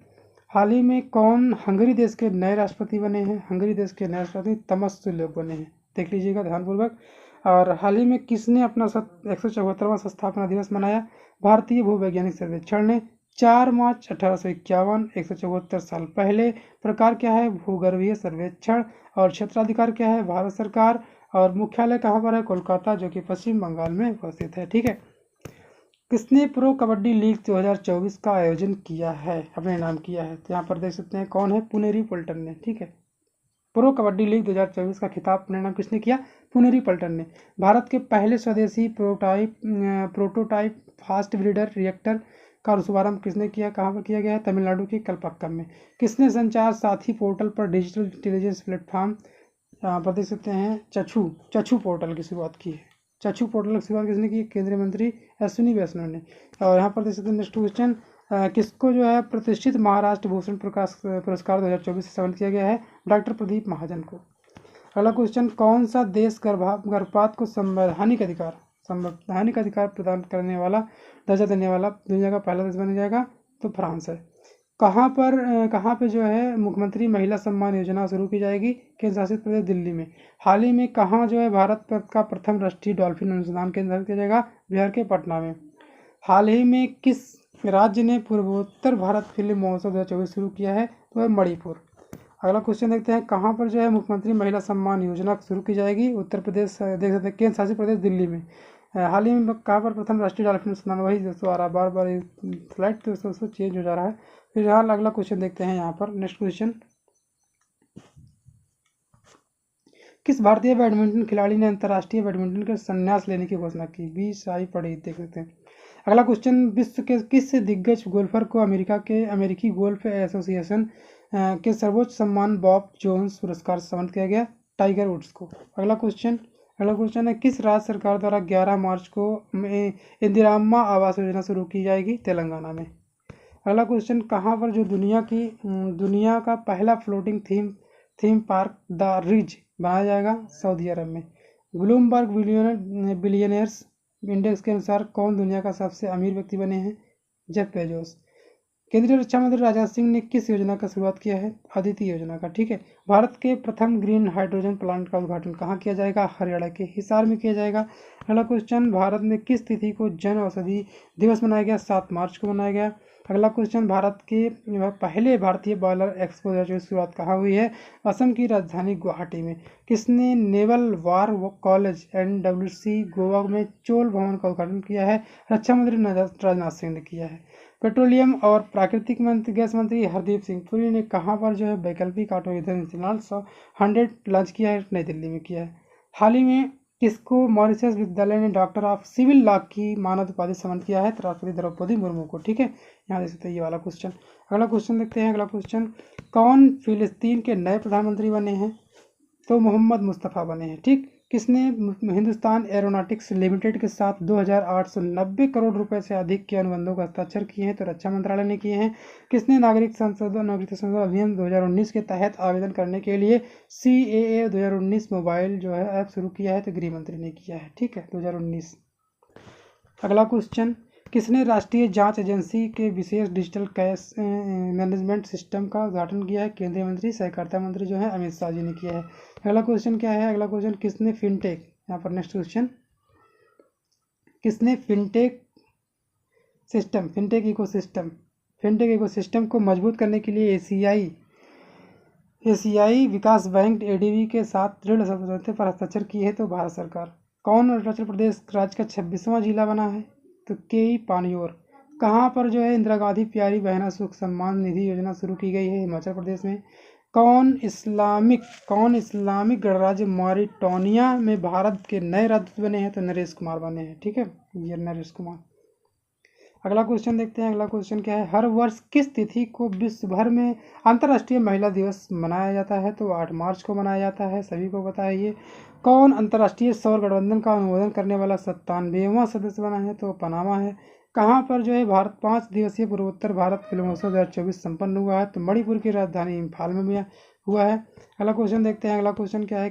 हाल ही में कौन हंगरी देश के नए राष्ट्रपति बने हैं? हंगरी देश के नए राष्ट्रपति तमस्सुलिक बने हैं, देख लीजिएगा ध्यानपूर्वक। और हाल ही में किसने अपना 174वां संस्थापना दिवस मनाया? भारतीय भूवैज्ञानिक सर्वेक्षण ने 4 मार्च 1851, 174 साल पहले। प्रकार क्या है? भूगर्भीय सर्वेक्षण। और क्षेत्राधिकार क्या है? भारत सरकार। और मुख्यालय कहाँ पर है? कोलकाता, जो कि पश्चिम बंगाल में उपस्थित है, ठीक है। किसने प्रो कबड्डी लीग 2024 का आयोजन किया है, अपने नाम किया है? तो यहाँ पर देख सकते हैं कौन है, पुनेरी पल्टन ने, ठीक है। प्रो कबड्डी लीग 2024 का खिताब अपने नाम किसने किया? पुनेरी पल्टन ने। भारत के पहले स्वदेशी प्रोटोटाइप फास्ट ब्रीडर रिएक्टर का शुभारंभ किसने किया? कहाँ पर किया गया है? तमिलनाडु के कलपक्कम में। किसने संचार साथी पोर्टल पर डिजिटल इंटेलिजेंस प्लेटफॉर्म, यहाँ पर देख सकते हैं चक्षु पोर्टल की शुरुआत की है? चक्षु पोर्टल की शुरुआत किसने की? केंद्रीय मंत्री अश्विनी वैष्णव ने। और यहाँ पर देख सकते हैं नेक्स्ट क्वेश्चन, किसको जो है प्रतिष्ठित महाराष्ट्र भूषण पुरस्कार 2024 से सम्मानित किया गया है? डॉक्टर प्रदीप महाजन को। अगला क्वेश्चन, कौन सा देश गर्भपात को संवैधानिक अधिकार प्रदान करने वाला दर्जा देने वाला दुनिया का पहला देश बन जाएगा? तो फ्रांस है। कहाँ पे जो है मुख्यमंत्री महिला सम्मान योजना शुरू की जाएगी? केंद्र शासित प्रदेश दिल्ली में। हाल ही में कहाँ जो है भारत का प्रथम राष्ट्रीय डॉल्फिन अनुसंधान केंद्र किया जाएगा? बिहार के पटना में। हाल ही में किस राज्य ने पूर्वोत्तर भारत फिल्म महोत्सव 2024 शुरू किया है? तो है मणिपुर। अगला क्वेश्चन देखते हैं, कहाँ पर जो है मुख्यमंत्री महिला सम्मान योजना शुरू की जाएगी? उत्तर प्रदेश, देख सकते हैं केंद्र शासित प्रदेश दिल्ली में। हाल ही में कहाँ पर प्रथम राष्ट्रीय डॉल्फिन अनुसंधान, वही दोस्तों आ रहा है बार बार फ्लाइट दोस्तों चेंज हो जा रहा है। फिलहाल अगला क्वेश्चन देखते हैं यहाँ पर, नेक्स्ट क्वेश्चन, किस भारतीय बैडमिंटन खिलाड़ी ने अंतर्राष्ट्रीय बैडमिंटन के संन्यास लेने की घोषणा की? बी साई पढ़ी, देख सकते हैं। अगला क्वेश्चन, विश्व के किस दिग्गज गोल्फर को अमेरिकी गोल्फ एसोसिएशन के सर्वोच्च सम्मान बॉब जोन्स पुरस्कार से सम्मानित किया गया? टाइगर वुड्स को। अगला क्वेश्चन है, किस राज्य सरकार द्वारा 11 मार्च को इंदिराम्मा आवास योजना शुरू की जाएगी? तेलंगाना में। अगला क्वेश्चन, कहाँ पर जो दुनिया का पहला floating theme park the ridge बनाया जाएगा? सऊदी अरब में। ब्लूमबर्ग बिलियनियर्स इंडेक्स के अनुसार कौन दुनिया का सबसे अमीर व्यक्ति बने हैं? Jeff Bezos. केंद्रीय रक्षा मंत्री राजनाथ सिंह ने किस योजना का शुरुआत किया है? अदिति योजना का, ठीक है। भारत के प्रथम ग्रीन हाइड्रोजन प्लांट का उद्घाटन कहाँ किया जाएगा? हरियाणा के हिसार में किया जाएगा। अगला क्वेश्चन, भारत में किस तिथि को जन औषधि दिवस मनाया गया? 7 मार्च को मनाया गया। अगला क्वेश्चन, भारत के पहले भारतीय बॉयलर एक्सपो 2024 की शुरुआत कहाँ हुई है? असम की राजधानी गुवाहाटी में। किसने नेवल वार कॉलेज NWC गोवा में चोल भवन का उद्घाटन किया है? रक्षा मंत्री राजनाथ सिंह ने किया है। पेट्रोलियम और प्राकृतिक गैस मंत्री हरदीप सिंह पुरी ने कहाँ पर जो है वैकल्पिक ऑटो ईंधन इथेनॉल 100 लॉन्च किया है? नई दिल्ली में किया है। हाल ही में किसको मॉरिशस विश्वविद्यालय ने डॉक्टर ऑफ सिविल लॉ की मानद उपाधि से सम्मानित किया है? राष्ट्रपति द्रौपदी मुर्मू को, ठीक है। यहाँ देख सकते हैं ये वाला क्वेश्चन। अगला क्वेश्चन देखते हैं। अगला क्वेश्चन, कौन फिलिस्तीन के नए प्रधानमंत्री बने हैं? तो मोहम्मद मुस्तफ़ा बने हैं, ठीक। किसने हिंदुस्तान एरोनॉटिक्स लिमिटेड के साथ 2,890 करोड़ रुपए से अधिक के अनुबंधों का हस्ताक्षर किए हैं? तो रक्षा मंत्रालय ने किए हैं। किसने नागरिकता संशोधन अधिनियम 2019 के तहत आवेदन करने के लिए CAA 2019 मोबाइल जो है ऐप शुरू किया है? तो गृह मंत्री ने किया है, ठीक है, 2019। अगला क्वेश्चन, किसने राष्ट्रीय जांच एजेंसी के विशेष डिजिटल कैश मैनेजमेंट सिस्टम का उद्घाटन किया है? केंद्रीय मंत्री सहकारिता मंत्री जो है अमित शाह जी ने किया है। अगला क्वेश्चन क्या है? अगला क्वेश्चन, किसने फिनटेक, यहाँ पर नेक्स्ट क्वेश्चन, किसने फिनटेक इकोसिस्टम को मजबूत करने के लिए एशियाई विकास बैंक ADB के साथ दृढ़ समझौते पर हस्ताक्षर किए हैं? तो भारत सरकार। कौन अरुणाचल प्रदेश राज्य का 26वां जिला बना है? तो केई पानियोर। कहाँ पर जो है इंदिरा गांधी प्यारी बहना सुख सम्मान निधि योजना शुरू की गई है? हिमाचल प्रदेश में। कौन इस्लामिक गणराज्य मॉरिटानिया में भारत के नए राष्ट्रपति बने हैं? तो नरेश कुमार बने हैं। ठीक है, ये नरेश कुमार। अगला क्वेश्चन देखते हैं। अगला क्वेश्चन क्या है? हर वर्ष किस तिथि को विश्व भर में अंतर्राष्ट्रीय महिला दिवस मनाया जाता है? तो 8 मार्च को मनाया जाता है, सभी को पता है ये। कौन अंतर्राष्ट्रीय सौर गठबंधन का अनुमोदन करने वाला 97वां सदस्य बना है? तो पनामा है। कहाँ पर जो है भारत 5 दिवसीय पूर्वोत्तर भारत फिल्म महोत्सव 2024 संपन्न हुआ है? तो मणिपुर की राजधानी इम्फाल में भी हुआ है। अगला क्वेश्चन देखते हैं। अगला क्वेश्चन क्या है?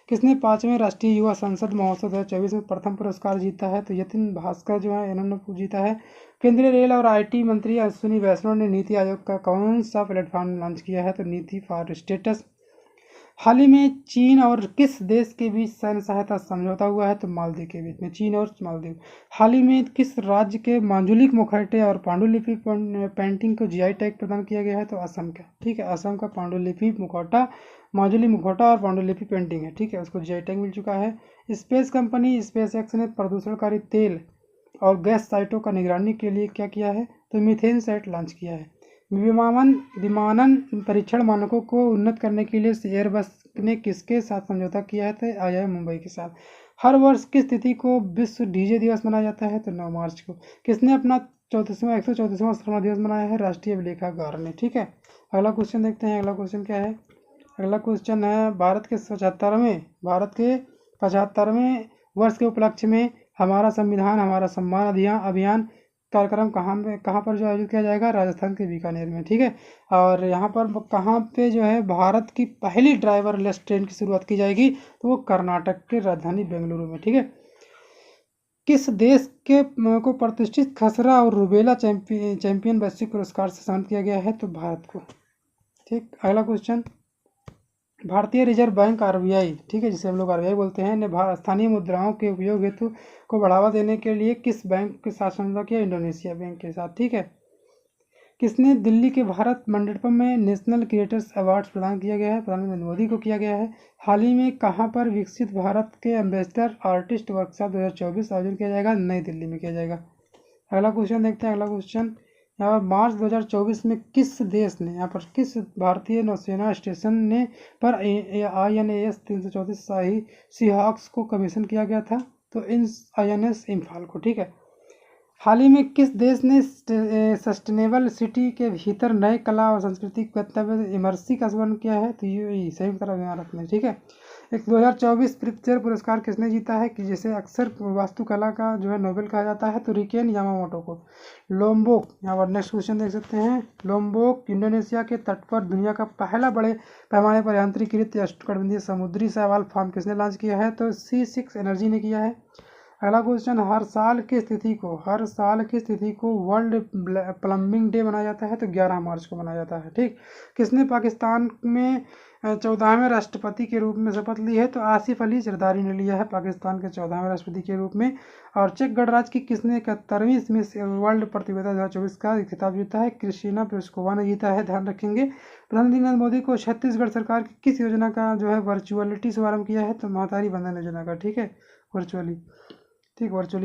किसने 5वें राष्ट्रीय युवा संसद महोत्सव 2024 में प्रथम पुरस्कार जीता है? तो यतिन भास्कर जो है इन्होंने जीता है। केंद्रीय रेल और आईटी मंत्री अश्विनी वैष्णव ने नीति आयोग का कौन सा प्लेटफॉर्म लॉन्च किया है? तो नीति फॉर स्टेटस। हाल ही में चीन और किस देश के बीच सैन्य सहायता समझौता हुआ है? तो मालदीव के बीच में, चीन और मालदीव। हाल ही में किस राज्य के मांजुलिक मुखौटे और पांडुलिपि पेंटिंग को जीआई टैग प्रदान किया गया है? तो असम का। ठीक है, असम का पांडुलिपि मुखौटा, माजुली मुखौटा और पांडुलिपि पेंटिंग है। ठीक है, उसको जीआई टैग मिल चुका है। स्पेस कंपनी स्पेस एक्स ने प्रदूषणकारी तेल और गैस साइटों का निगरानी के लिए क्या किया है? तो मीथेन साइट लॉन्च किया है। विमानन परीक्षण मानकों को उन्नत करने के लिए एयरबस ने किसके साथ समझौता किया है? तो आईआईएम मुंबई के साथ। हर वर्ष किस तिथि को विश्व डीजे दिवस मनाया जाता है? तो 9 मार्च को। किसने अपना 134वां स्वर्ण दिवस मनाया है? राष्ट्रीय अभिलेखागार ने। ठीक है, अगला क्वेश्चन देखते हैं। अगला क्वेश्चन क्या है? अगला क्वेश्चन है भारत के 75वें वर्ष के उपलक्ष्य में हमारा संविधान हमारा सम्मान अभियान कार्यक्रम कहाँ पर जो आयोजित किया जाएगा? राजस्थान के बीकानेर में। ठीक है, और यहाँ पर कहाँ पे जो है भारत की पहली ड्राइवरलेस ट्रेन की शुरुआत की जाएगी? तो वो कर्नाटक के राजधानी बेंगलुरु में। ठीक है, किस देश को प्रतिष्ठित खसरा और रूबेला चैंपियन वैश्विक पुरस्कार से सम्मानित किया गया है? तो भारत को। ठीक, अगला क्वेश्चन, भारतीय रिजर्व बैंक आरबीआई, ठीक है, जिसे हम लोग आरबीआई बोलते हैं, ने स्थानीय मुद्राओं के उपयोग हेतु को बढ़ावा देने के लिए किस बैंक के साथ समझौता किया? इंडोनेशिया बैंक के साथ। ठीक है, किसने दिल्ली के भारत मंडपम में नेशनल क्रिएटर्स अवार्ड प्रदान किया गया है? प्रधानमंत्री मोदी को किया गया है। हाल ही में कहाँ पर विकसित भारत के एम्बेसडर आर्टिस्ट वर्कशॉप 2024 आयोजन किया जाएगा? नई दिल्ली में किया जाएगा। अगला क्वेश्चन देखते हैं। अगला क्वेश्चन, यहाँ पर मार्च 2024 में किस देश ने, यहाँ पर किस भारतीय नौसेना स्टेशन ने पर INS 334 शाही सीहॉक्स को कमीशन किया गया था? तो INS इम्फाल को। ठीक है, हाल ही में किस देश ने सस्टेनेबल सिटी के भीतर नए कला और सांस्कृतिक गंतव्य इमर्सी का शुभारंभ किया है? तो ये संयुक्त अरब अमीरात में। ठीक है, एक 2024 प्रित्जर पुरस्कार किसने जीता है कि जिसे अक्सर वास्तुकला का जो है नोबेल कहा जाता है? तो रिकेन यामामोटो को। लोम्बोक, यहाँ पर नेक्स्ट क्वेश्चन देख सकते हैं। लोम्बोक इंडोनेशिया के तट पर दुनिया का पहला बड़े पैमाने पर यांत्रिकीकृत उष्णकटिबंधीय समुद्री शैवाल फार्म किसने लॉन्च किया है? तो C6 एनर्जी ने किया है। अगला क्वेश्चन, हर साल किस तिथि को वर्ल्ड प्लम्बिंग डे मनाया जाता है? तो 11 मार्च को मनाया जाता है। ठीक, किसने पाकिस्तान में 14वें राष्ट्रपति के रूप में शपथ ली है? तो आसिफ अली जरदारी ने लिया है पाकिस्तान के 14वें राष्ट्रपति के रूप में। और चेक गणराज्य की किसने 71वीं मिस वर्ल्ड प्रतियोगिता 2024 का खिताब जीता है? क्रिस्टीना प्लिस्कोवा ने जीता है, ध्यान रखेंगे। प्रधानमंत्री नरेंद्र मोदी को छत्तीसगढ़ सरकार की किस योजना का जो है वर्चुअलिटी शुभारंभ किया है? तो महतारी वंदन योजना का। ठीक है, वर्चुअली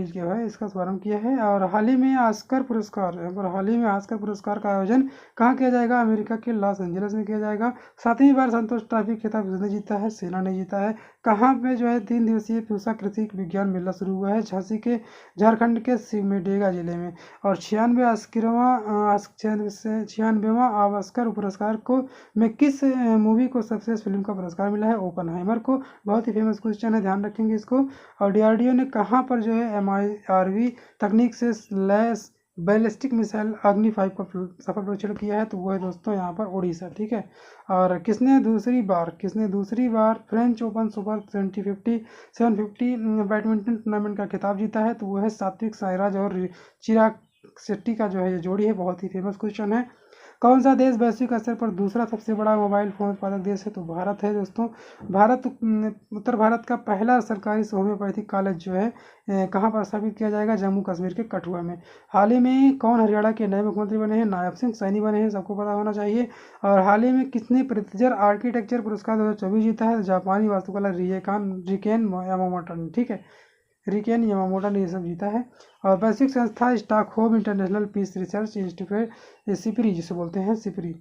जो है इसका शुभारंभ किया है। और हाल ही में ऑस्कर पुरस्कार का आयोजन कहाँ किया जाएगा? अमेरिका के लॉस एंजलिस में किया जाएगा। 7वीं बार संतोष ट्रॉफी खिताब किसने जीता है? सेना ने जीता है। कहाँ पे जो है 3 दिवसीय पूसा कृषि विज्ञान मेला शुरू हुआ है? झारखंड के सिमडेगा जिले में। और 96वां ऑस्कर पुरस्कार को में किस मूवी को सबसे फिल्म का पुरस्कार मिला है? ओपनहाइमर को। बहुत ही फेमस क्वेश्चन है, ध्यान रखेंगे इसको। और DRDO ने कहाँ पर जो है MIRV तकनीक से लैस बैलिस्टिक मिसाइल अग्नि 5 का सफल परीक्षण किया है? तो वो है दोस्तों यहाँ पर उड़ीसा। ठीक है, और किसने दूसरी बार French Open Super 750 badminton tournament का खिताब जीता है? तो वो है सात्विक साईराज और चिराग शेट्टी का जो है ये जोड़ी है। बहुत ही फेमस क्वेश्चन है। कौन सा देश वैश्विक स्तर पर दूसरा सबसे बड़ा मोबाइल फोन उत्पादक देश है? तो भारत है दोस्तों। उत्तर भारत का पहला सरकारी होम्योपैथिक कॉलेज जो है कहाँ पर स्थापित किया जाएगा? जम्मू कश्मीर के कठुआ में। हाल ही में कौन हरियाणा के नए मुख्यमंत्री बने हैं? नायब सिंह सैनी बने हैं, सबको पता होना चाहिए। और हाल ही में किसने प्रित्जर आर्किटेक्चर पुरस्कार 2024 जीता है? जापानी वास्तुकला रिकेन यामामोटो ने। ठीक है, रिकेन यामामोटो ने ये सब जीता है। और वैश्विक संस्था Stockholm international peace research institute SIPRI जिसे बोलते हैं सिपरी,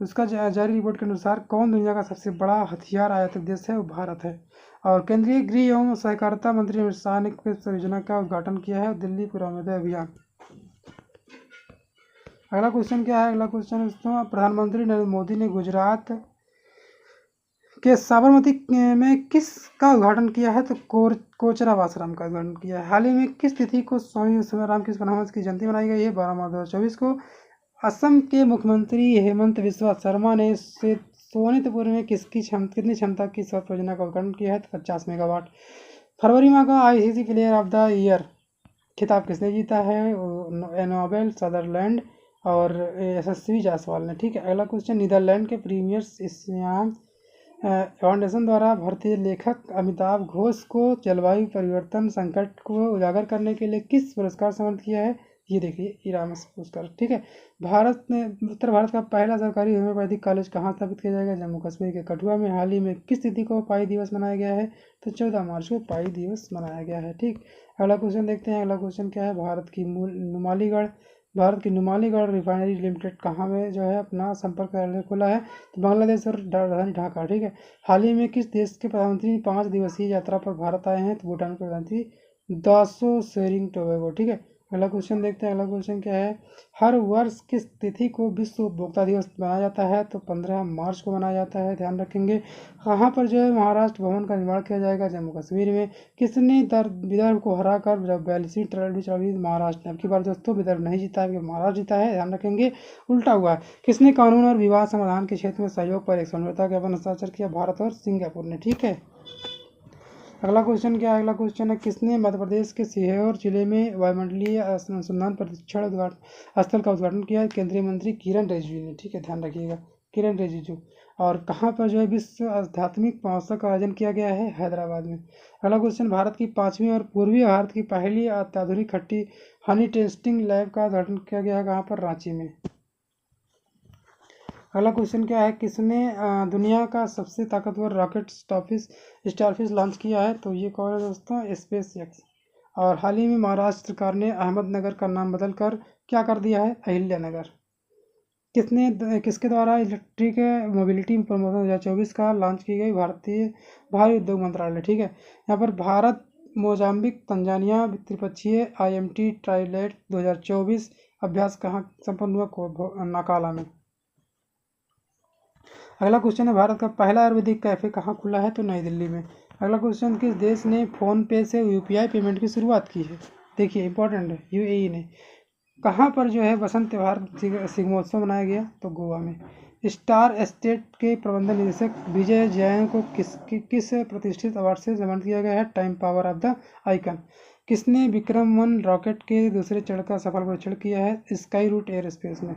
उसका जारी रिपोर्ट के अनुसार कौन दुनिया का सबसे बड़ा हथियार आयातक देश है, वो भारत है। और केंद्रीय गृह एवं सहकारिता मंत्री अमित शाह ने किस परियोजना का उद्घाटन किया है, दिल्ली पूर्वोदय अभियान। अगला क्वेश्चन क्या है, अगला क्वेश्चन है दोस्तों, प्रधानमंत्री नरेंद्र मोदी ने गुजरात के साबरमती में किसका उद्घाटन किया है, तो कोचरब आश्रम का उद्घाटन किया है। हाल ही में किस तिथि को स्वामी रामकृष्ण परमहंस की जयंती मनाई गई है, 12 मार्च 2024 को। असम के मुख्यमंत्री हेमंत बिस्वा शर्मा ने सोनितपुर में कितनी क्षमता की सौर परियोजना का उद्घाटन किया है, तो 50 मेगावाट। फरवरी माह का ICC player of the year खिताब किसने जीता है, नोबेल सदरलैंड और यशस्वी जायसवाल ने। ठीक है, अगला क्वेश्चन, नीदरलैंड के प्रीमियर इस्लाम फाउंडेशन द्वारा भारतीय लेखक अमिताभ घोष को जलवायु परिवर्तन संकट को उजागर करने के लिए किस पुरस्कार समर्पित किया है, ये देखिए इरामस पुरस्कार। ठीक है, भारत में उत्तर भारत का पहला सरकारी होम्योपैथिक कॉलेज कहाँ स्थापित किया जाएगा, जम्मू कश्मीर के कठुआ में। हाल ही में किस तिथि को पाई दिवस मनाया गया है, तो 14 मार्च को पाई दिवस मनाया गया है। ठीक, अगला क्वेश्चन देखते हैं, अगला क्वेश्चन क्या है, भारत की नुमालीगढ़ रिफाइनरी लिमिटेड कहाँ में जो है अपना संपर्क कार्यालय खोला है, तो बांग्लादेश और राजधानी ढाका। ठीक है, हाल ही में किस देश के प्रधानमंत्री 5 दिवसीय यात्रा पर भारत आए हैं, तो भूटान के प्रधानमंत्री दासो सेरिंग टोबैगो। ठीक है, अगला क्वेश्चन देखते हैं, अगला क्वेश्चन क्या है, हर वर्ष किस तिथि को विश्व उपभोक्ता दिवस मनाया जाता है, तो 15 मार्च को मनाया जाता है, ध्यान रखेंगे। कहाँ पर जो है महाराष्ट्र भवन का निर्माण किया जाएगा, जम्मू कश्मीर में। किसने विदर्भ को हराकर जब 42वीं ट्रॉफी महाराष्ट्र ने, अब की बार दोस्तों विदर्भ नहीं जीता है, महाराष्ट्र जीता है, ध्यान रखेंगे, उल्टा हुआ है। किसने कानून और विवाद समाधान के क्षेत्र में सहयोग पर एक समझौता ज्ञापन हस्ताक्षर किया, भारत और सिंगापुर ने। ठीक है, अगला क्वेश्चन क्या है, अगला क्वेश्चन है, किसने मध्य प्रदेश के सीहोर जिले में वायुमंडलीय अनुसंधान प्रशिक्षण स्थल का उद्घाटन किया, केंद्रीय मंत्री किरण रिजिजू ने। ठीक है, ध्यान रखिएगा, किरण रिजिजू। और कहाँ पर जो है विश्व आध्यात्मिक महोत्सव का आयोजन किया गया है, हैदराबाद में। अगला क्वेश्चन, भारत की 5वीं और पूर्वी भारत की पहली अत्याधुनिक हनी टेस्टिंग लैब का उद्घाटन किया गया है, कहाँ पर, रांची में। अगला क्वेश्चन क्या है, किसने दुनिया का सबसे ताकतवर रॉकेट स्टारफिश लॉन्च किया है, तो ये कौन है दोस्तों, SpaceX। और हाल ही में महाराष्ट्र सरकार ने अहमदनगर का नाम बदलकर क्या कर दिया है, अहिल्यानगर। किसके द्वारा इलेक्ट्रिक मोबिलिटी प्रमोशन 2024 का लॉन्च की गई, भारतीय भारी उद्योग मंत्रालय। ठीक है, यहाँ पर भारत, मोजाम्बिक, तंजानिया त्रिपक्षीय IMT ट्राइलेट 2024 अभ्यास कहाँ संपन्न हुआ, नाकाला में। अगला क्वेश्चन है, भारत का पहला आयुर्वेदिक कैफे कहाँ खुला है, तो नई दिल्ली में। अगला क्वेश्चन, किस देश ने फ़ोन पे से UPI पेमेंट की शुरुआत की है, देखिए इंपॉर्टेंट है, UAE ने। कहाँ पर जो है वसंत त्यौहार सिग्मोत्सव मनाया गया, तो गोवा में। स्टार एस्टेट के प्रबंधन निदेशक विजय जैन को किस प्रतिष्ठित अवार्ड से सम्मानित किया गया है, time power of the icon. किसने विक्रम-1 रॉकेट के दूसरे चरण का सफल परीक्षण किया है, स्काई रूट एयरस्पेस ने।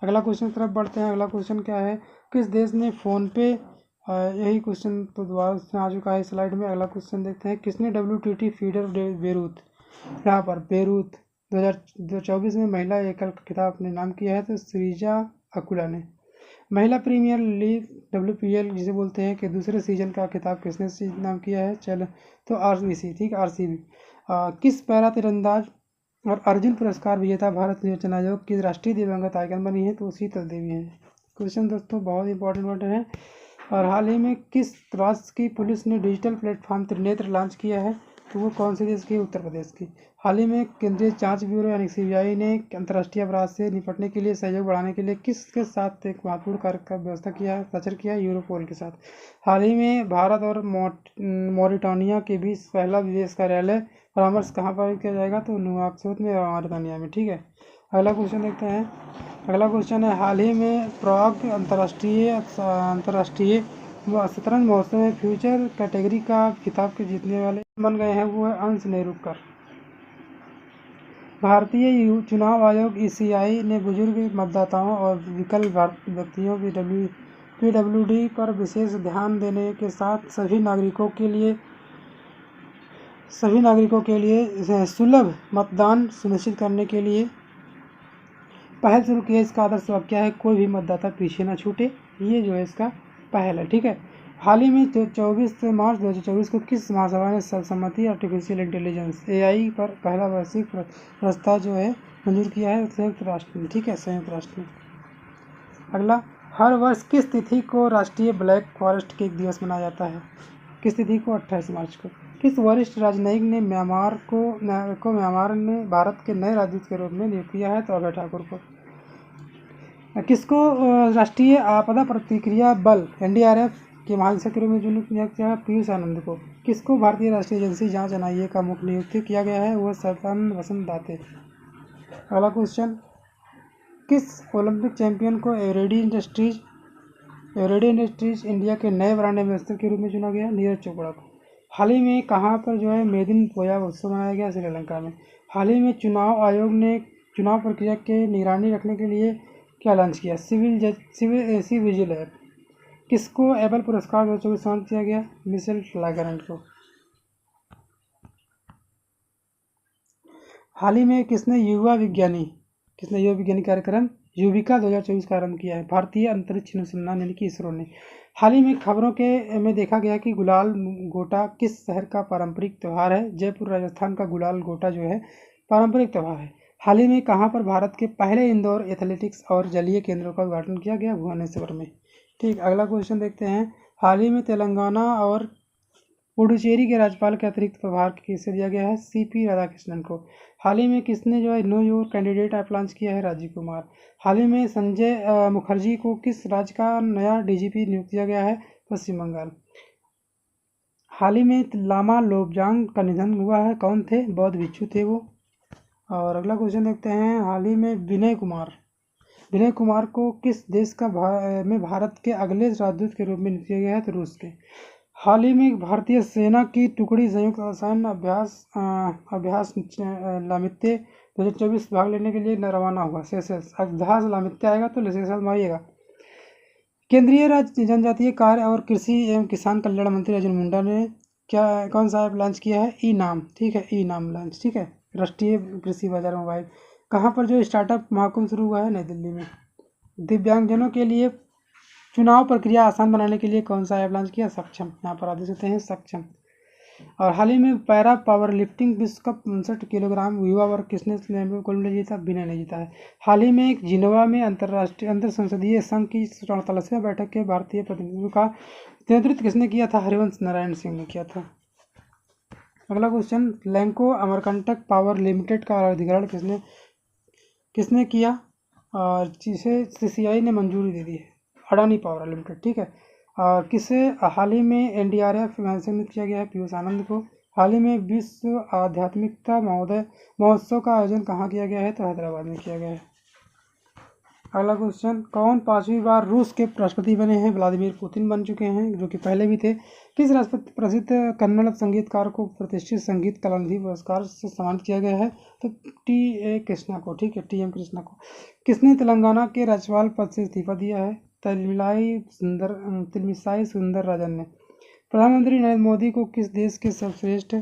अगला क्वेश्चन तरफ बढ़ते हैं, अगला क्वेश्चन क्या है, किस देश ने फ़ोन पे, यही क्वेश्चन तो दोबारा से आ चुका है स्लाइड में। अगला क्वेश्चन देखते हैं, किसने WTT फीडर बेरूत, यहाँ पर बेरूत 2024 में महिला एकल खिताब अपने नाम किया है, तो श्रीजा अकुला ने। महिला प्रीमियर लीग WPL जिसे बोलते हैं कि दूसरे सीजन का खिताब किसने नाम किया है, चलो तो RBC। ठीक, RCB। किस पैरा तीरंदाज और अर्जुन पुरस्कार विजेता भारत निर्वाचन आयोग की राष्ट्रीय दिवंगत आइकन बनी है, तो शीतल देवी है। क्वेश्चन दोस्तों बहुत इंपॉर्टेंट वर्ड है। और हाल ही में किस राज्य की पुलिस ने डिजिटल प्लेटफॉर्म त्रिनेत्र लॉन्च किया है, तो वो कौन से देश की, उत्तर प्रदेश की। हाल ही में केंद्रीय जांच ब्यूरो यानी CBI ने अंतर्राष्ट्रीय अपराध से निपटने के लिए सहयोग बढ़ाने के लिए किसके साथ एक महत्वपूर्ण कार्य का व्यवस्था किया, हस्ताक्षर किया, यूरोपोल के साथ। हाल ही में भारत और मॉरिटानिया के बीच पहला विदेश कार्यालय परामर्श कहाँ पर किया जाएगा, तो नुआकसोत में, मॉरिटानिया में। ठीक है, अगला क्वेश्चन देखते हैं, अगला क्वेश्चन है, हाल ही में प्राग अंतर्राष्ट्रीय शतरंज महोत्सव में फ्यूचर कैटेगरी का खिताब के जीतने वाले बन गए हैं, वो है अंश नेरुरकर। भारतीय चुनाव आयोग ECI ने बुजुर्ग मतदाताओं और विकल व्यक्तियों की PWD पर विशेष ध्यान देने के साथ सभी नागरिकों के लिए सुलभ मतदान सुनिश्चित करने के लिए पहल शुरू की है। इसका आदर्श वाक्य है, कोई भी मतदाता पीछे ना छूटे, ये जो है इसका पहल है। ठीक है, हाल ही में 24 मार्च 2024 को किस महासभा ने सर्वसम्मति आर्टिफिशियल इंटेलिजेंस AI पर पहला वैश्विक प्रस्ताव जो है मंजूर किया है? संयुक्त राष्ट्र ने, ठीक है, संयुक्त राष्ट्र ने। अगला, हर वर्ष किस तिथि को राष्ट्रीय ब्लैक फॉरेस्ट केक दिवस मनाया जाता है? किस तिथि को? 28 मार्च को। किस वरिष्ठ राजनयिक ने म्यांमार ने भारत के नए राजदूत के रूप में नियुक्त किया है? तो अभय ठाकुर को। किसको राष्ट्रीय आपदा प्रतिक्रिया बल NDRF के महानिदेशक के रूप में नियुक्त किया है? पीयूष आनंद को। किसको भारतीय राष्ट्रीय एजेंसी जांच NIA का मुख्य नियुक्त किया गया है? वह सदानंद वसंत दाते। अगला क्वेश्चन, किस ओलंपिक चैंपियन को एवरेडी इंडस्ट्रीज इंडिया के नए ब्रांड एम्बेसडर के रूप में चुना गया? नीरज चोपड़ा को। हाल ही में कहाँ पर जो है मेदिन पोया उत्सव मनाया गया? श्रीलंका में। हाल ही में चुनाव आयोग ने चुनाव प्रक्रिया के निगरानी रखने के लिए क्या लॉन्च किया? Civil vigil app. किसको एबल पुरस्कार 2024 समर्पित किया गया? मिशेल फ्लागरेंट को। हाल ही में किसने युवा विज्ञानी कार्यक्रम युविका 2024 का आरंभ किया है? भारतीय अंतरिक्ष अनुसंधान यानी कि इसरो ने। हाल ही में खबरों में देखा गया कि गुलाल गोटा किस शहर का पारंपरिक त्यौहार है? जयपुर राजस्थान का गुलाल गोटा जो है पारंपरिक त्यौहार है। हाल ही में कहाँ पर भारत के पहले इंडोर एथलेटिक्स और जलीय केंद्रों का उद्घाटन किया गया? भुवनेश्वर में। ठीक, अगला क्वेश्चन देखते हैं। हाल ही में तेलंगाना और पुडुचेरी के राज्यपाल के अतिरिक्त प्रभार किसे दिया गया है? CP राधाकृष्णन को। हाल ही में किसने जो है know your candidate app launch किया है? राजीव कुमार। हाल ही में संजय मुखर्जी को किस राज्य का नया DGP नियुक्त किया गया है? पश्चिम बंगाल। हाल ही में लामा लोबजांग का निधन हुआ है, कौन थे? बौद्ध भिक्षु थे वो। और अगला क्वेश्चन देखते हैं। हाल ही में विनय कुमार को किस देश का में भारत के अगले राजदूत के रूप में नियुक्त किया गया है? तो रूस के। हाल ही में भारतीय सेना की टुकड़ी संयुक्त सैन्य अभ्यास लामित्य 2024 भाग लेने के लिए रवाना हुआ सेशेल्स। अभ्यास लामित्य आएगा तो सेशेल्स में आइएगा। केंद्रीय राज्य जनजातीय कार्य और कृषि एवं किसान कल्याण मंत्री अर्जुन मुंडा ने कौन सा ऐप लॉन्च किया है? ई-नाम, ठीक है, ई-नाम लॉन्च, ठीक है, राष्ट्रीय कृषि बाजार मोबाइल। कहाँ पर जो स्टार्टअप महाकुंभ शुरू हुआ है? नई दिल्ली में। दिव्यांगजनों के लिए चुनाव प्रक्रिया आसान बनाने के लिए कौन सा ऐप लॉन्च किया? सक्षम। यहाँ पर आदेश होते हैं सक्षम। और हाल ही में पैरा पावर लिफ्टिंग विश्व कप 59 किलोग्राम युवा वर्ग किसने गोल्ड मेडल जीता? विनय ने जीता है। हाल ही में जिनेवा में अंतर संसदीय संघ की 47वें बैठक के भारतीय प्रतिनिधित्व का नेतृत्व किसने किया था? हरिवंश नारायण सिंह ने किया था। अगला question, Lanco Amarkantak power limited का अधिग्रहण किसने किया? और जिसे CCI ने मंजूरी दे दी है, अडानी पावर लिमिटेड, ठीक है। और किसे हाल ही में NDRF नियुक्त किया गया है? पीयूष आनंद को। हाल ही में विश्व आध्यात्मिकता महोत्सव का आयोजन कहाँ किया गया है? तो हैदराबाद में किया गया है। अगला क्वेश्चन, कौन 5वीं बार रूस के राष्ट्रपति बने हैं? व्लादिमीर पुतिन बन चुके हैं, जो कि पहले भी थे। किस राष्ट्रपति प्रसिद्ध कन्नड़ संगीतकार को प्रतिष्ठित संगीत कलानिधि पुरस्कार से सम्मानित किया गया है? तो TM कृष्णा को, ठीक है, TM कृष्णा को। किसने तेलंगाना के राज्यपाल पद से इस्तीफा दिया है? तमिलिसाई सुंदरराजन ने। प्रधानमंत्री नरेंद्र मोदी को किस देश के सर्वश्रेष्ठ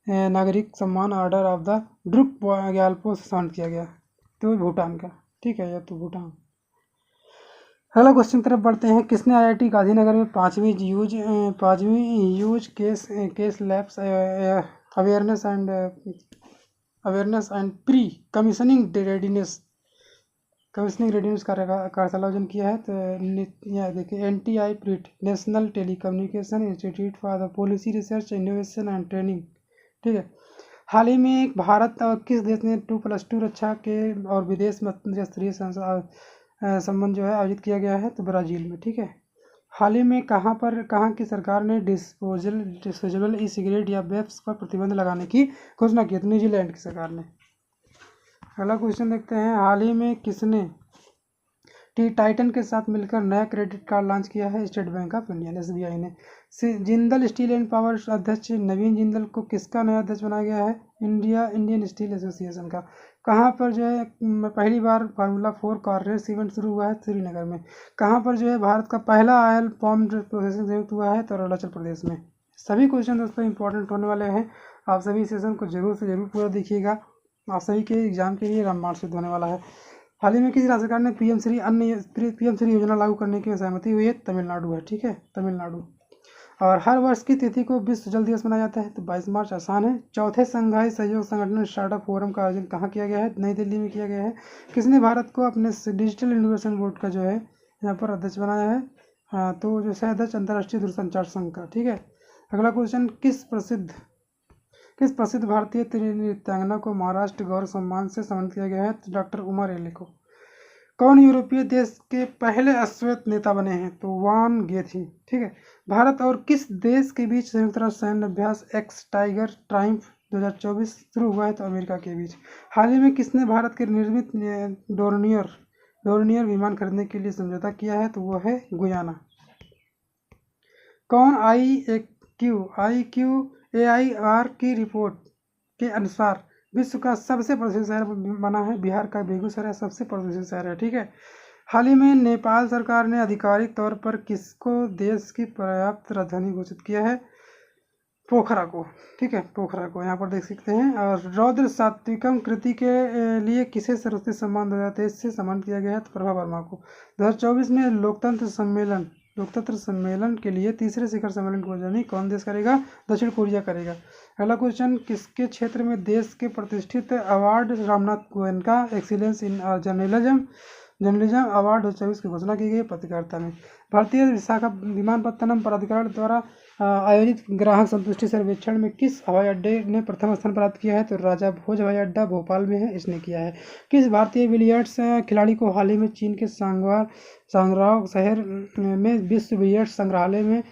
नागरिक सम्मान order of the Druk Gyalpo से सम्मानित किया गया? तो भूटान का, ठीक है, यह तो भूटान। अगला क्वेश्चन तरफ बढ़ते हैं। किसने IIT गांधीनगर में पांचवी use case labs awareness and pre commissioning readiness कार्यशाला आयोजन किया है? तो यहाँ देखिए NTI PRIT national telecommunication institute for the policy research innovation and training, ठीक है। हाल ही में भारत और किस देश ने 2+2 रक्षा के और विदेश मंत्री स्तरीय संबंध जो है आयोजित किया गया है? तो ब्राजील में, ठीक है। हाल ही में कहाँ की सरकार ने डिस्पोजेबल ई-सिगरेट या वेप्स पर प्रतिबंध लगाने की घोषणा की? तो न्यूजीलैंड की सरकार ने। अगला क्वेश्चन देखते हैं। हाल ही में किसने टाइटन के साथ मिलकर नया क्रेडिट कार्ड लॉन्च किया है? State bank of India SBI ने। जिंदल स्टील एंड पावर अध्यक्ष नवीन जिंदल को किसका नया अध्यक्ष बनाया गया है? इंडियन स्टील एसोसिएशन का। कहाँ पर जो है पहली बार फार्मूला 4 कार रेस इवेंट शुरू हुआ है? श्रीनगर में। कहाँ पर जो है भारत का पहला ऑयल पाम प्रोसेसिंग संयुक्त हुआ है? तो अरुणाचल प्रदेश में। सभी क्वेश्चन दोस्तों इंपॉर्टेंट होने वाले हैं। आप सभी सेशन को जरूर से जरूर पूरा देखिएगा। आप सभी के एग्जाम के लिए रामबाण सिद्ध होने वाला है। हाल ही में किस राज्य सरकार ने PM श्री योजना लागू करने की सहमति हुई है? तमिलनाडु है, ठीक है, तमिलनाडु। और हर वर्ष की तिथि को विश्व जल दिवस मनाया जाता है, तो 22 मार्च आसान है। चौथे संघाई सहयोग संगठन स्टार्टअप फोरम का आयोजन कहाँ किया गया है? नई दिल्ली में किया गया है। किसने भारत को अपने डिजिटल इनोवेशन बोर्ड का जो है यहाँ पर अध्यक्ष बनाया है? हाँ, तो जो है अध्यक्ष अंतर्राष्ट्रीय दूरसंचार संघ का। ठीक है, अगला क्वेश्चन, किस प्रसिद्ध भारतीय नृत्यांगना को महाराष्ट्र गौरव सम्मान से सम्मानित किया गया है? तो डॉक्टर उमा रेले को। कौन यूरोपीय देश के पहले अश्वेत नेता बने हैं? तो वान गेथी। ठीक है, भारत और किस देश के बीच संयुक्त राष्ट्र सैन्य अभ्यास एक्स टाइगर ट्रायम्फ 2024 शुरू हुआ है? तो अमेरिका के बीच। हाल ही में किसने भारत के निर्मित डोर्नियर विमान खरीदने के लिए समझौता किया है? तो वो है गुयाना। कौन AIR की रिपोर्ट के अनुसार विश्व का सबसे प्रदूषित शहर बना है? बिहार का बेगूसराय सबसे प्रदूषित शहर है। ठीक है, हाल ही में नेपाल सरकार ने आधिकारिक तौर पर किसको देश की पर्याप्त राजधानी घोषित किया है? पोखरा को। ठीक है, पोखरा को यहाँ पर देख सकते हैं। और रौद्र सात्विकम कृति के लिए किसे सर्वश्रेष्ठ सम्मान 2023 से सम्मानित किया गया है? तो प्रभा वर्मा को। 2024 में लोकतंत्र सम्मेलन के लिए तीसरे शिखर सम्मेलन की मेजबानी कौन देश करेगा? दक्षिण कोरिया करेगा। अगला क्वेश्चन, किसके क्षेत्र में देश के प्रतिष्ठित award Ramnath Goenka excellence in journalism award 2024 की घोषणा की गई पत्रकारिता में? भारतीय विमानपत्तनम प्राधिकरण द्वारा आयोजित ग्राहक संतुष्टि सर्वेक्षण में किस हवाई अड्डे ने प्रथम स्थान प्राप्त किया है? तो राजा भोज हवाई अड्डा भोपाल में है, इसने किया है। किस भारतीय बिलियर्ड्स खिलाड़ी को हाल ही में चीन के सांगराओ शहर में विश्व बिलियर्ड्स संग्रहालय में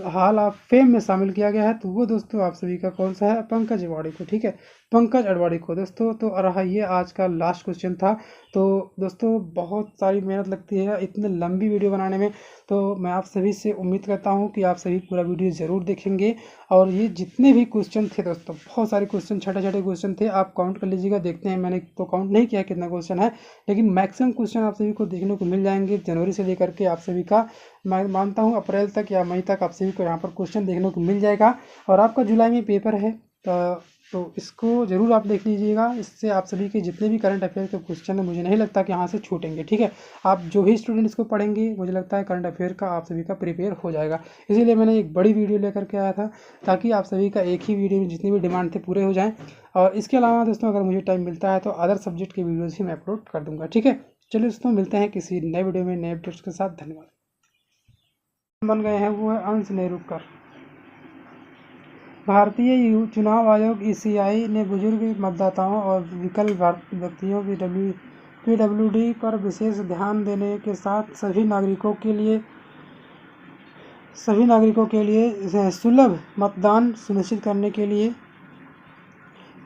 हॉल ऑफ फेम में शामिल किया गया है? तो वो दोस्तों आप सभी का कौन सा है? पंकज अडवाणी को। ठीक है, पंकज अडवाणी को दोस्तों। तो रहा ये आज का लास्ट क्वेश्चन था। तो दोस्तों बहुत सारी मेहनत लगती है इतने लंबी वीडियो बनाने में, तो मैं आप सभी से उम्मीद करता हूँ कि आप सभी पूरा वीडियो ज़रूर देखेंगे। और ये जितने भी क्वेश्चन थे दोस्तों, बहुत सारे क्वेश्चन, छोटे छोटे क्वेश्चन थे, आप काउंट कर लीजिएगा। देखते हैं, मैंने तो काउंट नहीं किया कितना क्वेश्चन है, लेकिन मैक्सिमम क्वेश्चन आप सभी को देखने को मिल जाएंगे। जनवरी से लेकर के आप सभी का, मैं मानता हूँ अप्रैल तक या मई तक आप सभी को यहाँ पर क्वेश्चन देखने को मिल जाएगा। और आपका जुलाई में पेपर है, तो इसको ज़रूर आप देख लीजिएगा। इससे आप सभी के जितने भी करंट अफेयर के क्वेश्चन है, मुझे नहीं लगता कि यहाँ से छूटेंगे। ठीक है, आप जो भी स्टूडेंट इसको पढ़ेंगे, मुझे लगता है करंट अफेयर का आप सभी का प्रिपेयर हो जाएगा। इसीलिए मैंने एक बड़ी वीडियो लेकर के आया था, ताकि आप सभी का एक ही वीडियो में जितनी भी डिमांड थे पूरे हो जाएँ। और इसके अलावा दोस्तों अगर मुझे टाइम मिलता है तो अदर सब्जेक्ट के वीडियोज़ भी मैं अपलोड कर दूँगा। ठीक है, चलिए दोस्तों, मिलते हैं किसी नए वीडियो में नए अपडेट्स के साथ। धन्यवाद। बन गए हैं वो है अंश नेरुकर। भारतीय चुनाव आयोग ECI ने बुजुर्ग मतदाताओं और विकल व्यक्तियों की PWD पर विशेष ध्यान देने के साथ सभी नागरिकों के लिए सुलभ मतदान सुनिश्चित करने के लिए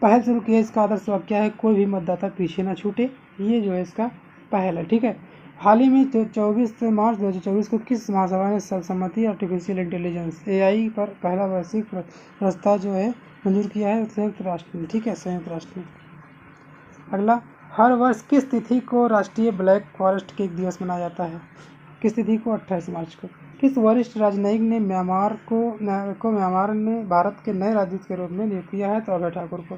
पहल शुरू की है। इसका आदर्श वाक्य है, कोई भी मतदाता पीछे ना छूटे। ये जो है इसका पहल है। ठीक है, हाल ही में 24 मार्च 2024 को किस महासभा ने सर्वसम्मति आर्टिफिशियल इंटेलिजेंस AI पर पहला वैश्विक प्रस्ताव जो है मंजूर किया है? संयुक्त राष्ट्र में। ठीक है, संयुक्त राष्ट्र में। अगला, हर वर्ष किस तिथि को राष्ट्रीय ब्लैक फॉरेस्ट केक दिवस मनाया जाता है? किस तिथि को? 28 मार्च को। किस वरिष्ठ राजनयिक ने म्यांमार ने भारत के नए राजदूत के रूप में नियुक्त किया है? तो अभय ठाकुर को।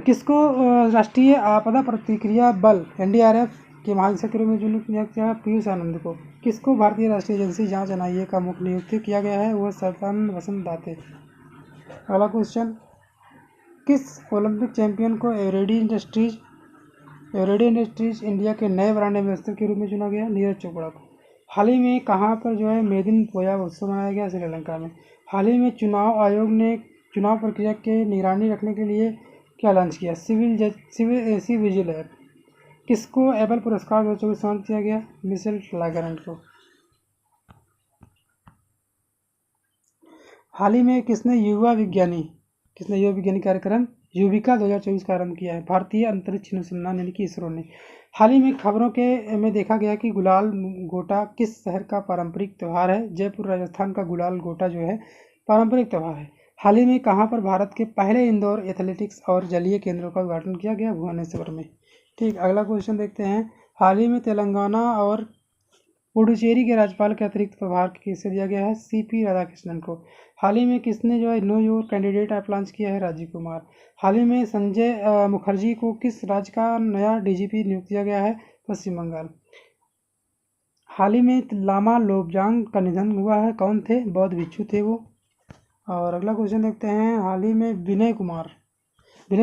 किसको राष्ट्रीय आपदा प्रतिक्रिया बल NDRF के महानिदेशक के रूप में नियुक्त किया है? पीयूष आनंद को। किसको भारतीय राष्ट्रीय एजेंसी जांच NIA का मुख्य नियुक्त किया गया है? वह सत्यानंद वसंत दाते। अगला क्वेश्चन, किस ओलंपिक चैंपियन को एवरेडी इंडस्ट्रीज इंडिया के नए ब्रांड एम्बेसडर के रूप में चुना गया? नीरज चोपड़ा को। हाल ही में कहाँ पर जो है मेदिन पोया उत्सव मनाया गया? श्रीलंका में। हाल ही में चुनाव आयोग ने चुनाव प्रक्रिया के निगरानी रखने के लिए क्या लॉन्च किया? C vigil app. किसको एबल पुरस्कार 2024 सम्मानित किया गया? मिशेल लागारैंड को। हाल ही में किसने युवा विज्ञानी कार्यक्रम युविका 2024 का आरंभ किया है? भारतीय अंतरिक्ष अनुसंधान यानी कि इसरो ने। हाल ही में खबरों में देखा गया कि गुलाल गोटा किस शहर का पारंपरिक त्यौहार है? जयपुर राजस्थान का गुलाल गोटा जो है पारंपरिक त्यौहार है। हाल ही में कहाँ पर भारत के पहले इंडोर एथलेटिक्स और जलीय केंद्रों का उद्घाटन किया गया? भुवनेश्वर में। ठीक, अगला क्वेश्चन देखते हैं। हाल ही में तेलंगाना और पुडुचेरी के राज्यपाल के अतिरिक्त प्रभार किसे दिया गया है? CP राधाकृष्णन को। हाल ही में किसने जो है know your candidate app launch किया है? राजीव कुमार। हाल ही में संजय मुखर्जी को किस राज्य का नया DGP नियुक्त किया गया है? पश्चिम बंगाल। हाल ही में लामा लोबजांग का निधन हुआ है, कौन थे? बौद्ध भिक्षु थे वो। और अगला क्वेश्चन देखते हैं, हाल ही में विनय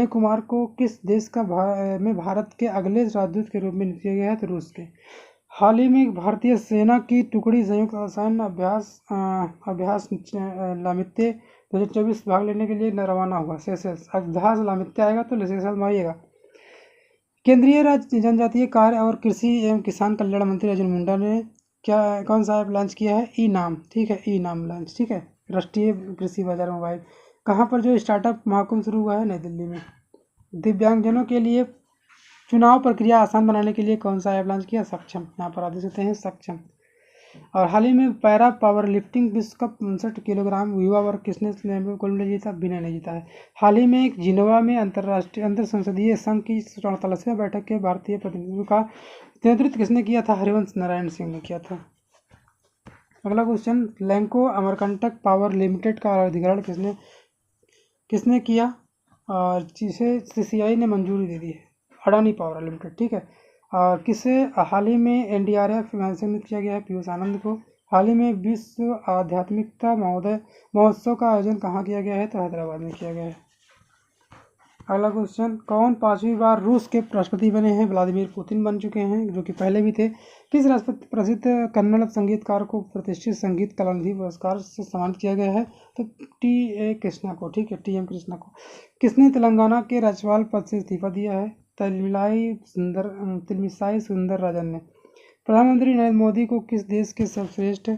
कुमार को किस देश का में भारत के अगले राजदूत के रूप में नियुक्त किया गया है? तो रूस के। हाल ही में भारतीय सेना की टुकड़ी संयुक्त सैन्य अभ्यास लामित्य 2024 भाग लेने के लिए रवाना हुआ। सेशेल्स। अभ्यास लामित्य आएगा तो सेशेल्स में आइएगा। केंद्रीय राज्य जनजातीय कार्य और कृषि एवं किसान कल्याण मंत्री अर्जुन मुंडा ने कौन सा ऐप लॉन्च किया है? ई नाम। ठीक है, ई नाम लॉन्च। ठीक है, राष्ट्रीय कृषि बाजार मोबाइल। कहाँ पर जो स्टार्टअप महाकुंभ शुरू हुआ है? नई दिल्ली में। दिव्यांगजनों के लिए चुनाव प्रक्रिया आसान बनाने के लिए कौन सा ऐप लॉन्च किया? सक्षम। यहाँ पर आदेश होते हैं सक्षम। और हाल ही में पैरा पावर लिफ्टिंग विश्व कप 59 किलोग्राम युवा वर्ग किसने गोल्ड मेडल जीता? विनय ने जीता है। हाल ही में जिनेवा में अंतर संसदीय संघ की 44वीं बैठक के भारतीय प्रतिनिधित्व का नेतृत्व किसने किया था? हरिवंश नारायण सिंह ने किया था। अगला question, Lanco Amarkantak power limited का अधिग्रहण किसने किया? और जिसे सीसीआई ने मंजूरी दे दी है, अडानी पावर लिमिटेड। ठीक है। और किसे हाल ही में एनडीआरएफ सम्मानित किया गया है? पीयूष आनंद को। हाल ही में विश्व आध्यात्मिकता महोत्सव का आयोजन कहाँ किया गया है? तो हैदराबाद में किया गया है। अगला क्वेश्चन, कौन 5वीं बार रूस के राष्ट्रपति बने हैं? व्लादिमीर पुतिन बन चुके हैं, जो कि पहले भी थे। किस राष्ट्रपति प्रसिद्ध कन्नड़ संगीतकार को प्रतिष्ठित संगीत कलानिधि पुरस्कार से सम्मानित किया गया है? तो टी.ए. कृष्णा को। ठीक है, टी.एम. कृष्णा को। किसने तेलंगाना के राज्यपाल पद से इस्तीफा दिया है? तिलमिसाई सुंदरराजन ने। प्रधानमंत्री नरेंद्र मोदी को किस देश के सर्वश्रेष्ठ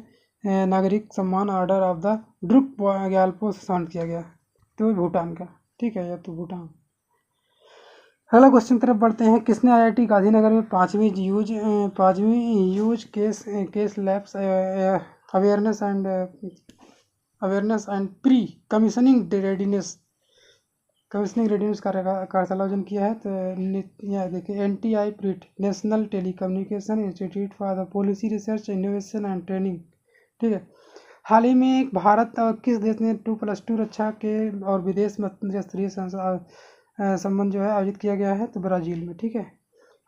नागरिक सम्मान order of the Druk Gyalpo से सम्मानित किया गया? तो भूटान का। ठीक है, यह तो भूटान। अगला क्वेश्चन तरफ बढ़ते हैं, किसने आईआईटी गांधीनगर में पांचवी use case labs awareness and pre commissioning readiness कार्यशाला आयोजन किया है? तो यहाँ देखिए, NTI PRIT national telecommunication institute for the policy research innovation and training. ठीक है। हाल ही में भारत और किस देश ने 2+2 रक्षा के और विदेश मंत्री स्तरीय संबंध जो है आयोजित किया गया है? तो ब्राजील में। ठीक है।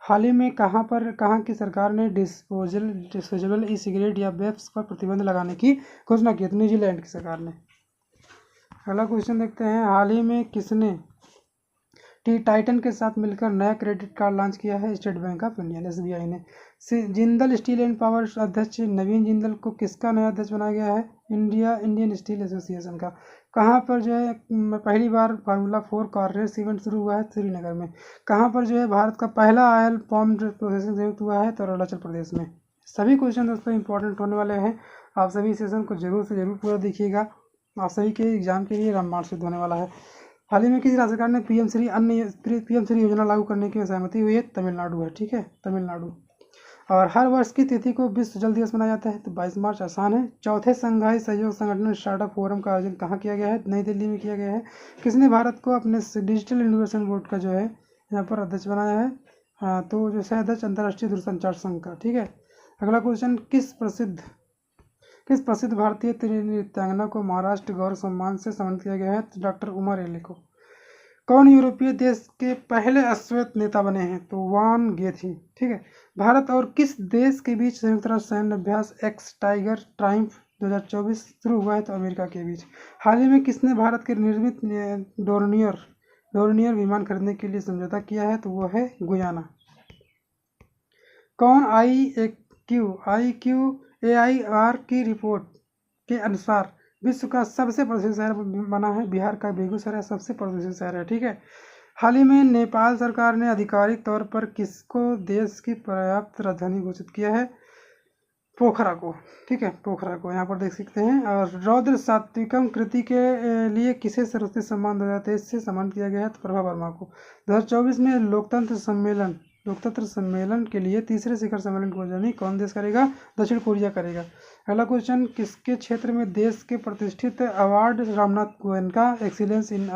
हाल ही में कहाँ की सरकार ने डिस्पोजेबल ई सिगरेट या वेप्स पर प्रतिबंध लगाने की घोषणा की? तो न्यूजीलैंड की सरकार ने। अगला क्वेश्चन देखते हैं, हाल ही में किसने टाइटन के साथ मिलकर नया क्रेडिट कार्ड लॉन्च किया है? State bank of India SBI ने। जिंदल स्टील एंड पावर अध्यक्ष नवीन जिंदल को किसका नया अध्यक्ष बनाया गया है? इंडियन स्टील एसोसिएशन का। कहाँ पर जो है पहली बार फार्मूला 4 कार रेस इवेंट शुरू हुआ है? श्रीनगर में। कहाँ पर जो है भारत का पहला ऑयल पाम प्रोसेसिंग संयुक्त हुआ है? तो अरुणाचल प्रदेश में। सभी क्वेश्चन दोस्तों इंपॉर्टेंट होने वाले हैं, आप सभी सेशन को जरूर से जरूर पूरा देखिएगा, आप सभी के एग्जाम के लिए रामबाण सिद्ध होने वाला है। हाल ही में किस राज्य सरकार ने पीएम श्री योजना लागू करने की सहमति हुई है? तमिलनाडु है। ठीक है, तमिलनाडु। और हर वर्ष की तिथि को विश्व जल दिवस मनाया जाता है? तो 22 मार्च। आसान है। चौथे संघाई सहयोग संगठन स्टार्टअप फोरम का आयोजन कहाँ किया गया है? नई दिल्ली में किया गया है। किसने भारत को अपने डिजिटल इनोवेशन बोर्ड का जो है यहाँ पर अध्यक्ष बनाया है? तो जो सह अध्यक्ष अंतर्राष्ट्रीय दूरसंचार संघ का। ठीक है। अगला क्वेश्चन, किस प्रसिद्ध भारतीय नृत्यांगना को महाराष्ट्र गौरव सम्मान से सम्मानित किया गया है? तो डॉक्टर उमा रेले को। कौन यूरोपीय देश के पहले अश्वेत नेता बने हैं? तो वान गेथी। ठीक है। भारत और किस देश के बीच संयुक्त राष्ट्र सैन्य अभ्यास एक्स टाइगर ट्रायम्फ 2024 शुरू हुआ है? तो अमेरिका के बीच। हाल ही में किसने भारत के निर्मित डोर्नियर विमान खरीदने के लिए समझौता किया है? तो वो है गुयाना। कौन IQAIR की रिपोर्ट के अनुसार विश्व का सबसे प्रदूषित शहर बना है? बिहार का बेगूसराय सबसे प्रदूषित शहर है। ठीक है। हाल ही में नेपाल सरकार ने आधिकारिक तौर पर किसको देश की पर्याप्त राजधानी घोषित किया है? पोखरा को। ठीक है, पोखरा को यहाँ पर देख सकते हैं। और रौद्र सात्विकम कृति के लिए किसे सर्वश्रेष्ठ सम्मान 2023 से सम्मानित किया गया है? तो प्रभा वर्मा को। 2024 में लोकतंत्र सम्मेलन के लिए तीसरे शिखर सम्मेलन की मेजबानी कौन देश करेगा? दक्षिण कोरिया करेगा। अगला क्वेश्चन, किसके क्षेत्र में देश के प्रतिष्ठित award Ramnath Goenka excellence in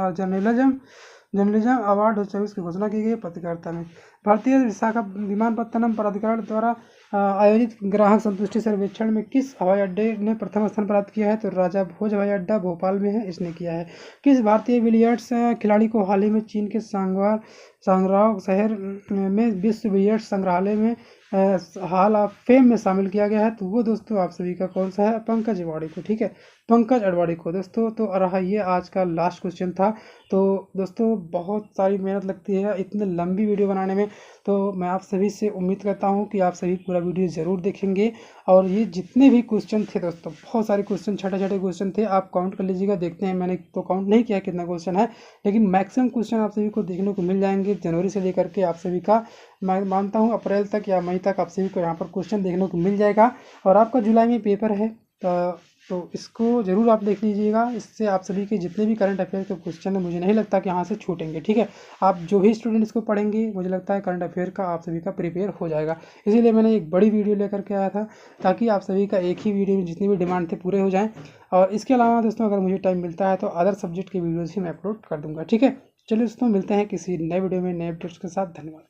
journalism award 2024 की घोषणा की गई? पत्रकारिता में। भारतीय विमानपत्तनम प्राधिकरण द्वारा आयोजित ग्राहक संतुष्टि सर्वेक्षण में किस हवाई अड्डे ने प्रथम स्थान प्राप्त किया है? तो राजा भोज हवाई अड्डा भोपाल में है, इसने किया है। किस भारतीय बिलियर्ड्स खिलाड़ी को हाल ही में चीन के सांगराव शहर में विश्व बिलियर्ड्स संग्रहालय में हाल ऑफ फेम में शामिल किया गया है, तो वो दोस्तों आप सभी का कौन सा है? पंकज अडवाणी को। ठीक है, पंकज अडवाणी को दोस्तों। तो रहा ये आज का लास्ट क्वेश्चन था। तो दोस्तों बहुत सारी मेहनत लगती है इतने लंबी वीडियो बनाने में, तो मैं आप सभी से उम्मीद करता हूँ कि आप सभी पूरा वीडियो ज़रूर देखेंगे। और ये जितने भी क्वेश्चन थे दोस्तों, बहुत सारे क्वेश्चन, छोटे छोटे क्वेश्चन थे, आप काउंट कर लीजिएगा। देखते हैं, मैंने तो काउंट नहीं किया कितना क्वेश्चन है, लेकिन मैक्सिमम क्वेश्चन आप सभी को देखने को मिल जाएंगे जनवरी से लेकर के। आप सभी का मैं मानता हूँ अप्रैल तक या मई तक आप सभी को यहाँ पर क्वेश्चन देखने को मिल जाएगा। और आपका जुलाई में पेपर है, तो इसको ज़रूर आप देख लीजिएगा। इससे आप सभी के जितने भी करंट अफेयर के क्वेश्चन है, मुझे नहीं लगता कि यहाँ से छूटेंगे। ठीक है, आप जो भी स्टूडेंट इसको पढ़ेंगे, मुझे लगता है करंट अफेयर का आप सभी का प्रिपेयर हो जाएगा। इसीलिए मैंने एक बड़ी वीडियो लेकर के आया था, ताकि आप सभी का एक ही वीडियो में जितनी भी डिमांड थे पूरे हो जाएँ। और इसके अलावा दोस्तों अगर मुझे टाइम मिलता है तो अदर सब्जेक्ट के वीडियोज़ भी मैं अपलोड कर दूँगा। ठीक है, चलिए दोस्तों, मिलते हैं किसी नए वीडियो में नए अपडेट्स के साथ। धन्यवाद।